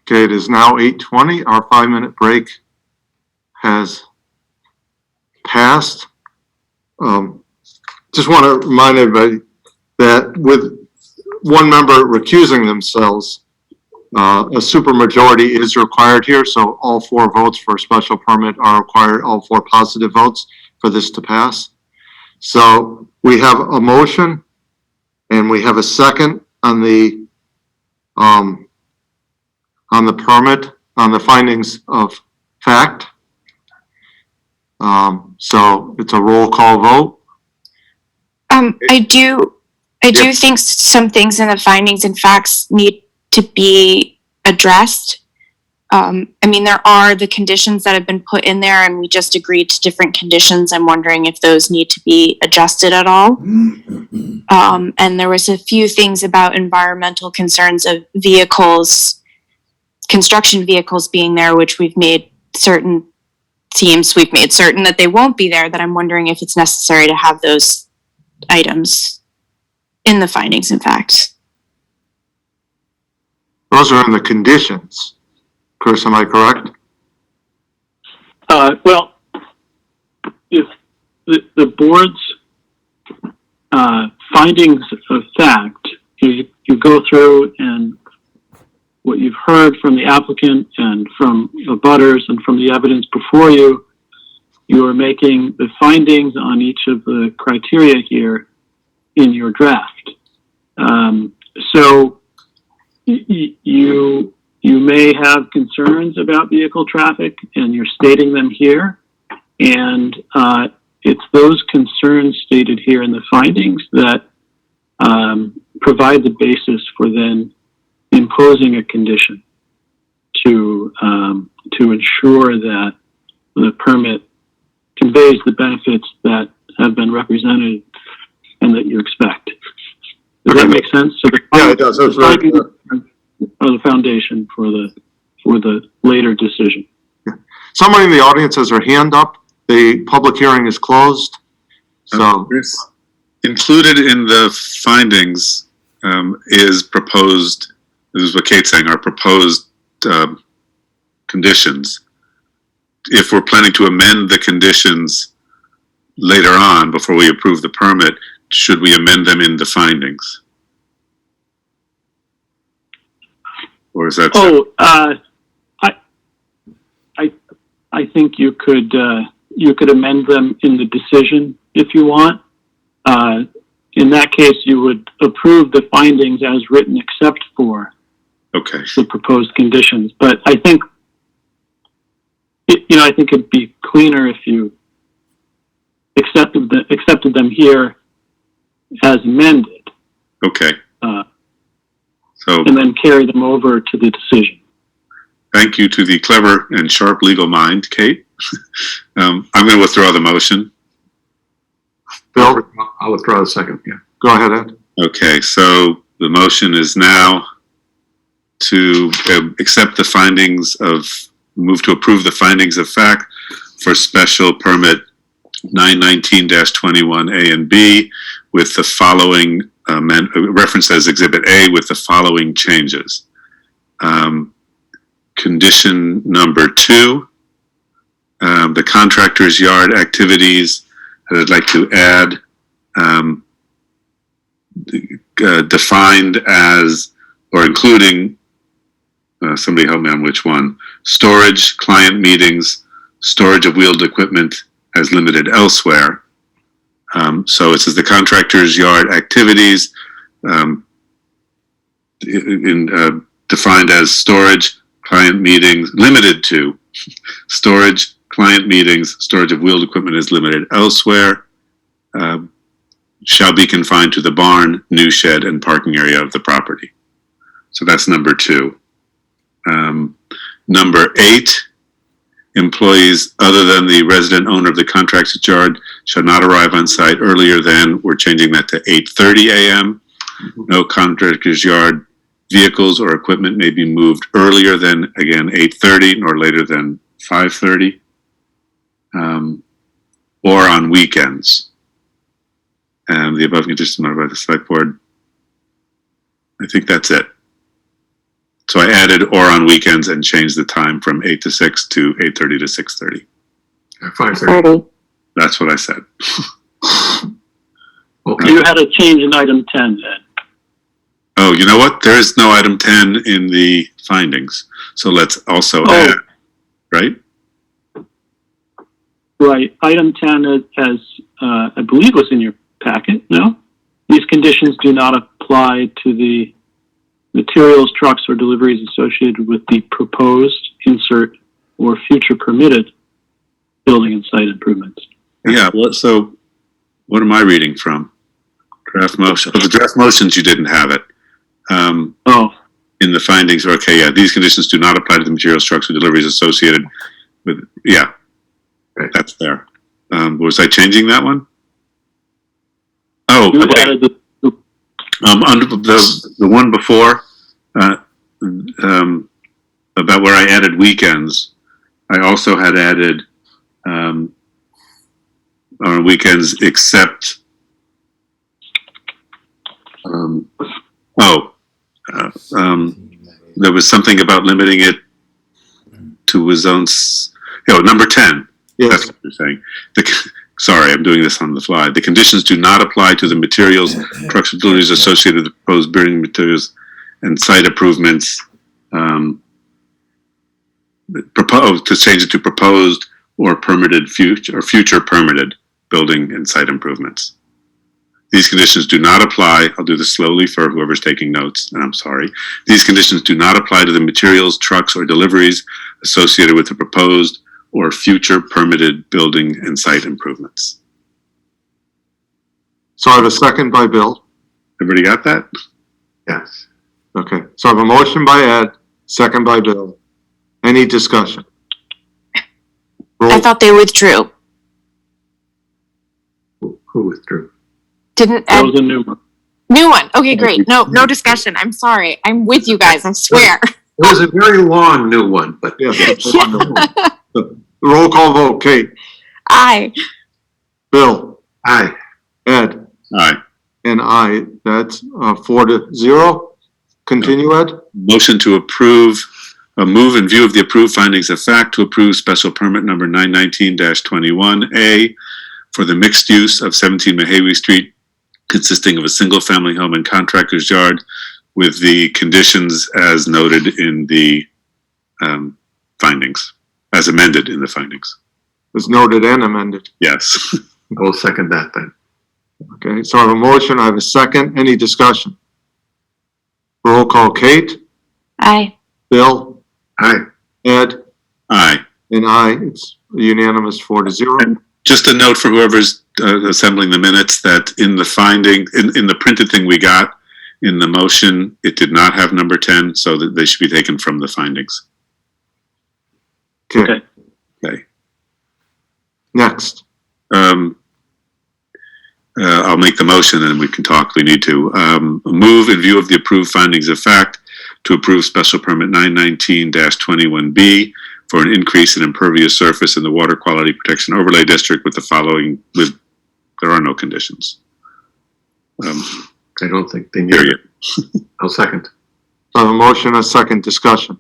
Okay, it is now 8:20. Our 5-minute break has passed. Just want to remind everybody that with one member recusing themselves, a supermajority is required here, so all 4 votes for a special permit are required, all 4 positive votes for this to pass. So we have a motion and we have a second on the permit, on the findings of fact. So it's a roll call vote. I do think some things in the findings and facts need to be addressed. I mean, there are the conditions that have been put in there and we just agreed to different conditions. I'm wondering if those need to be adjusted at all. And there was a few things about environmental concerns of vehicles, construction vehicles being there, which we've made certain that they won't be there, that I'm wondering if it's necessary to have those items in the findings and facts. Those are in the conditions. Chris, am I correct? Well, if the board's findings of fact, you go through and what you've heard from the applicant and from the butters and from the evidence before you, you are making the findings on each of the criteria here in your draft. So you may have concerns about vehicle traffic and you're stating them here. And it's those concerns stated here in the findings that provide the basis for then imposing a condition to ensure that the permit conveys the benefits that have been represented and that you expect. Does that make sense? So Yeah, it does. That's right. Are the foundation for the later decision. Somebody in the audience has their hand up. The public hearing is closed. So Included in the findings is proposed, this is what Kate's saying, are proposed conditions. If we're planning to amend the conditions later on, before we approve the permit, should we amend them in the findings? Or is that? I think you could amend them in the decision if you want. In that case, you would approve the findings as written, except for the proposed conditions. But I think, I think it'd be cleaner if you accepted them here as amended. Okay. And then carry them over to the decision. Thank you to the clever and sharp legal mind, Kate. I'm going to withdraw the motion. Bill? I'll withdraw the second, yeah. Go ahead, Ed. Okay, so the motion is now to accept the findings move to approve the findings of fact for special permit 919-21A and B with the following referenced as Exhibit A with the following changes. Condition number 2, the contractor's yard activities that I'd like to add defined as, or including, somebody help me on which one, storage, client meetings, storage of wheeled equipment as limited elsewhere. So it says the contractor's yard activities defined as storage, client meetings, limited to storage, client meetings, storage of wheeled equipment is limited elsewhere, shall be confined to the barn, new shed, and parking area of the property. So that's number 2. Number 8, employees other than the resident owner of the contractor's yard shall not arrive on site earlier than, we're changing that to 8:30 a.m. No contractor's yard vehicles or equipment may be moved earlier than, again, 8:30 nor later than 5:30, or on weekends. The above conditions are by the select board. I think that's it. So I added or on weekends and changed the time from 8 to 6 to 8:30 to 6:30. 5:30. That's what I said. Okay. You had a change in item 10 then. Oh, you know what? There is no item 10 in the findings. So let's also Oh. add, right? Right. Item 10 as I believe was in your packet, no? These conditions do not apply to the materials, trucks, or deliveries associated with the proposed, insert, or future permitted building and site improvements. Yeah, so what am I reading from? Draft motion. Oh, the draft motions, you didn't have it. In the findings, okay, yeah, these conditions do not apply to the materials, trucks, or deliveries associated with, yeah, that's there. Was I changing that one? Oh, You okay. added the Under the one before, about where I added weekends, I also had added, on weekends except, there was something about limiting it to his own, number 10. Yes. That's what you're saying. Sorry, I'm doing this on the fly. The conditions do not apply to the materials, trucks, and deliveries associated with proposed building materials and site improvements. Proposed, to change it to proposed or permitted future permitted building and site improvements. These conditions do not apply. I'll do this slowly for whoever's taking notes, and I'm sorry. These conditions do not apply to the materials, trucks, or deliveries associated with the proposed or future permitted building and site improvements. So I have a second by Bill. Everybody got that? Yes. Okay, so I have a motion by Ed, second by Bill. Any discussion? I thought they withdrew. Who withdrew? Didn't that Ed? was a new one. New one. Okay, great. No discussion. I'm sorry. I'm with you guys. I swear. It was a very long new one, but Yes, it's wonderful. The roll call vote, Kate, Aye. Bill, aye. Ed, Aye. and I. That's 4-0. Continue, Ed. Motion to approve, move in view of the approved findings of fact to approve special permit number 919-21A for the mixed use of 17 Mahawi Street, consisting of a single-family home and contractor's yard, with the conditions as noted in the findings, as amended in the findings. It's noted and amended. Yes. I will second that then. Okay, so I have a motion, I have a second. Any discussion? Roll call, Kate, Aye. Bill, Aye. Ed, Aye. and I. It's unanimous 4-0. Just a note for whoever's assembling the minutes that in the finding, in the printed thing we got, in the motion, it did not have number 10, so that they should be taken from the findings. Okay, Okay. next. I'll make the motion and we can talk if we need to. Move in view of the approved findings of fact to approve special permit 919-21B for an increase in impervious surface in the water quality protection overlay district with the following, there are no conditions. I don't think they need Period. it. I'll second. So I have a motion, a second. Discussion.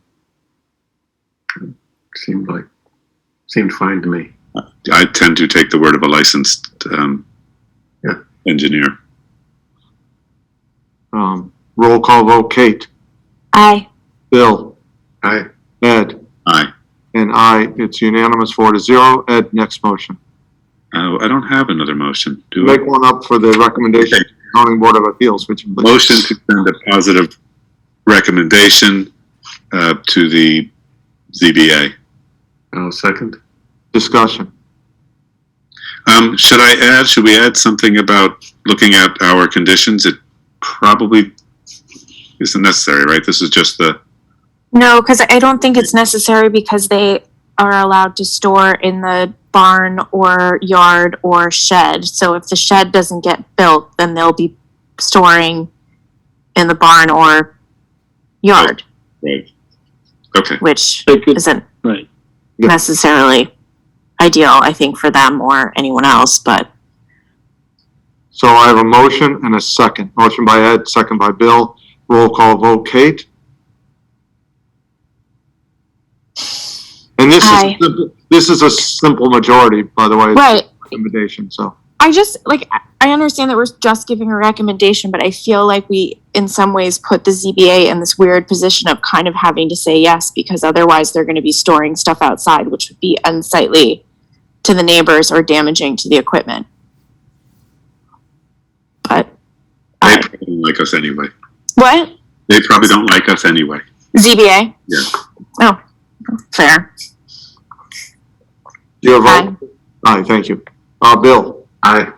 Seemed fine to me. I tend to take the word of a licensed engineer. Roll call vote, Kate, Aye. Bill, Aye. Ed, Aye. and I. It's unanimous 4-0. Ed, next motion. I don't have another motion. Do I? Make one up for the recommendation of the zoning board of appeals, which Motion to send a positive recommendation to the ZBA. I'll second. discussion. Should we add something about looking at our conditions? It probably isn't necessary, right? This is just the, No, because I don't think it's necessary because they are allowed to store in the barn or yard or shed. So if the shed doesn't get built, then they'll be storing in the barn or yard, right. Okay. which They could- isn't Right. necessarily ideal, I think, for them or anyone else, but So I have a motion and a second. Motion by Ed, second by Bill. Roll call vote, Kate, And Aye. this is a simple majority, by the way. It's Right. a recommendation, so. I just like I understand that we're just giving a recommendation, but I feel like we in some ways put the ZBA in this weird position of kind of having to say yes because otherwise they're going to be storing stuff outside, which would be unsightly to the neighbors or damaging to the equipment. But They probably don't like us anyway. what? They probably don't like us anyway. ZBA? Yeah. Oh, fair. Do you have a vote? Aye, thank you. Bill? Aye.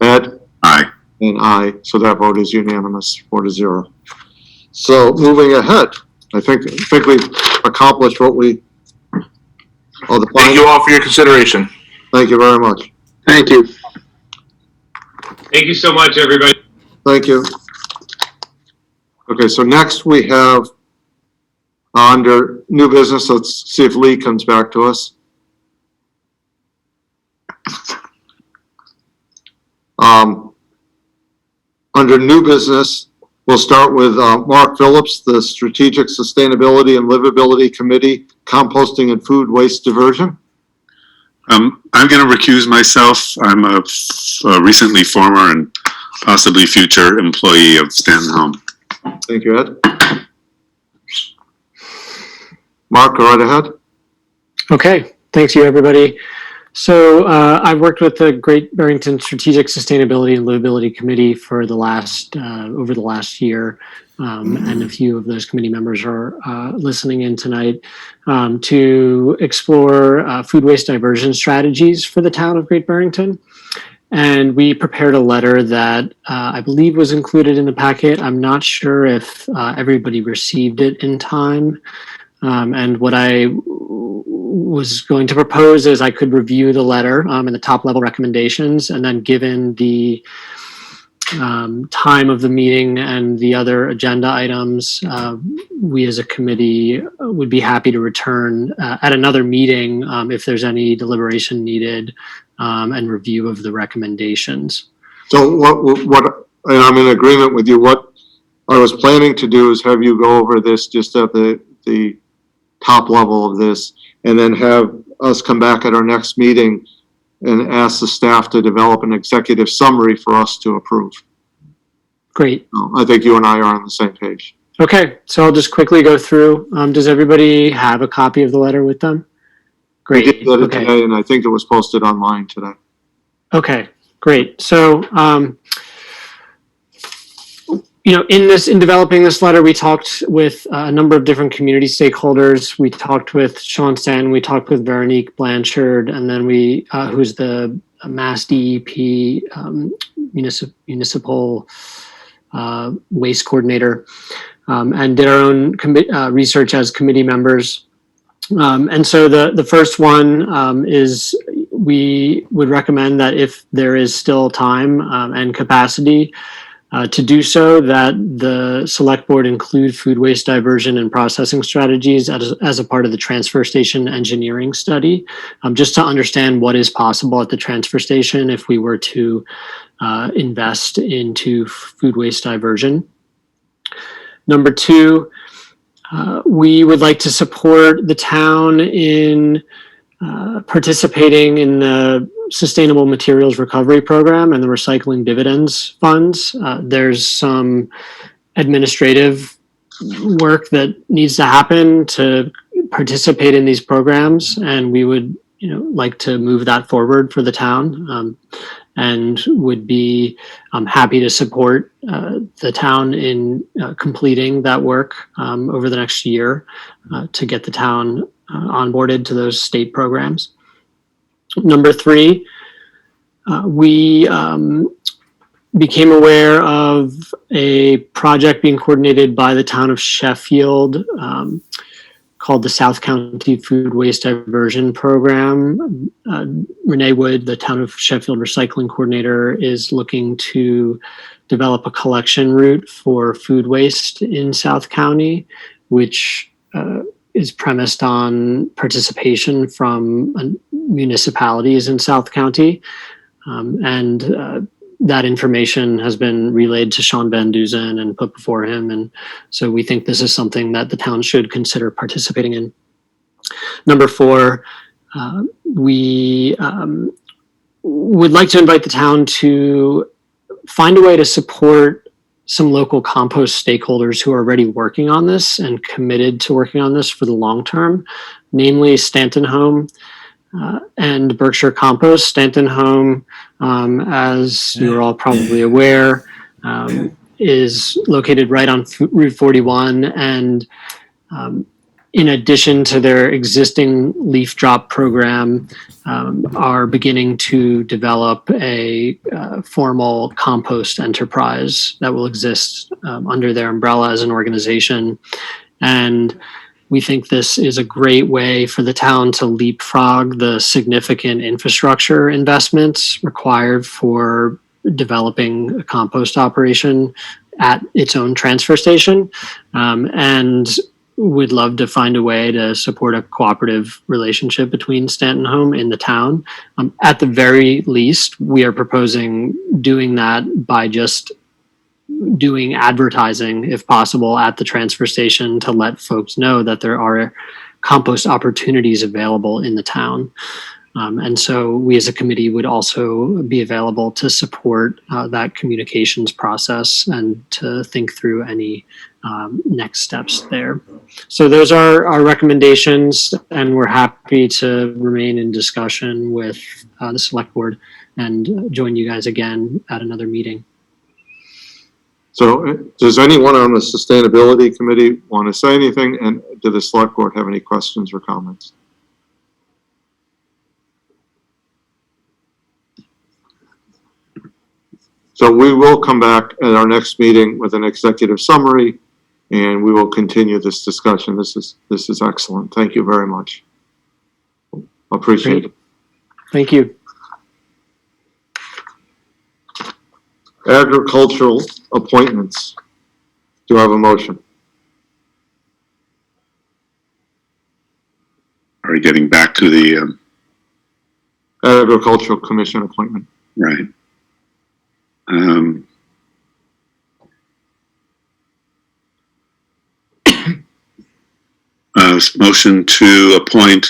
Ed? Aye. And aye, so that vote is unanimous, 4-0. So moving ahead, I think we accomplished what we, Thank you all for your consideration. Thank you very much. Thank you. Thank you so much, everybody. Thank you. Okay, so next we have under new business, let's see if Lee comes back to us. Under new business, we'll start with Mark Phillips, the Strategic Sustainability and Livability Committee, Composting and Food Waste Diversion. I'm going to recuse myself. I'm a recently former and possibly future employee of Stanton Home. Thank you, Ed. Mark, go right ahead. Okay, thanks you, everybody. So I've worked with the Great Barrington Strategic Sustainability and Livability Committee for the last over the last year, and a few of those committee members are listening in tonight to explore food waste diversion strategies for the town of Great Barrington. And we prepared a letter that I believe was included in the packet. I'm not sure if everybody received it in time. And what I was going to propose is I could review the letter and the top level recommendations, and then given the time of the meeting and the other agenda items, we as a committee would be happy to return at another meeting if there's any deliberation needed and review of the recommendations. So what, and I'm in agreement with you, what I was planning to do is have you go over this just at the top level of this, and then have us come back at our next meeting and ask the staff to develop an executive summary for us to approve. Great. I think you and I are on the same page. Okay, so I'll just quickly go through. Does everybody have a copy of the letter with them? Great. We did get it Okay. today, and I think it was posted online today. Okay, great. So, in developing this letter, we talked with a number of different community stakeholders. We talked with Sean Stanton, we talked with Veronique Blanchard, and then who's the Mass DEP municipal waste coordinator, and did our own research as committee members. And so the first one is we would recommend that if there is still time and capacity to do so, that the select board include food waste diversion and processing strategies as a part of the transfer station engineering study, just to understand what is possible at the transfer station if we were to invest into food waste diversion. Number two, we would like to support the town in participating in the Sustainable Materials Recovery Program and the Recycling Dividends Funds. There's some administrative work that needs to happen to participate in these programs, and we would like to move that forward for the town, and would be happy to support the town in completing that work over the next year to get the town onboarded to those state programs. Number three, we became aware of a project being coordinated by the town of Sheffield called the South County Food Waste Diversion Program. Renee Wood, the town of Sheffield recycling coordinator, is looking to develop a collection route for food waste in South County, which is premised on participation from municipalities in South County. And that information has been relayed to Sean Van Duzen and put before him. And so we think this is something that the town should consider participating in. Number 4, we would like to invite the town to find a way to support some local compost stakeholders who are already working on this and committed to working on this for the long term, namely Stanton Home and Berkshire Compost. Stanton Home, as you're all probably aware, is located right on Route 41, and in addition to their existing leaf drop program, are beginning to develop a formal compost enterprise that will exist under their umbrella as an organization. And we think this is a great way for the town to leapfrog the significant infrastructure investments required for developing a compost operation at its own transfer station. And would love to find a way to support a cooperative relationship between Stanton Home and the town. At the very least, we are proposing doing that by just doing advertising, if possible, at the transfer station to let folks know that there are compost opportunities available in the town. And so we as a committee would also be available to support that communications process and to think through any next steps there. So those are our recommendations, and we're happy to remain in discussion with the select board and join you guys again at another meeting. So does anyone on the sustainability committee want to say anything? And do the select board have any questions or comments? So we will come back at our next meeting with an executive summary, and we will continue this discussion. This is excellent. Thank you very much. Appreciate it. Thank you. Agricultural appointments. Do I have a motion? Are we getting back to the Agricultural Commission appointment. right? Motion to appoint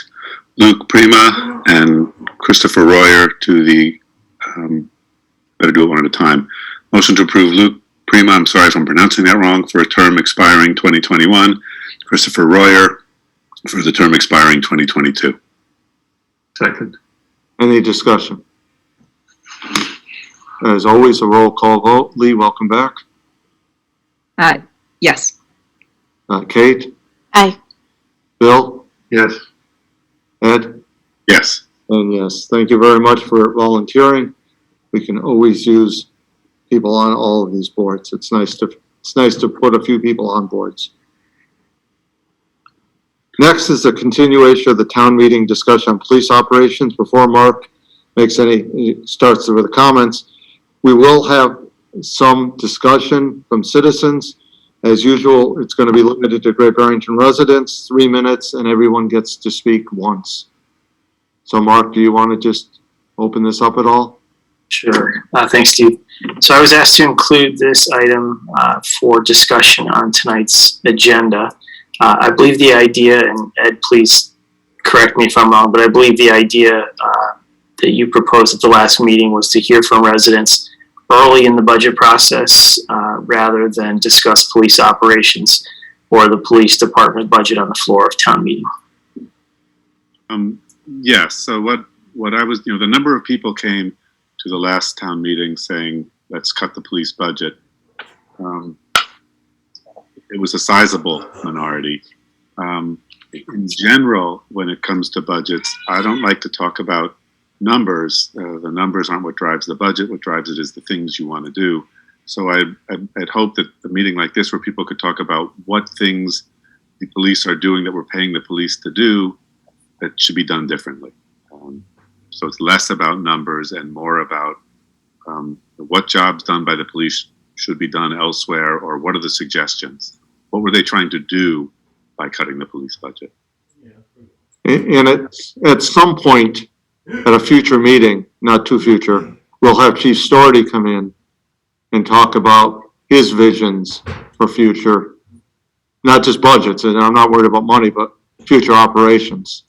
Luke Prima and Christopher Royer to the, better do it one at a time. Motion to approve Luke Prima, I'm sorry if I'm pronouncing that wrong, for a term expiring 2021. Christopher Royer for the term expiring 2022. Second. Any discussion? As always, a roll call vote. Lee, welcome back. Yes. Kate? Aye. Bill? Yes. Ed? Yes. And yes, thank you very much for volunteering. We can always use people on all of these boards. It's nice to put a few people on boards. Next is the continuation of the town meeting discussion on police operations. Before Mark starts with the comments, we will have some discussion from citizens. As usual, it's going to be limited to Great Barrington residents, 3 minutes, and everyone gets to speak once. So Mark, do you want to just open this up at all? Sure. Thanks, Steve. So I was asked to include this item for discussion on tonight's agenda. I believe the idea, and Ed, please correct me if I'm wrong, but I believe the idea that you proposed at the last meeting was to hear from residents early in the budget process rather than discuss police operations or the police department budget on the floor of town meeting. Yes. So what I was, the number of people came to the last town meeting saying, let's cut the police budget. It was a sizable minority. In general, when it comes to budgets, I don't like to talk about numbers. The numbers aren't what drives the budget. What drives it is the things you want to do. So I'd hope that a meeting like this, where people could talk about what things the police are doing that we're paying the police to do, that should be done differently. So it's less about numbers and more about what jobs done by the police should be done elsewhere, or what are the suggestions? What were they trying to do by cutting the police budget? And at some point, at a future meeting, not too future, we'll have Chief Storty come in and talk about his visions for future, not just budgets, and I'm not worried about money, but future operations.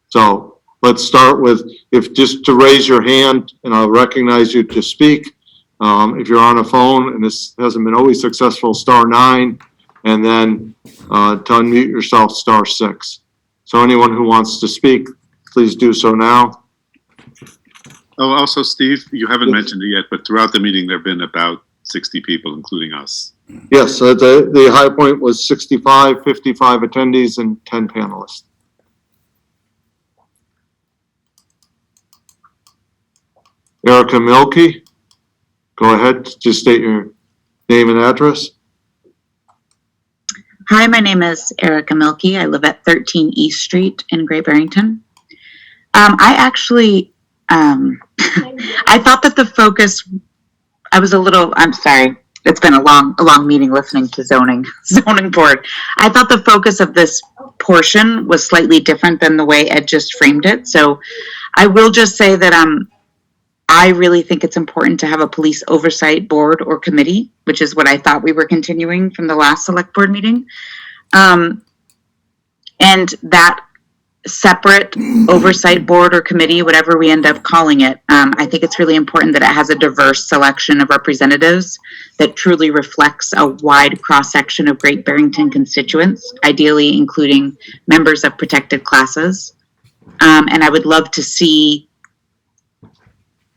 So let's start with, if just to raise your hand and I'll recognize you to speak. If you're on a phone and this hasn't been always successful, *9, and then to unmute yourself, *6. So anyone who wants to speak, please do so now. Oh, also, Steve, you haven't mentioned it yet, but throughout the meeting, there have been about 60 people, including us. Yes, the high point was 65, 55 attendees and 10 panelists. Erica Milkey, go ahead, just state your name and address. Hi, my name is Erica Milkey. I live at 13 East Street in Great Barrington. I actually, I thought that the focus, I'm sorry, it's been a long meeting listening to zoning board. I thought the focus of this portion was slightly different than the way Ed just framed it. So I will just say that I really think it's important to have a police oversight board or committee, which is what I thought we were continuing from the last select board meeting. And that separate oversight board or committee, whatever we end up calling it, I think it's really important that it has a diverse selection of representatives that truly reflects a wide cross-section of Great Barrington constituents, ideally including members of protected classes. And I would love to see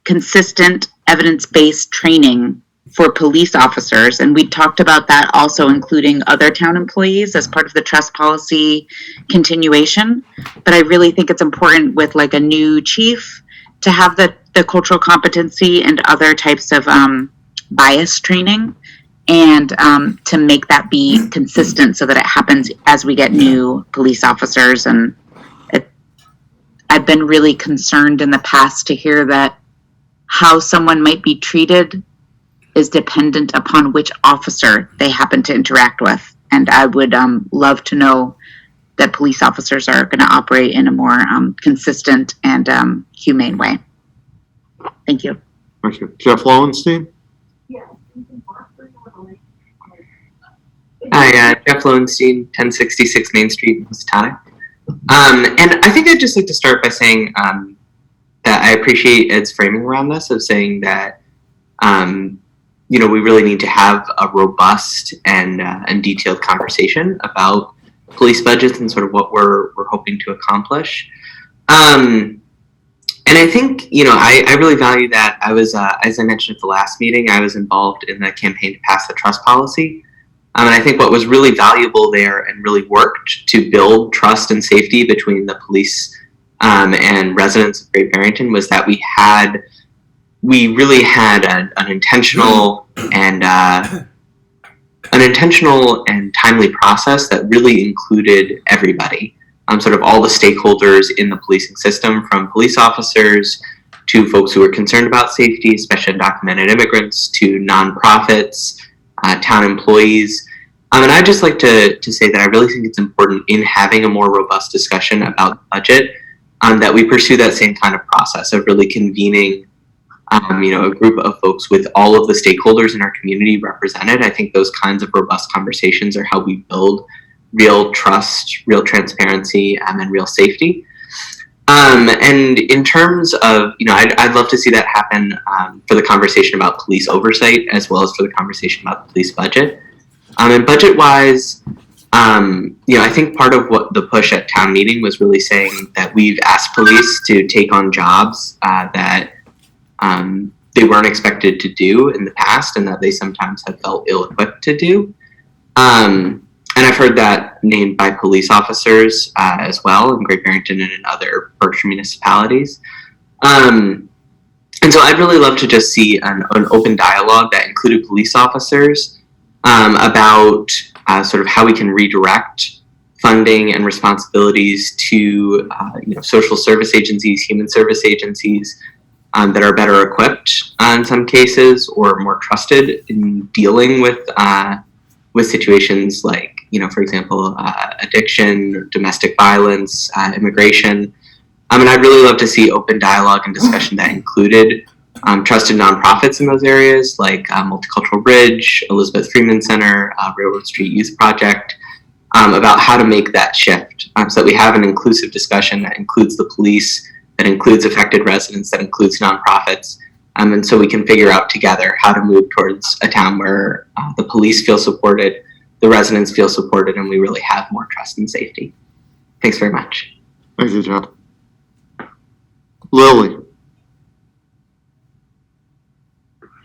consistent evidence-based training for police officers. And we talked about that also including other town employees as part of the trust policy continuation. But I really think it's important with like a new chief to have the cultural competency and other types of bias training, and to make that be consistent so that it happens as we get new police officers. And I've been really concerned in the past to hear that how someone might be treated is dependent upon which officer they happen to interact with. And I would love to know that police officers are going to operate in a more consistent and humane way. Thank you. Thank you. Jeff Lowenstein? Hi, Jeff Lowenstein, 1066 Main Street, Housatonic. And I think I'd just like to start by saying that I appreciate Ed's framing around this, of saying that, we really need to have a robust and detailed conversation about police budgets and sort of what we're hoping to accomplish. And I think, I really value that. I was, as I mentioned at the last meeting, I was involved in the campaign to pass the trust policy. And I think what was really valuable there and really worked to build trust and safety between the police and residents of Great Barrington was that we really had an intentional and timely process that really included everybody, sort of all the stakeholders in the policing system, from police officers to folks who are concerned about safety, especially undocumented immigrants, to nonprofits, town employees. And I'd just like to say that I really think it's important in having a more robust discussion about the budget, that we pursue that same kind of process of really convening, a group of folks with all of the stakeholders in our community represented. I think those kinds of robust conversations are how we build real trust, real transparency, and real safety. And in terms of, I'd love to see that happen for the conversation about police oversight, as well as for the conversation about the police budget. And budget-wise, I think part of what the push at town meeting was really saying that we've asked police to take on jobs that they weren't expected to do in the past, and that they sometimes have felt ill-equipped to do. And I've heard that named by police officers as well in Great Barrington and in other Berkshire municipalities. And so I'd really love to just see an open dialogue that included police officers about sort of how we can redirect funding and responsibilities to social service agencies, human service agencies that are better equipped in some cases, or more trusted in dealing with situations like, for example, addiction, domestic violence, immigration. And I'd really love to see open dialogue and discussion that included trusted nonprofits in those areas, like Multicultural Bridge, Elizabeth Freeman Center, Railroad Street Youth Project, about how to make that shift, so that we have an inclusive discussion that includes the police, that includes affected residents, that includes nonprofits. And so we can figure out together how to move towards a town where the police feel supported, the residents feel supported, and we really have more trust and safety. Thanks very much. Thank you, John. Lily.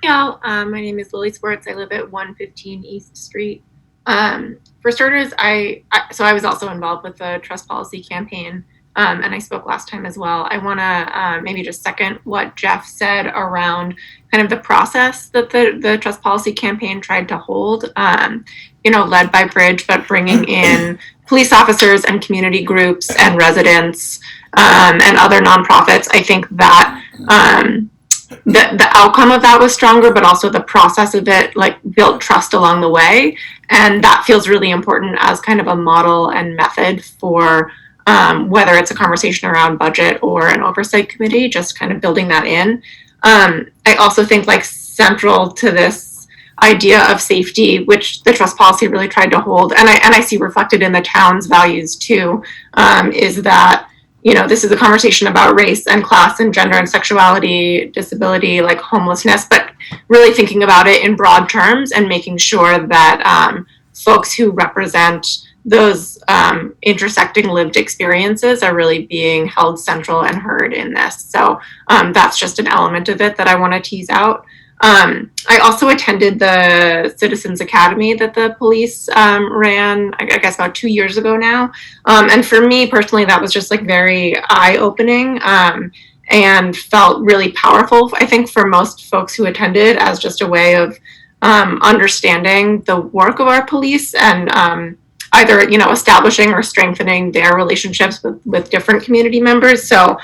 Hey, my name is Lily Sports. I live at 115 East Street. For starters, I was also involved with the trust policy campaign, and I spoke last time as well. I want to maybe just second what Jeff said around kind of the process that the trust policy campaign tried to hold, led by Bridge, but bringing in police officers and community groups and residents and other nonprofits. I think that the outcome of that was stronger, but also the process of it built trust along the way. And that feels really important as kind of a model and method for whether it's a conversation around budget or an oversight committee, just kind of building that in. I also think central to this idea of safety, which the trust policy really tried to hold, and I see reflected in the town's values too, is that this is a conversation about race and class and gender and sexuality, disability, homelessness, but really thinking about it in broad terms and making sure that folks who represent those intersecting lived experiences are really being held central and heard in this. So that's just an element of it that I want to tease out. I also attended the Citizens Academy that the police ran, I guess about 2 years ago now. And for me personally, that was just very eye-opening and felt really powerful, I think, for most folks who attended, as just a way of understanding the work of our police and either, establishing or strengthening their relationships with different community members. So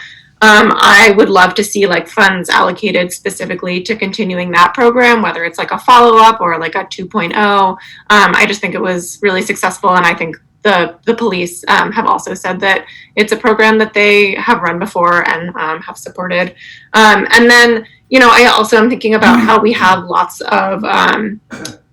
I would love to see funds allocated specifically to continuing that program, whether it's a follow-up or a 2.0. I just think it was really successful, and I think the police have also said that it's a program that they have run before and have supported. And then, I also am thinking about how we have lots of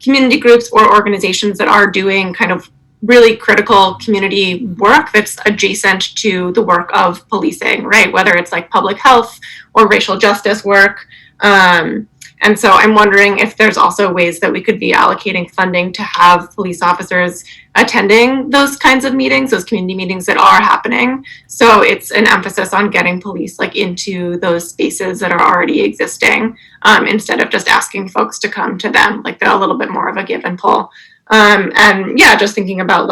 community groups or organizations that are doing kind of really critical community work that's adjacent to the work of policing, right? Whether it's public health or racial justice work. And so I'm wondering if there's also ways that we could be allocating funding to have police officers attending those kinds of meetings, those community meetings that are happening. So it's an emphasis on getting police into those spaces that are already existing, instead of just asking folks to come to them, a little bit more of a give and pull. And yeah, just thinking about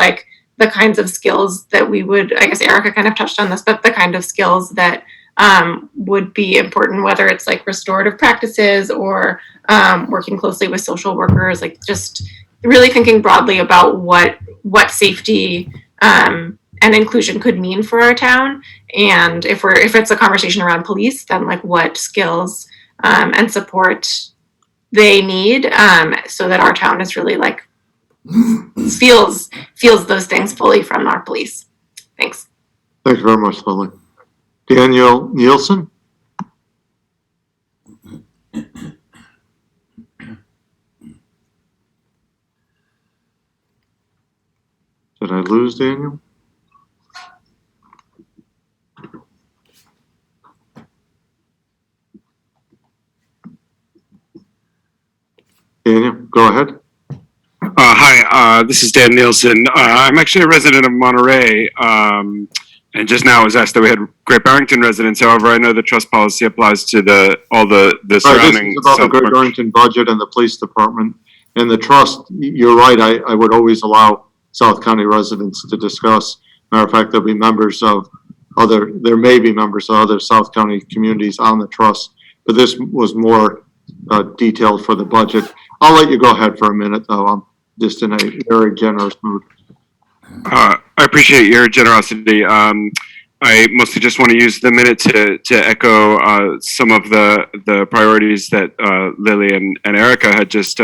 the kinds of skills that we would, I guess Erica kind of touched on this, but the kind of skills that would be important, whether it's restorative practices or working closely with social workers, just really thinking broadly about what safety and inclusion could mean for our town. And if it's a conversation around police, then what skills and support they need so that our town is really feels those things fully from our police. Thanks. Thank you very much, Lily. Daniel Nielsen. Did I lose Daniel? Daniel, go ahead. Hi, this is Dan Nielsen. I'm actually a resident of Monterey, and just now I was asked that we had Great Barrington residents. However, I know the trust policy applies to all the surrounding. This is about the Great Barrington budget and the police department and the trust. You're right. I would always allow South County residents to discuss. Matter of fact, there may be members of other South County communities on the trust, but this was more detailed for the budget. I'll let you go ahead for a minute, though. I'm just in a very generous mood. I appreciate your generosity. I mostly just want to use the minute to echo some of the priorities that Lily and Erica had just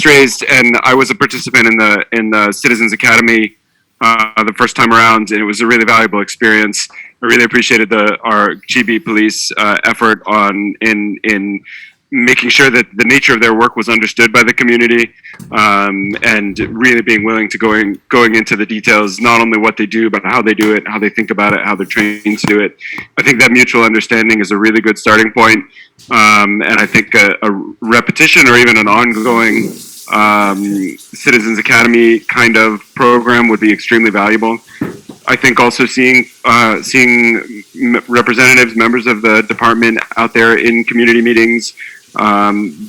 raised. And I was a participant in the Citizens Academy the first time around, and it was a really valuable experience. I really appreciated our GB police effort in making sure that the nature of their work was understood by the community, and really being willing to going into the details, not only what they do, but how they do it, how they think about it, how they're trained to do it. I think that mutual understanding is a really good starting point. And I think a repetition or even an ongoing Citizens Academy kind of program would be extremely valuable. I think also seeing representatives, members of the department out there in community meetings,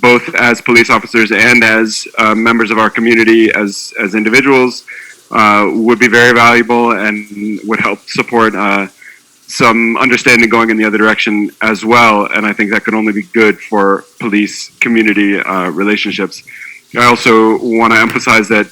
both as police officers and as members of our community, as individuals, would be very valuable and would help support some understanding going in the other direction as well. And I think that could only be good for police-community relationships. I also want to emphasize that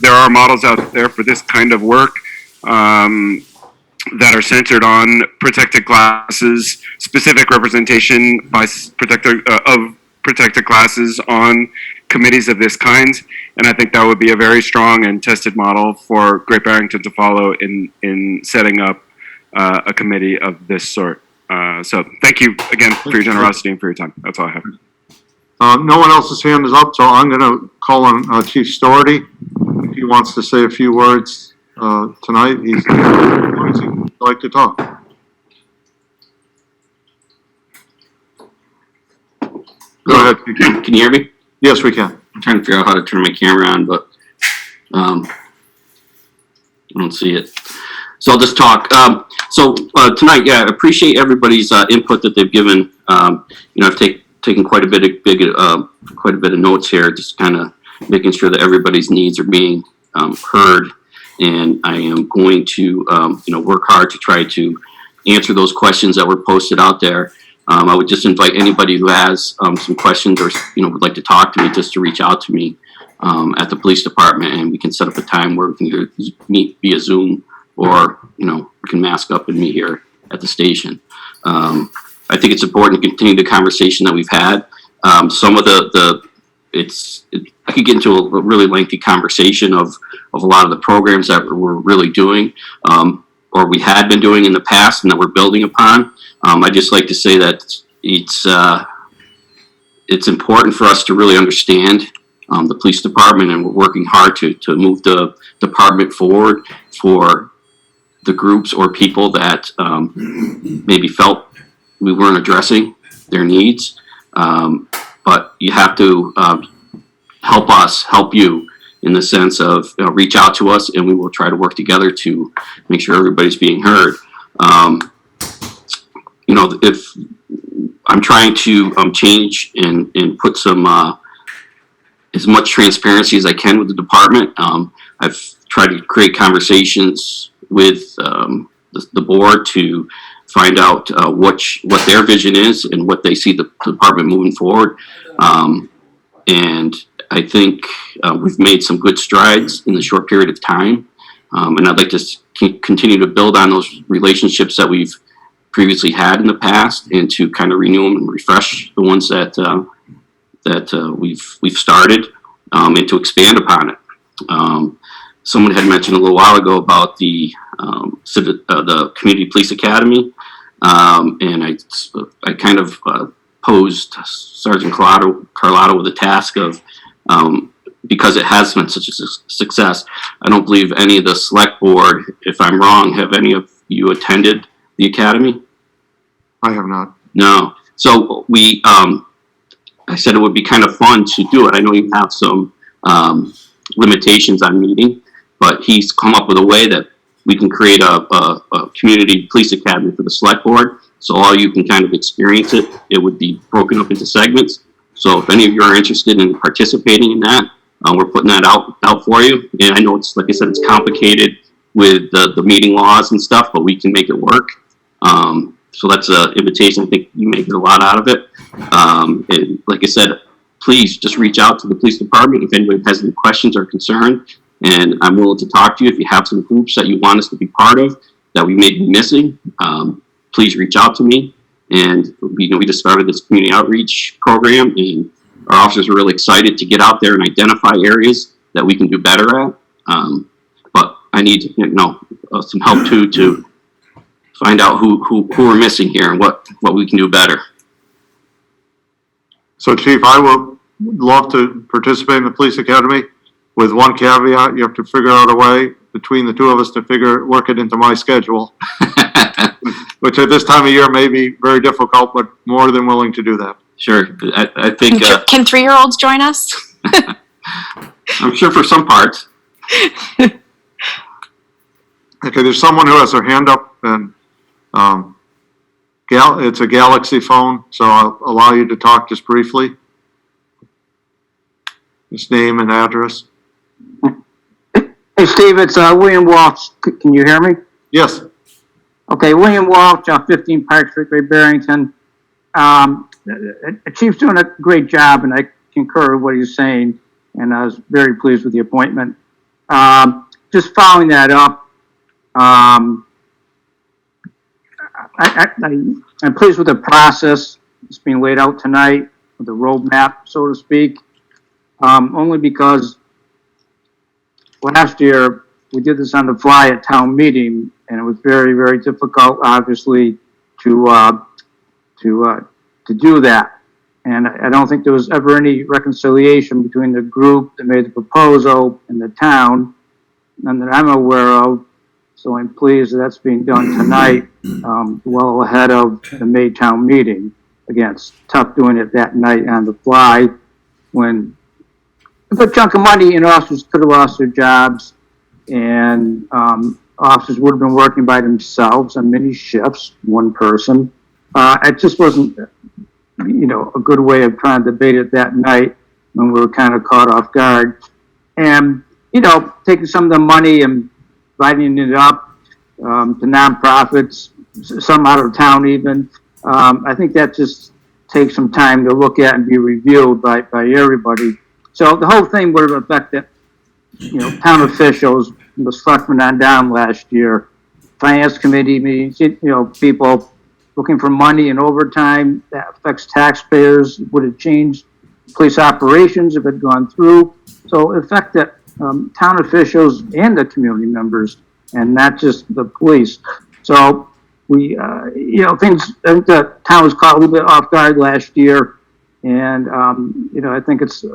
there are models out there for this kind of work that are centered on protected classes, specific representation by protected classes on committees of this kind. And I think that would be a very strong and tested model for Great Barrington to follow in setting up a committee of this sort. So thank you again for your generosity and for your time. That's all I have. No one else's hand is up, so I'm going to call on Chief Story. If he wants to say a few words tonight, he'd like to talk. Go ahead. Can you hear me? Yes, we can. I'm trying to figure out how to turn my camera on, but I don't see it. So I'll just talk. Tonight, yeah, I appreciate everybody's input that they've given. I've taken quite a bit of notes here, just kind of making sure that everybody's needs are being heard. And I am going to, work hard to try to answer those questions that were posted out there. I would just invite anybody who has some questions or would like to talk to me just to reach out to me at the police department, and we can set up a time where we can either meet via Zoom or we can mask up and meet here at the station. I think it's important to continue the conversation that we've had. Some of I could get into a really lengthy conversation of a lot of the programs that we're really doing, or we had been doing in the past and that we're building upon. I just like to say that it's important for us to really understand the police department, and we're working hard to move the department forward for the groups or people that maybe felt we weren't addressing their needs. But you have to help us help you in the sense of reach out to us, and we will try to work together to make sure everybody's being heard. If I'm trying to change and put some as much transparency as I can with the department. I've tried to create conversations with the board to find out what their vision is and what they see the department moving forward. And I think we've made some good strides in the short period of time. And I'd like to continue to build on those relationships that we've previously had in the past, and to kind of renew them and refresh the ones that we've started, and to expand upon it. Someone had mentioned a little while ago about the Community Police Academy, and I kind of posed Sergeant Carlotta with the task of, because it has been such a success, I don't believe any of the select board, if I'm wrong, have any of you attended the academy? I have not. No. So I said it would be kind of fun to do it. I know you have some limitations on meeting, but he's come up with a way that we can create a community police academy for the select board. So all you can kind of experience it. It would be broken up into segments. So if any of you are interested in participating in that, we're putting that out for you. And I know it's, like I said, it's complicated with the meeting laws and stuff, but we can make it work. So that's an invitation. I think you may get a lot out of it. And like I said, please just reach out to the police department if anybody has any questions or concern. And I'm willing to talk to you. If you have some groups that you want us to be part of that we may be missing, please reach out to me. And we just started this community outreach program, and our officers are really excited to get out there and identify areas that we can do better at. But I need some help too to find out who we're missing here and what we can do better. So Chief, I would love to participate in the police academy with one caveat. You have to figure out a way between the two of us to work it into my schedule, which at this time of year may be very difficult, but more than willing to do that. Sure. I think, Can 3-year-olds join us? I'm sure for some parts. Okay, there's someone who has their hand up, and it's a Galaxy phone, so I'll allow you to talk just briefly. His name and address. Hey, Steve, it's William Walsh. Can you hear me? Yes. Okay, William Walsh, 15 Park Street, Great Barrington. The Chief's doing a great job, and I concur with what he's saying, and I was very pleased with the appointment. Just following that up, I'm pleased with the process that's being laid out tonight, with the roadmap, so to speak, only because last year we did this on the fly at town meeting, and it was very, very difficult, obviously, to do that. And I don't think there was ever any reconciliation between the group that made the proposal and the town, none that I'm aware of. So I'm pleased that that's being done tonight, well ahead of the May town meeting. Again, it's tough doing it that night on the fly when a good chunk of money and officers could have lost their jobs, and officers would have been working by themselves on many shifts, one person. It just wasn't, a good way of trying to debate it that night when we were kind of caught off guard. And, taking some of the money and dividing it up to nonprofits, some out of town even, I think that just takes some time to look at and be reviewed by everybody. So the whole thing would have affected, town officials, the selectmen on down last year, finance committee meetings, people looking for money and overtime. That affects taxpayers. Would have changed police operations if it had gone through. So it affected town officials and the community members, and not just the police. So we, I think the town was caught a little bit off guard last year, and I think it's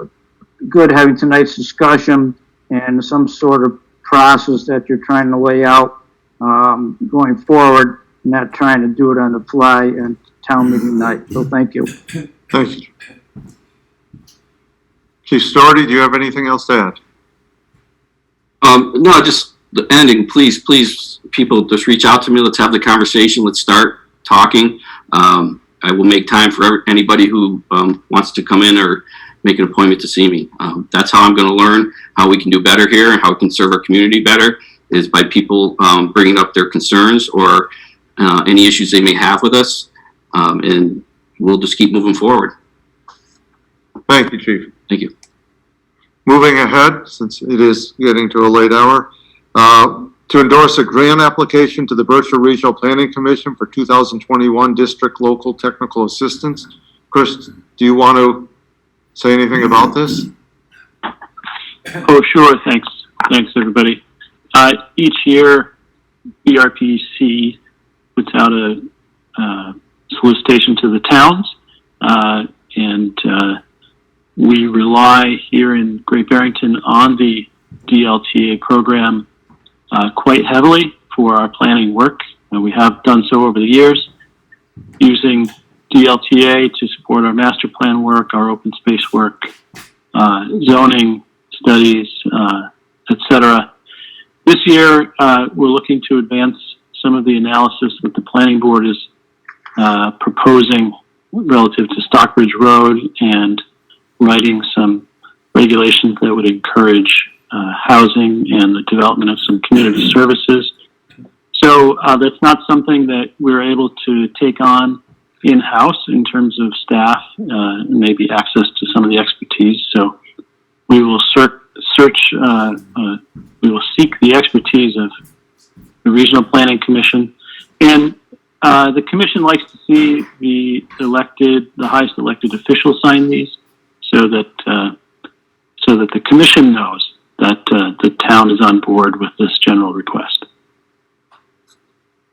good having tonight's discussion and some sort of process that you're trying to lay out going forward, not trying to do it on the fly and town meeting night. So thank you. Thank you. Chief Story, do you have anything else to add? No, just the ending. Please, people, just reach out to me. Let's have the conversation. Let's start talking. I will make time for anybody who wants to come in or make an appointment to see me. That's how I'm going to learn how we can do better here and how we can serve our community better, is by people bringing up their concerns or any issues they may have with us. And we'll just keep moving forward. Thank you, Chief. Thank you. Moving ahead, since it is getting to a late hour, to endorse a grant application to the Berkshire Regional Planning Commission for 2021 District Local Technical Assistance. Chris, do you want to say anything about this? Oh, sure. Thanks. Thanks, everybody. Each year, BRPC puts out a solicitation to the towns, and we rely here in Great Barrington on the DLTA program quite heavily for our planning work. And we have done so over the years, using DLTA to support our master plan work, our open space work, zoning studies, etc. This year, we're looking to advance some of the analysis that the planning board is proposing relative to Stockbridge Road and writing some regulations that would encourage housing and the development of some community services. So that's not something that we're able to take on in-house in terms of staff, and maybe access to some of the expertise. So we will we will seek the expertise of the Regional Planning Commission, and the commission likes to see the highest elected official sign these, so that the commission knows that the town is on board with this general request.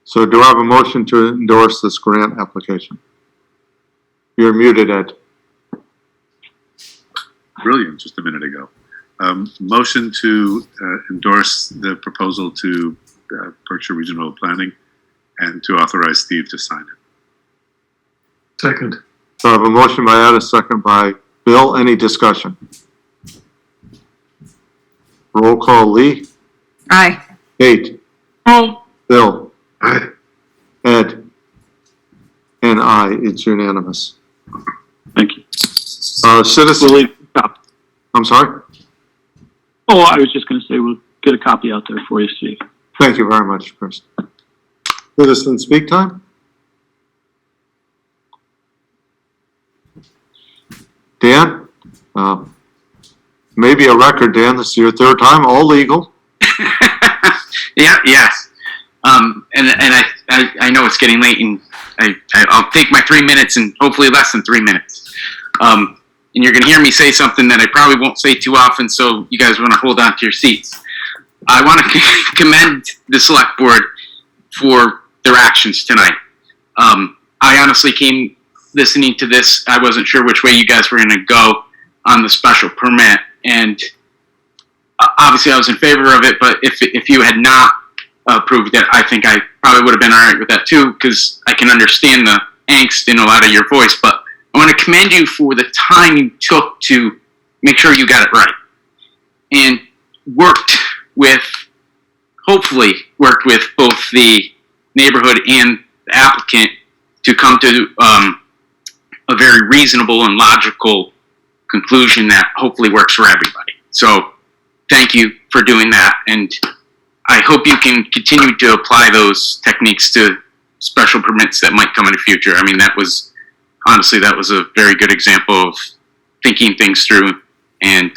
So do I have a motion to endorse this grant application? You're muted, Ed. brilliant just a minute ago. Motion to endorse the proposal to Berkshire Regional Planning and to authorize Steve to sign it. Second. So I have a motion by Ed, a second by Bill. Any discussion? Roll call, Lee, Aye. Kate, Aye. Bill, Aye. Ed, and I. It's unanimous. Thank you. Citizen, I'm sorry? Oh, I was just going to say we'll get a copy out there for you, Steve. Thank you very much, Chris. Citizen speak time? Dan? Maybe a record, Dan. This is your third time, all legal. Yeah, yes. And I know it's getting late, and I'll take my 3 minutes and hopefully less than 3 minutes. And you're going to hear me say something that I probably won't say too often, so you guys want to hold on to your seats. I want to commend the select board for their actions tonight. I honestly came listening to this. I wasn't sure which way you guys were going to go on the special permit, and obviously I was in favor of it, but if you had not approved it, I think I probably would have been all right with that too, because I can understand the angst in a lot of your voice. But I want to commend you for the time you took to make sure you got it right, and hopefully worked with both the neighborhood and the applicant to come to a very reasonable and logical conclusion that hopefully works for everybody. So thank you for doing that, and I hope you can continue to apply those techniques to special permits that might come in the future. I mean, that was a very good example of thinking things through and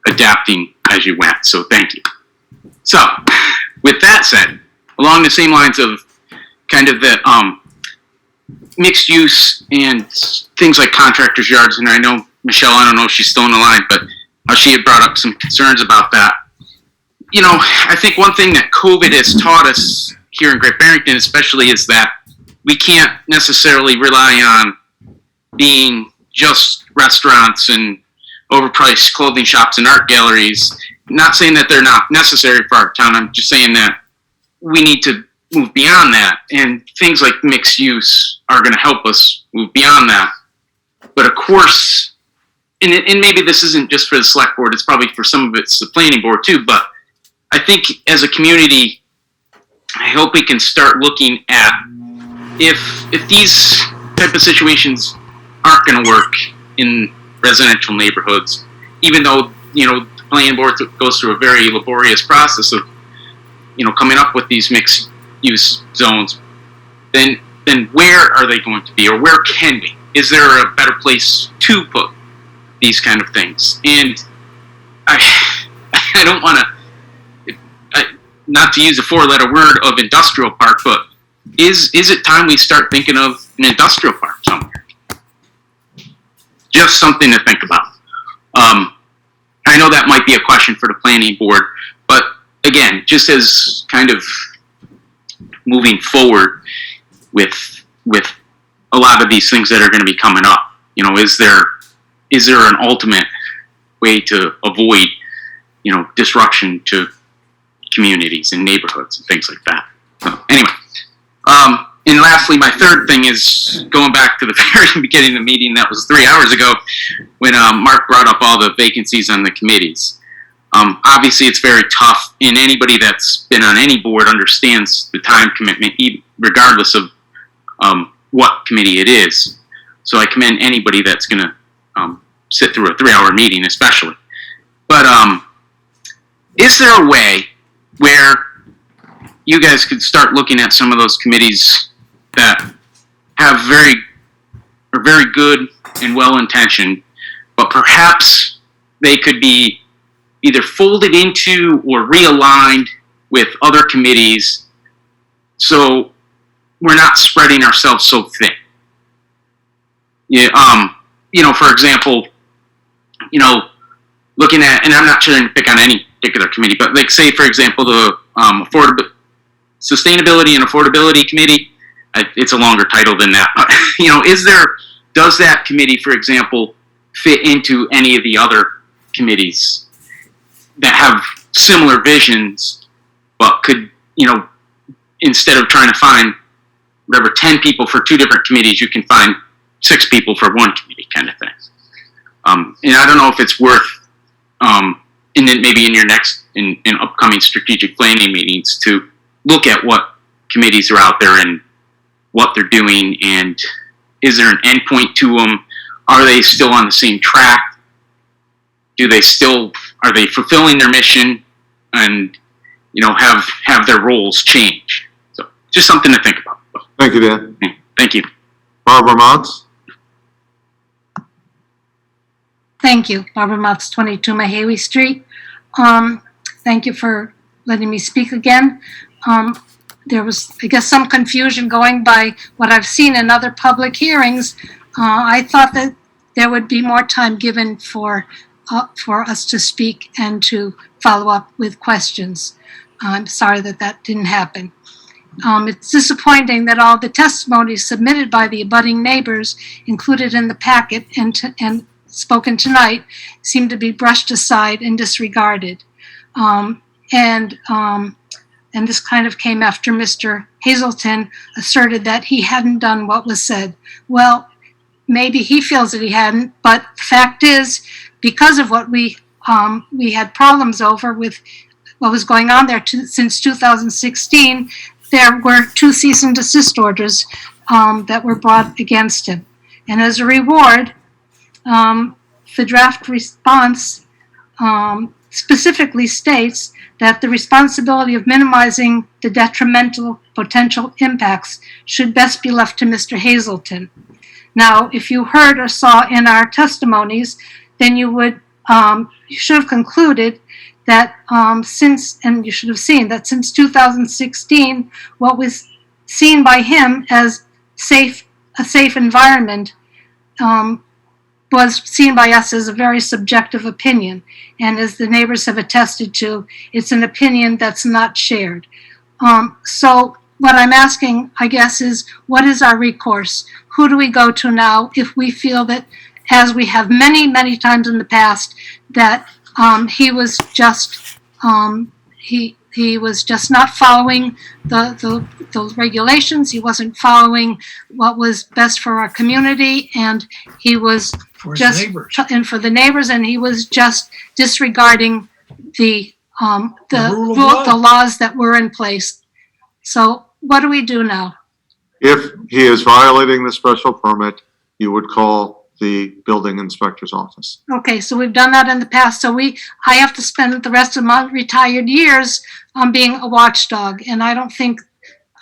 adapting as you went. So thank you. So with that said, along the same lines of kind of the mixed use and things like contractors' yards, and I know Michelle, I don't know if she's still on the line, but she had brought up some concerns about that. You know, I think one thing that COVID has taught us here in Great Barrington especially is that we can't necessarily rely on being just restaurants and overpriced clothing shops and art galleries. Not saying that they're not necessary for our town, I'm just saying that we need to move beyond that, and things like mixed use are going to help us move beyond that. But of course, and maybe this isn't just for the select board, it's probably for some of it's the planning board too, but I think as a community, I hope we can start looking at if these type of situations aren't going to work in residential neighborhoods, even though, you know, the planning board goes through a very laborious process of, you know, coming up with these mixed use zones, then where are they going to be, or where can we? Is there a better place to put these kind of things? And I don't want to, not to use a four-letter word of industrial park, but is it time we start thinking of an industrial park somewhere? Just something to think about. I know that might be a question for the planning board, but again, just as kind of moving forward with a lot of these things that are going to be coming up, you know, is there an ultimate way to avoid, you know, disruption to communities and neighborhoods and things like that? So anyway, and lastly, my third thing is going back to the very beginning of the meeting. That was 3 hours ago when Mark brought up all the vacancies on the committees. Obviously, it's very tough, and anybody that's been on any board understands the time commitment, regardless of what committee it is. So I commend anybody that's going to sit through a 3-hour meeting, especially. But is there a way where you guys could start looking at some of those committees that are very good and well-intentioned, but perhaps they could be either folded into or realigned with other committees, so we're not spreading ourselves so thin? Yeah, you know, for example, you know, looking at, and I'm not trying to pick on any particular committee, but like say, for example, the Sustainability and Affordability Committee. It's a longer title than that. You know, does that committee, for example, fit into any of the other committees that have similar visions, but could, instead of trying to find whatever 10 people for 2 different committees, you can find 6 people for 1 committee kind of thing. And I don't know if it's worth, and then maybe in your next, in upcoming strategic planning meetings, to look at what committees are out there and what they're doing, and is there an endpoint to them? Are they still on the same track? Are they fulfilling their mission, and have their roles change? So just something to think about. Thank you, Dan. Thank you. Barbara Motz? Thank you. Barbara Motz, 22 Mahawi Street. Thank you for letting me speak again. There was, I guess, some confusion going by what I've seen in other public hearings. I thought that there would be more time given for us to speak and to follow up with questions. I'm sorry that that didn't happen. It's disappointing that all the testimonies submitted by the abutting neighbors included in the packet and spoken tonight seem to be brushed aside and disregarded. And this kind of came after Mr. Hazelton asserted that he hadn't done what was said. Well, maybe he feels that he hadn't, but the fact is, because of what we had problems over with what was going on there since 2016, there were 2 cease and desist orders that were brought against him. And as a reward, the draft response specifically states that the responsibility of minimizing the detrimental potential impacts should best be left to Mr. Hazelton. Now, if you heard or saw in our testimonies, then you should have concluded that you should have seen that since 2016, what was seen by him as a safe environment was seen by us as a very subjective opinion. And as the neighbors have attested to, it's an opinion that's not shared. So what I'm asking, I guess, is what is our recourse? Who do we go to now if we feel that, as we have many, many times in the past, that he was just he was just not following the regulations. He wasn't following what was best for our community, and he was for the neighbors, and he was just disregarding the laws that were in place. So what do we do now? If he is violating the special permit, you would call the building inspector's office. Okay, so we've done that in the past. So I have to spend the rest of my retired years being a watchdog, and I don't think.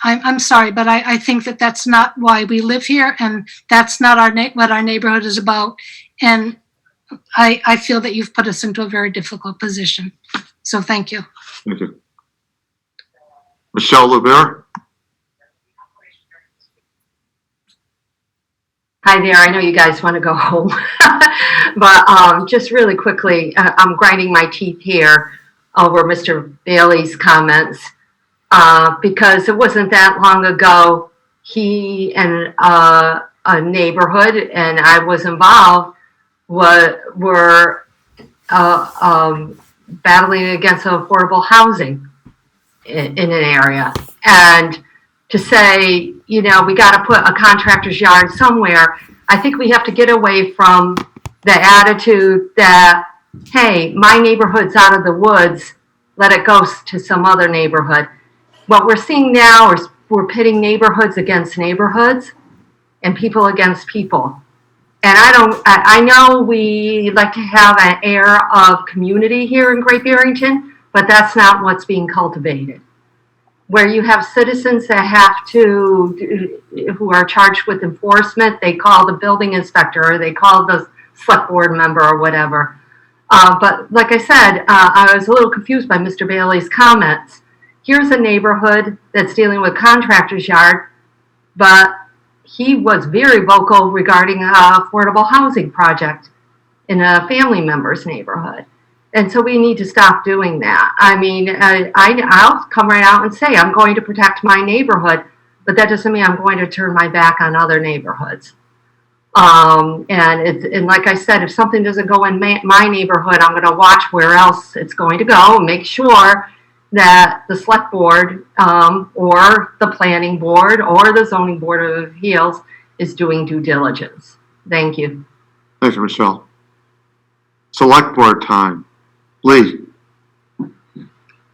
I'm sorry, but I think that that's not why we live here, and that's not what our neighborhood is about. And I feel that you've put us into a very difficult position. So thank you. Thank you. Michelle Lubert? Hi there. I know you guys want to go home, but just really quickly, I'm grinding my teeth here over Mr. Bailey's comments because it wasn't that long ago he and a neighborhood, and I was involved, were battling against affordable housing in an area. And to say, we got to put a contractor's yard somewhere, I think we have to get away from the attitude that, hey, my neighborhood's out of the woods, let it go to some other neighborhood. What we're seeing now is we're pitting neighborhoods against neighborhoods and people against people. And I know we like to have an air of community here in Great Barrington, but that's not what's being cultivated. Where you have citizens that who are charged with enforcement, they call the building inspector or they call the select board member or whatever. But like I said, I was a little confused by Mr. Bailey's comments. Here's a neighborhood that's dealing with contractor's yard, but he was very vocal regarding an affordable housing project in a family member's neighborhood. And so we need to stop doing that. I mean, I'll come right out and say I'm going to protect my neighborhood, but that doesn't mean I'm going to turn my back on other neighborhoods. And like I said, if something doesn't go in my neighborhood, I'm going to watch where else it's going to go and make sure that the select board, or the planning board or the zoning board of appeals is doing due diligence. Thank you. Thank you, Michelle. Select board time. Lee.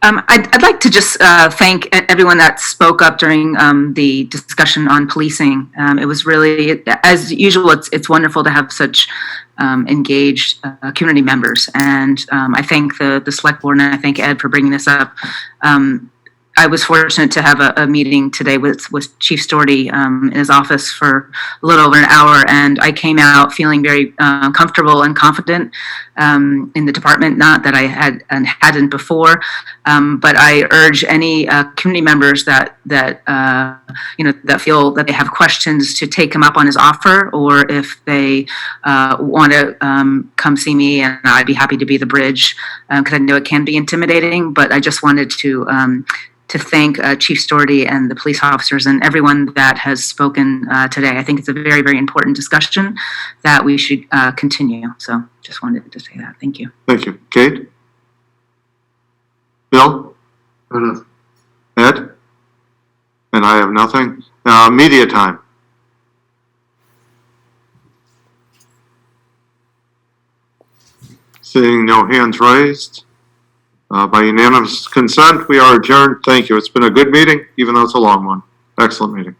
I'd like to just thank everyone that spoke up during the discussion on policing. It was really, as usual, it's wonderful to have such engaged community members. And I thank the select board, and I thank Ed for bringing this up. I was fortunate to have a meeting today with Chief Storty in his office for a little over an hour, and I came out feeling very comfortable and confident in the department. Not that I hadn't before, but I urge any community members that feel that they have questions to take him up on his offer, or if they want to come see me, and I'd be happy to be the bridge, because I know it can be intimidating. But I just wanted to thank Chief Storty and the police officers and everyone that has spoken today. I think it's a very, very important discussion that we should continue. So just wanted to say that. Thank you. Thank you. Kate? Bill? Ed? And I have nothing. Media time. Seeing no hands raised. By unanimous consent, we are adjourned. Thank you. It's been a good meeting, even though it's a long one. Excellent meeting.